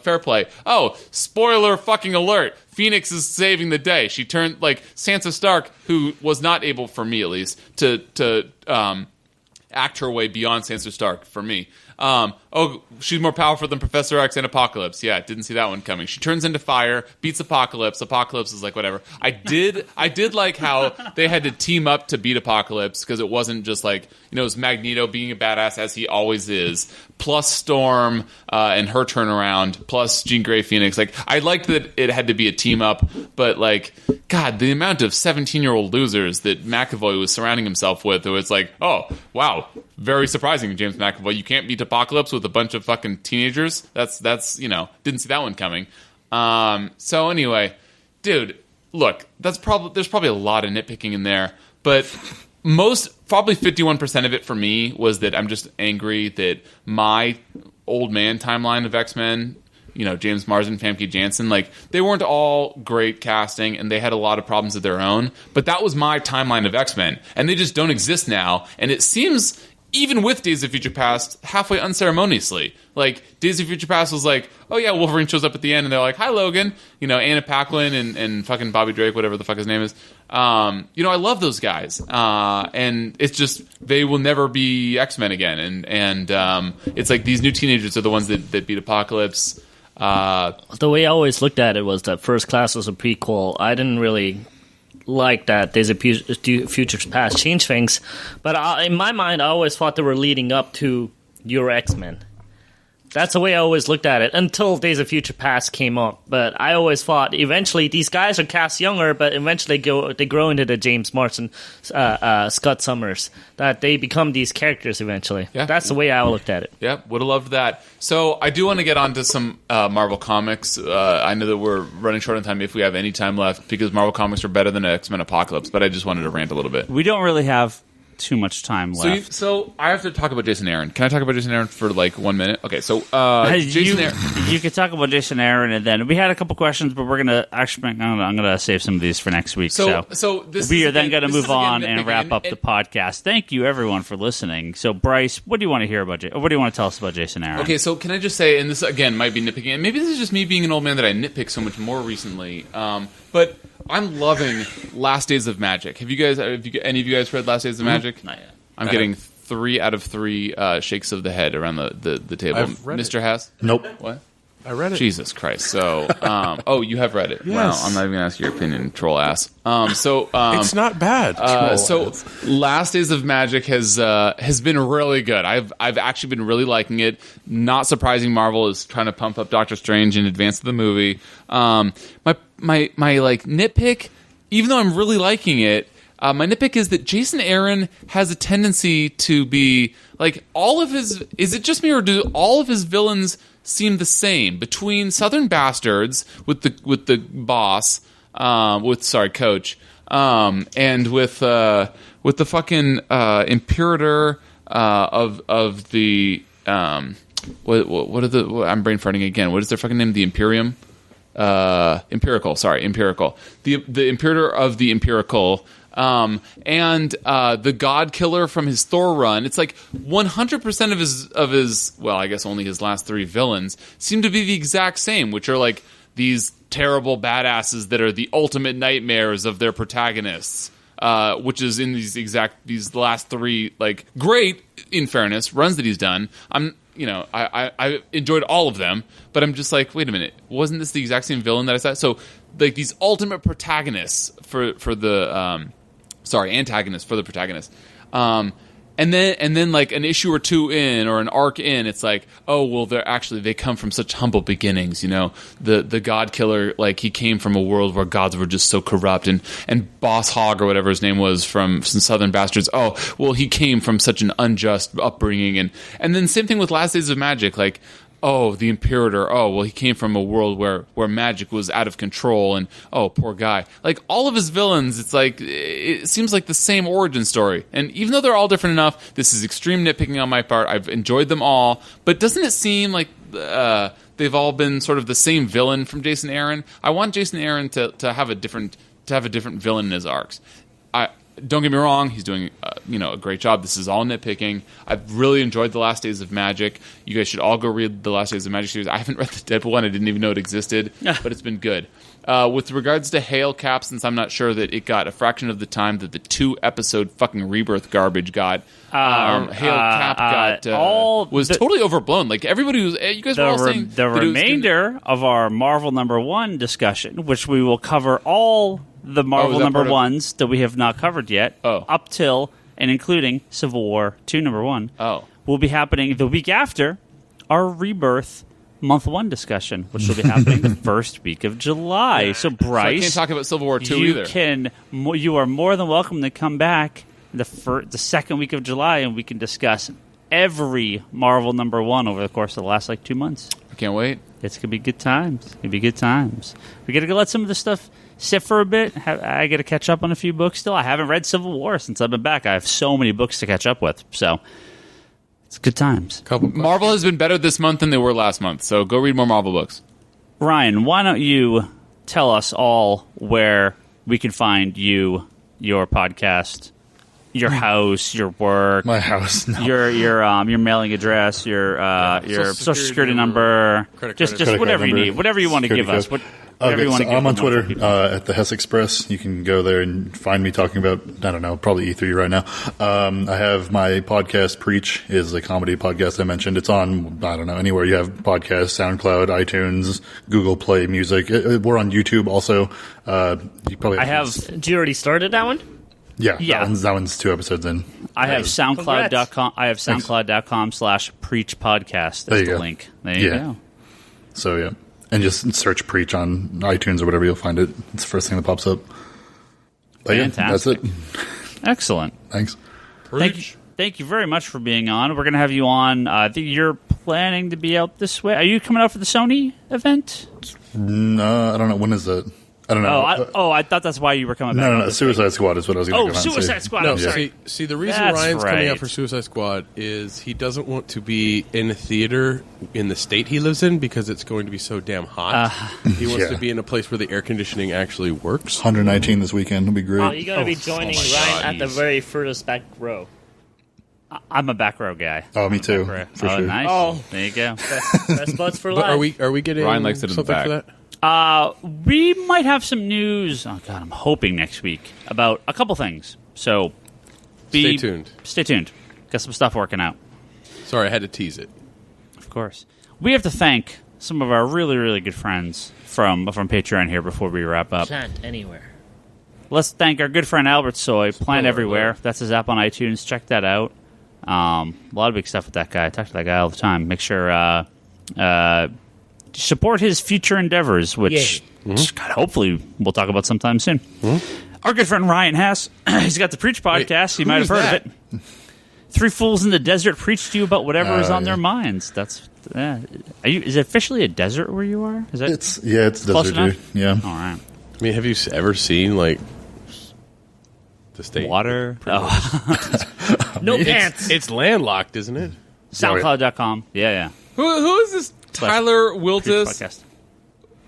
S3: fair play. Oh, spoiler fucking alert. Phoenix is saving the day. She turned, like, Sansa Stark, who was not able, for me at least, to act her way beyond Sansa Stark, for me. She's more powerful than Professor X and Apocalypse. Yeah, didn't see that one coming. She turns into fire, beats Apocalypse. Apocalypse is like, whatever. I did like how they had to team up to beat Apocalypse, because it wasn't just like, it was Magneto being a badass as he always is, plus Storm and her turnaround, plus Jean Grey Phoenix. Like, I liked that it had to be a team up, but like, God, the amount of 17-year-old losers that McAvoy was surrounding himself with, it was like, oh, wow, very surprising, James McAvoy. You can't beat Apocalypse with a bunch of fucking teenagers. That's didn't see that one coming. So anyway, dude, look, there's probably a lot of nitpicking in there, but probably 51% of it for me was that I'm just angry that my old man timeline of X-Men, James Marsden, Famke Janssen, like, they weren't all great casting and they had a lot of problems of their own, but that was my timeline of X-Men, and they just don't exist now, and it seems, even with Days of Future Past, halfway unceremoniously. Like, Days of Future Past was like, oh yeah, Wolverine shows up at the end, and they're like, hi, Logan. Anna Paquin and fucking Bobby Drake, whatever the fuck his name is. I love those guys. And it's just, they will never be X-Men again. And it's like, these new teenagers are the ones that beat Apocalypse.
S4: The way I always looked at it was that First Class was a prequel. I didn't really like that Days of Future Past changed things, but in my mind, I always thought they were leading up to your X-Men. That's the way I always looked at it until Days of Future Past came up. But I always thought eventually these guys are cast younger, but eventually they grow into the James Marsden, Scott Summers, that they become these characters eventually. Yeah. That's the way I looked at it.
S3: Yeah, would have loved that. So I do want to get on to some Marvel Comics. I know that we're running short on time if we have any time left, because Marvel Comics are better than X-Men Apocalypse, but I just wanted to rant a little bit.
S1: We don't really have too much time
S3: So,
S1: left.
S3: so I have to talk about Jason Aaron. Can I talk about Jason Aaron for like 1 minute? Okay, so Jason Aaron.
S1: You could talk about Jason Aaron, and then we had a couple questions, but we're gonna actually. I'm gonna save some of these for next week.
S3: So
S1: we are then going to move on and wrap up the podcast. Thank you, everyone, for listening. So, Bryce, what do you want to hear about? What do you want to tell us about Jason Aaron?
S3: Okay, so can I just say, and this again might be nitpicking, and maybe this is just me being an old man that I nitpick so much more recently. But I'm loving Last Days of Magic. Any of you guys read Last Days of Magic?
S1: Not yet.
S3: I'm getting 3 out of 3 shakes of the head around the table.
S2: I've read
S3: Mr. Hess?
S5: Nope.
S3: What?
S2: I read it.
S3: Jesus Christ. So, you have read it.
S2: Yes.
S3: Wow, I'm not even going to ask your opinion, troll ass.
S2: It's not bad.
S3: Last Days of Magic has been really good. I've actually been really liking it. Not surprising, Marvel is trying to pump up Doctor Strange in advance of the movie. My like nitpick, even though I'm really liking it, my nitpick is that Jason Aaron has a tendency to be like all of his. Is it just me, or do all of his villains seem the same? Between Southern Bastards with the boss, coach, and with the fucking Imperator of the what are the? I'm brain farting again. What is their fucking name? The Imperium. Empirical. The Imperator of the Empirical. And the God Killer from his Thor run. It's like 100% of his well, I guess only his last 3 villains seem to be the exact same, which are like these terrible badasses that are the ultimate nightmares of their protagonists. Which is in these last 3 like great, in fairness, runs that he's done. I enjoyed all of them, but I'm just like, wait a minute, wasn't this the exact same villain that I saw? So like these ultimate protagonists for the antagonists for the protagonist. And then like an issue or 2 in, or an arc in, it's like, oh well, they come from such humble beginnings, you know. The God Killer, like he came from a world where gods were just so corrupt, and Boss Hogg or whatever his name was from some Southern Bastards. Oh well, he came from such an unjust upbringing, and then same thing with Last Days of Magic, like. Oh, the Imperator. Oh, well, he came from a world where magic was out of control, and oh, poor guy. Like all of his villains, it's like it seems like the same origin story. And even though they're all different enough, this is extreme nitpicking on my part. I've enjoyed them all, but doesn't it seem like they've all been sort of the same villain from Jason Aaron? I want Jason Aaron to have a different villain in his arcs. Don't get me wrong, he's doing a great job. This is all nitpicking. I've really enjoyed The Last Days of Magic. You guys should all go read The Last Days of Magic series. I haven't read the Deadpool one. I didn't even know it existed, but it's been good. With regards to Hail Cap, since I'm not sure that it got a fraction of the time that the 2-episode fucking Rebirth garbage got, Hail Cap was totally overblown. Like everybody was, you guys were all saying
S1: the remainder of our Marvel #1 discussion, which we will cover all the Marvel #1s that we have not covered yet, up till and including Civil War 2 #1, will be happening the week after our Rebirth month 1 discussion, which will be happening the first week of July. So, Bryce,
S3: I can't talk about Civil War 2 either.
S1: You are more than welcome to come back the second week of July, and we can discuss every Marvel #1 over the course of the last 2 months.
S3: I can't wait.
S1: It's gonna be good times. We gotta go let some of this stuff sit for a bit. I got to catch up on a few books still. I haven't read Civil War since I've been back. I have so many books to catch up with. So it's good times.
S3: Marvel has been better this month than they were last month. So go read more Marvel books.
S1: Ryan, why don't you tell us all where we can find you, your podcast, your house, your work,
S5: My house. No.
S1: your mailing address, your social security number, just whatever you need, whatever you want to give us.
S5: I'm on Twitter at the Hess Express. You can go there and find me talking about, I don't know, probably E3 right now. I have my podcast, Preach, is a comedy podcast I mentioned. It's on, I don't know, anywhere you have podcasts, SoundCloud, iTunes, Google Play Music. We're on YouTube also. You probably
S4: Do you already started that one?
S5: Yeah. That one's 2 episodes in.
S1: I have SoundCloud.com. I have SoundCloud.com/Preach Podcast. That's the link. There you go.
S5: So, yeah. And just search Preach on iTunes or whatever, you'll find it. It's the first thing that pops up. But
S1: fantastic.
S5: Yeah, that's it.
S1: Excellent.
S5: Thanks.
S1: Thank you very much for being on. We're going to have you on. I think you're planning to be out this way. Are you coming out for the Sony event?
S5: No, I don't know. When is that? I don't know.
S1: I thought that's why you were coming back.
S5: No. Suicide Squad is what I was going to come out and
S1: Suicide
S5: say.
S1: Squad.
S2: No,
S1: I'm sorry.
S2: see, the reason
S1: That's
S2: Ryan's coming
S1: right.
S2: out for Suicide Squad is he doesn't want to be in a theater in the state he lives in because it's going to be so damn hot. He wants
S5: Yeah.
S2: to be in a place where the air conditioning actually works.
S5: 119 this weekend. It'll be great.
S4: Oh, you gotta be joining Ryan at the very furthest back row.
S1: I'm a back row guy.
S5: Oh, me too.
S1: For
S5: For sure.
S1: nice.
S4: Oh.
S1: There you go.
S4: Best buds for
S2: But
S4: life.
S2: are we getting
S3: Ryan likes it in the
S2: something
S3: back.
S2: for that?
S1: We might have some news. Oh God, I'm hoping next week about a couple things. So,
S2: Stay tuned.
S1: Stay tuned. Got some stuff working out.
S2: Sorry, I had to tease it.
S1: Of course, we have to thank some of our really, really good friends from Patreon here before we wrap up.
S4: Plant anywhere.
S1: Let's thank our good friend Albert Soy, Plant
S2: Spoiler
S1: Everywhere.
S2: alert.
S1: That's his app on iTunes. Check that out. A lot of big stuff with that guy. I talk to that guy all the time. Make sure support his future endeavors, which God, hopefully we'll talk about sometime soon. Our good friend Ryan Hess, he's got the Preach podcast. You might have
S2: who's
S1: heard of it. Three fools in the desert preach to you about whatever is on
S5: yeah.
S1: their minds. That's is it officially a desert where you are? Is that
S5: It's
S1: Close
S5: desert,
S1: enough?
S5: dude. Yeah.
S1: all right?
S2: I mean, have you ever seen like the state
S1: Water.
S4: No pants.
S2: It's landlocked, isn't it?
S1: SoundCloud.com. Yeah.
S3: Who is this Tyler
S1: Preach
S3: Wiltis?
S1: podcast.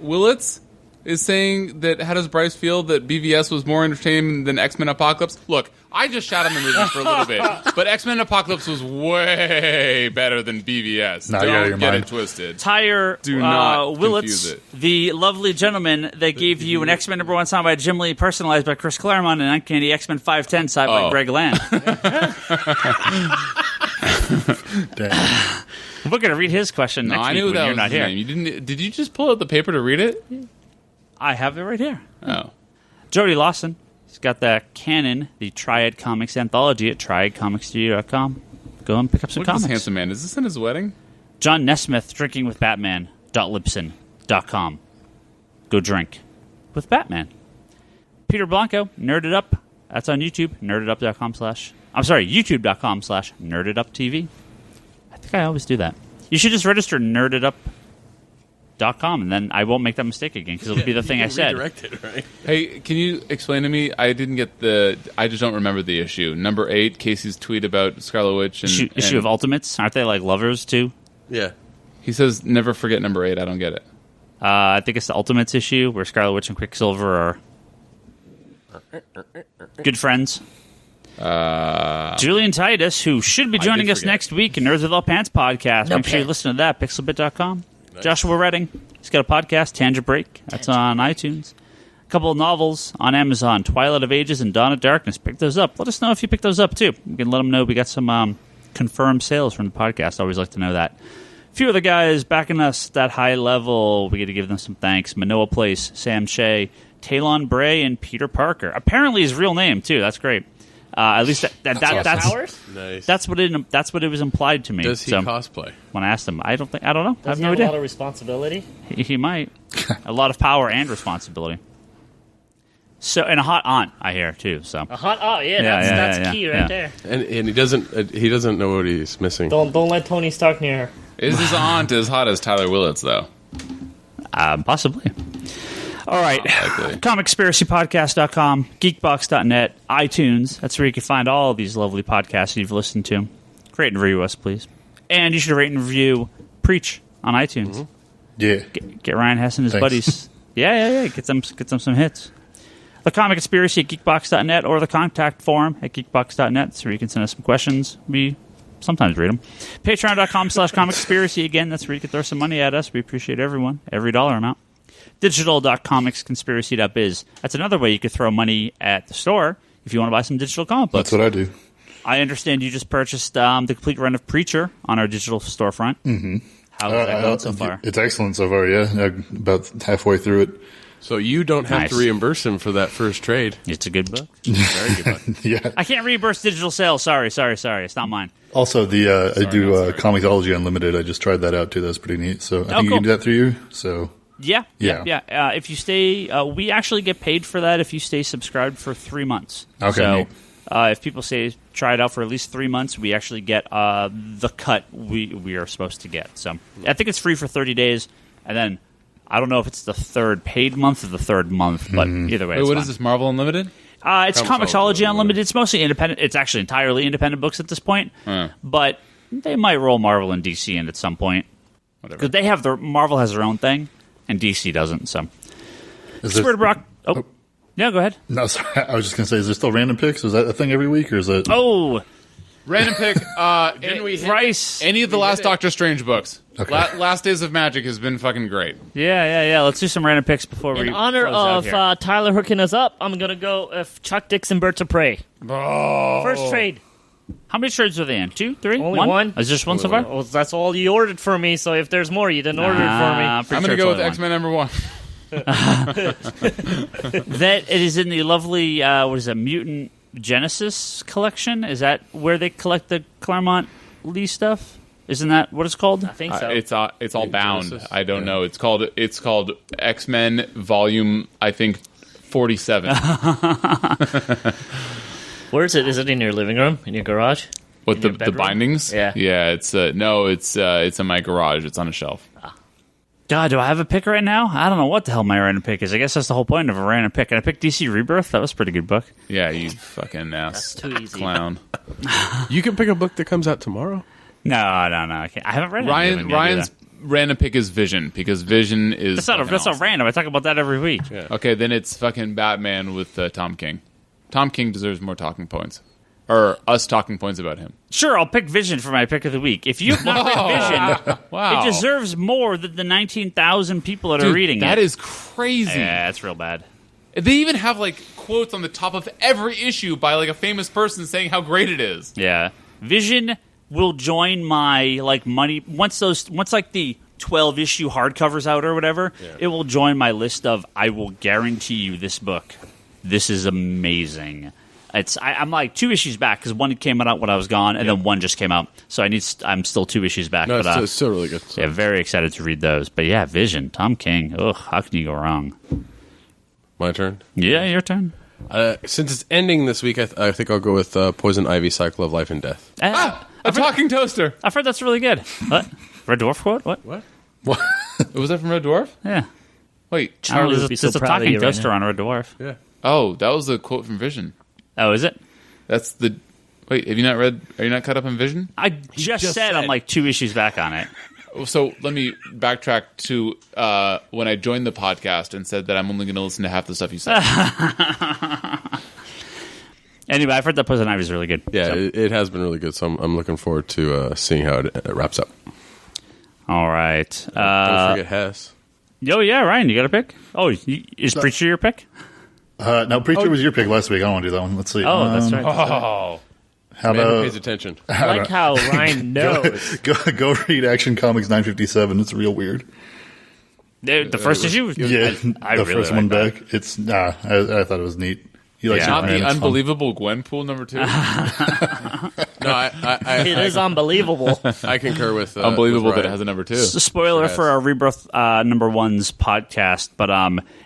S3: Willits is saying that how does Bryce feel that BVS was more entertaining than X-Men Apocalypse? Look, I just shot on the movie for a little bit, but X-Men Apocalypse was way better than BVS.
S5: Now you're out of your
S3: Don't get
S5: mind.
S3: it twisted.
S1: Tyre
S3: Do not
S1: Willits,
S3: confuse it.
S1: the lovely gentleman that gave you an X-Men #1 song by Jim Lee, personalized by Chris Claremont, and Uncanny X-Men 510 side by
S3: Oh.
S1: Greg Land.
S5: Damn.
S1: We're going to read his question
S3: No,
S1: next
S3: I
S1: week
S3: knew
S1: when
S3: that
S1: you're
S3: was
S1: not
S3: his
S1: here.
S3: name. You didn't? Did you just pull out the paper to read it?
S1: I have it right here.
S3: Oh,
S1: Jody Lawson. He's got the Canon, the Triad Comics anthology at triadcomicstudio.com. Go and pick up some
S3: look at this
S1: comics.
S3: handsome man. Is this in his wedding?
S1: John Nesmith, drinkingwithbatman.libsyn.com. Go drink with Batman. Peter Blanco, Nerded Up. That's on YouTube, youtube.com/nerdeduptv. I think I always do that. You should just register nerdedup.com, and then I won't make that mistake again, because it'll be the thing I said.
S2: Redirect it, right?
S3: Hey, can you explain to me? I didn't get the. I just don't remember the issue. Number 8, Casey's tweet about Scarlet Witch and
S1: Issue of Ultimates. Aren't they like lovers, too?
S2: Yeah.
S3: He says, "Never forget number 8." I don't get it.
S1: I think it's the Ultimates issue, where Scarlet Witch and Quicksilver are good friends. Julian Titus, who should be joining
S2: did
S1: us
S2: forget.
S1: next week in Nerds Without Pants podcast.
S4: No
S1: Make sure you
S4: pants.
S1: listen to that, pixelbit.com. Joshua Redding, he's got a podcast, Tangent Break. That's on iTunes. A couple of novels on Amazon, Twilight of Ages and Dawn of Darkness. Pick those up. Let us know if you pick those up, too. We can let them know we got some confirmed sales from the podcast. I always like to know that. A few of the guys backing us at that high level, we got to give them some thanks. Manoa Place, Sam Shea, Talon Bray, and Peter Parker. Apparently his real name, too. That's great. At least that's
S4: Powers?
S2: Nice.
S1: that's what it was implied to me.
S2: Does he
S1: So,
S2: cosplay?
S1: when I asked him, I don't know. I
S4: Does
S1: have
S4: he
S1: no
S4: have a lot
S1: idea.
S4: of responsibility?
S1: He might. A lot of power and responsibility. So, and a hot aunt, I hear too. So,
S4: A hot
S1: Yeah,
S4: that's
S1: yeah,
S4: key
S1: yeah.
S4: right there.
S2: And he doesn't know what he's missing.
S4: Don't let Tony Stark near her.
S3: Is his aunt as hot as Tyler Willits, though?
S1: possibly. All right.
S3: Likely.
S1: ComicConspiracyPodcast.com, Geekbox.net, iTunes. That's where you can find all of these lovely podcasts you've listened to. Rate and review us, please. And you should rate and review Preach on iTunes.
S5: Yeah.
S1: Get Ryan Hess and his
S5: Thanks.
S1: buddies. Yeah. Get them some hits. The Comic Conspiracy at Geekbox.net or the contact form at Geekbox.net. That's where you can send us some questions. We sometimes read them. Patreon.com/ComicConspiracy. Again, that's where you can throw some money at us. We appreciate everyone, every dollar amount. Digital.comicsconspiracy.biz. That's another way you could throw money at the store if you want to buy some digital comic books.
S5: That's what I do.
S1: I understand you just purchased the complete run of Preacher on our digital storefront. Mm-hmm. How's that going so far?
S5: It's excellent so far, yeah. About halfway through it.
S2: So you don't have
S1: Nice.
S2: to reimburse him for that first trade.
S1: It's a good book.
S2: Very good luck.
S5: Yeah.
S1: I can't reimburse digital sales. Sorry. It's not mine.
S5: Also, I do Comixology Unlimited. I just tried that out, too. That's pretty neat. So I think you
S1: cool.
S5: can do that through you. So
S1: Yeah. If you stay, we actually get paid for that if you stay subscribed for 3 months.
S5: Okay,
S1: So
S5: neat.
S1: if people say try it out for at least 3 months, we actually get the cut we are supposed to get. So I think it's free for 30 days, and then I don't know if it's the third paid month or the third month, but either way.
S3: Wait,
S1: it's
S3: what
S1: fine.
S3: is this? Marvel Unlimited?
S1: It's Comixology Unlimited. It's mostly independent. It's actually entirely independent books at this point. But they might roll Marvel and DC in at some point.
S3: Whatever.
S1: Because Marvel has their own thing, and DC doesn't. So,
S5: There,
S1: Brock. Oh, yeah, go ahead.
S5: no, sorry. I was just going to say, is there still random picks? Is that a thing every week, or is it?
S1: Oh,
S3: Random pick.
S1: Bryce.
S3: Any of the last Doctor Strange books.
S5: Okay.
S3: Last Days of Magic has been fucking great.
S1: Yeah. Let's do some random picks before we
S4: In honor
S1: close out
S4: of
S1: here.
S4: Tyler hooking us up, I'm going to go with Chuck Dixon, Birds of Prey.
S3: Oh.
S4: First trade.
S1: How many trades are they in? 2, 3,
S4: Only one.
S1: Is just one so far?
S4: Well, that's all you ordered for me, so if there's more, you didn't order it for me.
S3: I'm going to go with X-Men #1.
S1: That it is in the lovely what is it, Mutant Genesis collection? Is that where they collect the Claremont Lee stuff? Isn't that what it's called?
S4: I think so.
S3: It's all bound.
S2: Genesis?
S3: I don't know. It's called X-Men Volume, I think, 47.
S4: Where is it? Is it in your living room? In your garage?
S3: What,
S4: In
S3: the
S4: your bedroom?
S3: bindings?
S4: Yeah.
S3: Yeah, it's in my garage. It's on a shelf.
S1: God, do I have a pick right now? I don't know what the hell my random pick is. I guess that's the whole point of a random pick. And I picked DC Rebirth. That was a pretty good book.
S3: Yeah, you fucking ass
S4: That's too easy.
S3: clown.
S2: You can pick a book that comes out tomorrow.
S1: No, I can't. I haven't read it. You haven't
S3: Ryan's
S1: do
S3: random pick is Vision, because Vision is
S1: that. That's not
S3: awesome.
S1: random. I talk about that every week.
S3: Okay, then it's fucking Batman with Tom King. Tom King deserves more talking points. Or us talking points about him.
S1: Sure, I'll pick Vision for my pick of the week. If you've not read Vision,
S3: Wow.
S1: it deserves more than the 19,000 people that are
S3: Dude,
S1: reading
S3: that
S1: it.
S3: is crazy.
S1: Yeah, that's real bad.
S3: They even have like quotes on the top of every issue by like a famous person saying how great it is.
S1: Yeah, Vision will join my money once the 12 issue hardcovers out or whatever. It will join my list of I will guarantee you this book. This is amazing. I'm like 2 issues back because one came out when I was gone, and then one just came out. So I'm still 2 issues back.
S2: No,
S1: but
S2: it's still really good. So.
S1: yeah, very excited to read those. But yeah, Vision, Tom King. Ugh, how can you go wrong?
S2: My turn.
S1: Yeah, your turn.
S2: Since it's ending this week, I think I'll go with Poison Ivy: Cycle of Life and Death.
S3: A talking toaster.
S1: I've heard that's really good. What? Red Dwarf quote? What?
S3: Was that from Red Dwarf?
S1: Yeah.
S3: Wait.
S4: Charlie
S1: there's
S4: would be
S1: a
S4: so proud of
S1: talking
S4: you right
S1: toaster
S4: now.
S1: on Red Dwarf.
S2: Yeah.
S3: Oh, that was a quote from Vision.
S1: Oh, is it?
S3: That's the. Wait, have you not read? Are you not caught up in Vision?
S1: I just said I'm like 2 issues back on it.
S3: So let me backtrack to when I joined the podcast and said that I'm only going to listen to half the stuff you said.
S1: Anyway, I've heard that Poison Ivy is really good.
S2: Yeah,
S1: So-
S2: it has been really good. So I'm looking forward to seeing how it wraps up.
S1: All right.
S2: Don't forget Hess.
S1: Oh, yeah, Ryan, you got a pick? Oh, is Preacher your pick?
S5: No, Preacher was your pick last week. I don't want to do that one. Let's see.
S1: Oh, that's right.
S3: Oh,
S5: How
S2: Man who
S5: about
S2: pays attention.
S4: I like how Ryan knows.
S5: go read Action Comics 957. It's real weird.
S1: The first issue?
S5: Yeah,
S1: I
S5: the
S1: really
S5: first
S1: like
S5: one
S1: that.
S5: back. It's I thought it was neat. You like
S1: Yeah.
S3: not
S5: Superman,
S3: the
S5: it's fun.
S3: unbelievable Gwenpool #2.
S2: No,
S4: It is unbelievable.
S2: I concur with
S3: Unbelievable
S2: with
S3: that it
S2: Ryan.
S3: has a #2.
S1: It's a spoiler
S2: Yes.
S1: for our Rebirth #1's podcast, but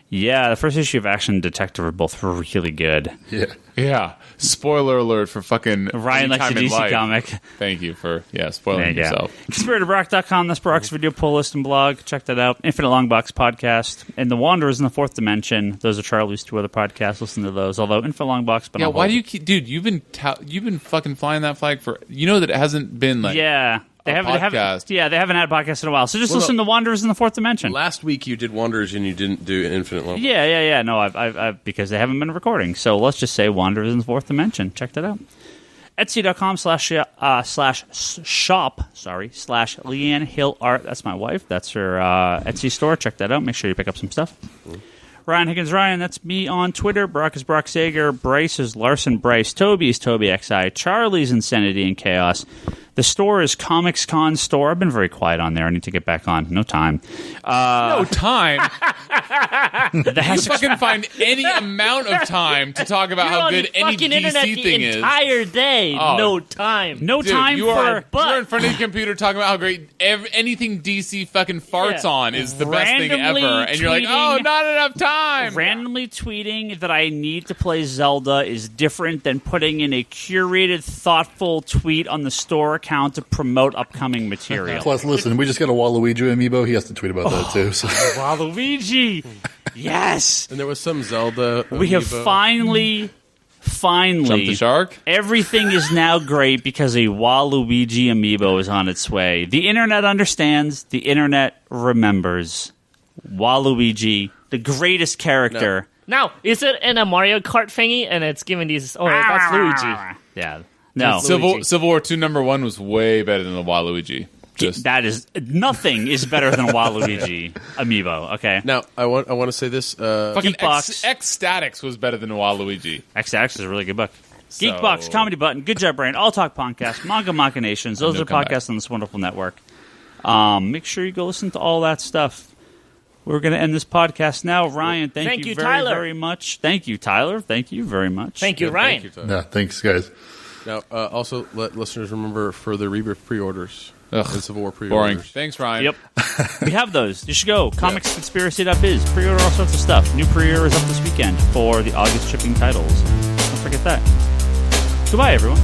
S1: yeah, the first issue of Action and Detective are both really good.
S5: Yeah.
S3: Yeah. Spoiler alert for fucking
S1: Ryan likes a
S3: anytime in
S1: DC
S3: life.
S1: comic.
S3: Thank you for spoiling
S1: Yeah.
S3: yourself.
S1: ConspiratedBrock.com, that's Brock's video pull list and blog. Check that out. Infinite Longbox podcast. And The Wanderers in the Fourth Dimension. Those are Charlie's 2 other podcasts. Listen to those. Although Infinite Longbox, but
S3: Yeah,
S1: on
S3: why
S1: hold.
S3: do you keep, dude? You've been fucking flying that flag for. You know that it hasn't been like.
S1: Yeah. They
S3: a
S1: haven't
S3: podcast.
S1: they haven't had a podcast in a while. So just listen to Wanderers in the Fourth Dimension.
S2: Last week you did Wanderers and you didn't do Infinite Long.
S1: Yeah. No, I've because they haven't been recording. So let's just say Wanderers in the Fourth Dimension. Check that out. Etsy.com /shop / Leanne Hill Art. That's my wife. That's her Etsy store. Check that out. Make sure you pick up some stuff. Ryan Higgins Ryan, that's me on Twitter. Brock is Brock Sager. Bryce is Larsen Bryce. Toby is Toby XI. Charlie's Insanity and Chaos. The store is Comics Con Store. I've been very quiet on there. I need to get back on. No time.
S3: No time.
S1: The
S3: You
S1: Hess
S3: fucking find any amount of time to talk about how
S4: You're on
S3: good
S4: the
S3: any
S4: fucking internet
S3: DC
S4: the
S3: thing is.
S4: entire day.
S3: Oh.
S4: No time.
S1: no
S3: Dude,
S1: time
S3: you're
S1: for
S3: in front of the computer talking about how great anything DC fucking farts
S4: Yeah.
S3: on is the best thing
S1: Randomly
S3: ever, and you're like, oh,
S1: tweeting-
S3: not enough time.
S1: randomly tweeting that I need to play Zelda is different than putting in a curated, thoughtful tweet on the store account to promote upcoming material.
S5: Plus, listen, we just got a Waluigi amiibo. He has to tweet about that too. So.
S1: Waluigi! Yes!
S2: And there was some Zelda.
S1: We have
S2: amiibo.
S1: finally,
S3: Jump the shark.
S1: everything is now great because a Waluigi amiibo is on its way. The internet understands. The internet remembers. Waluigi, the greatest character.
S4: Now, is it in a Mario Kart thingy and it's giving these... Oh, that's Luigi.
S1: Yeah. No.
S3: Civil War 2 #1 was way better than the Waluigi.
S1: That is... Nothing is better than a Waluigi amiibo, okay?
S2: Now, I want to say this.
S3: Fucking
S1: Geekbox.
S3: X-Statix was better than Waluigi.
S1: X-Axis is a really good book.
S3: So-
S1: Geekbox, Comedy Button, Good Job Brain, All Talk Podcast, Manga Machinations. Those
S3: No
S1: are podcasts on this wonderful network. Make sure you go listen to all that stuff. We're going to end this podcast now. Ryan, thank you very,
S4: Tyler.
S1: very much. Thank you, Tyler. Thank you very much.
S4: Thank you, Ryan.
S2: Thank you, Tyler.
S5: Yeah, thanks, guys.
S2: Now, also let listeners remember for the Rebirth pre-orders
S3: Ugh,
S2: and Civil War pre-orders.
S3: Boring. Thanks, Ryan.
S1: Yep. We have those. You should go. Comicsconspiracy.biz. Pre-order all sorts of stuff. New pre-order is up this weekend for the August shipping titles. Don't forget that. Goodbye, everyone.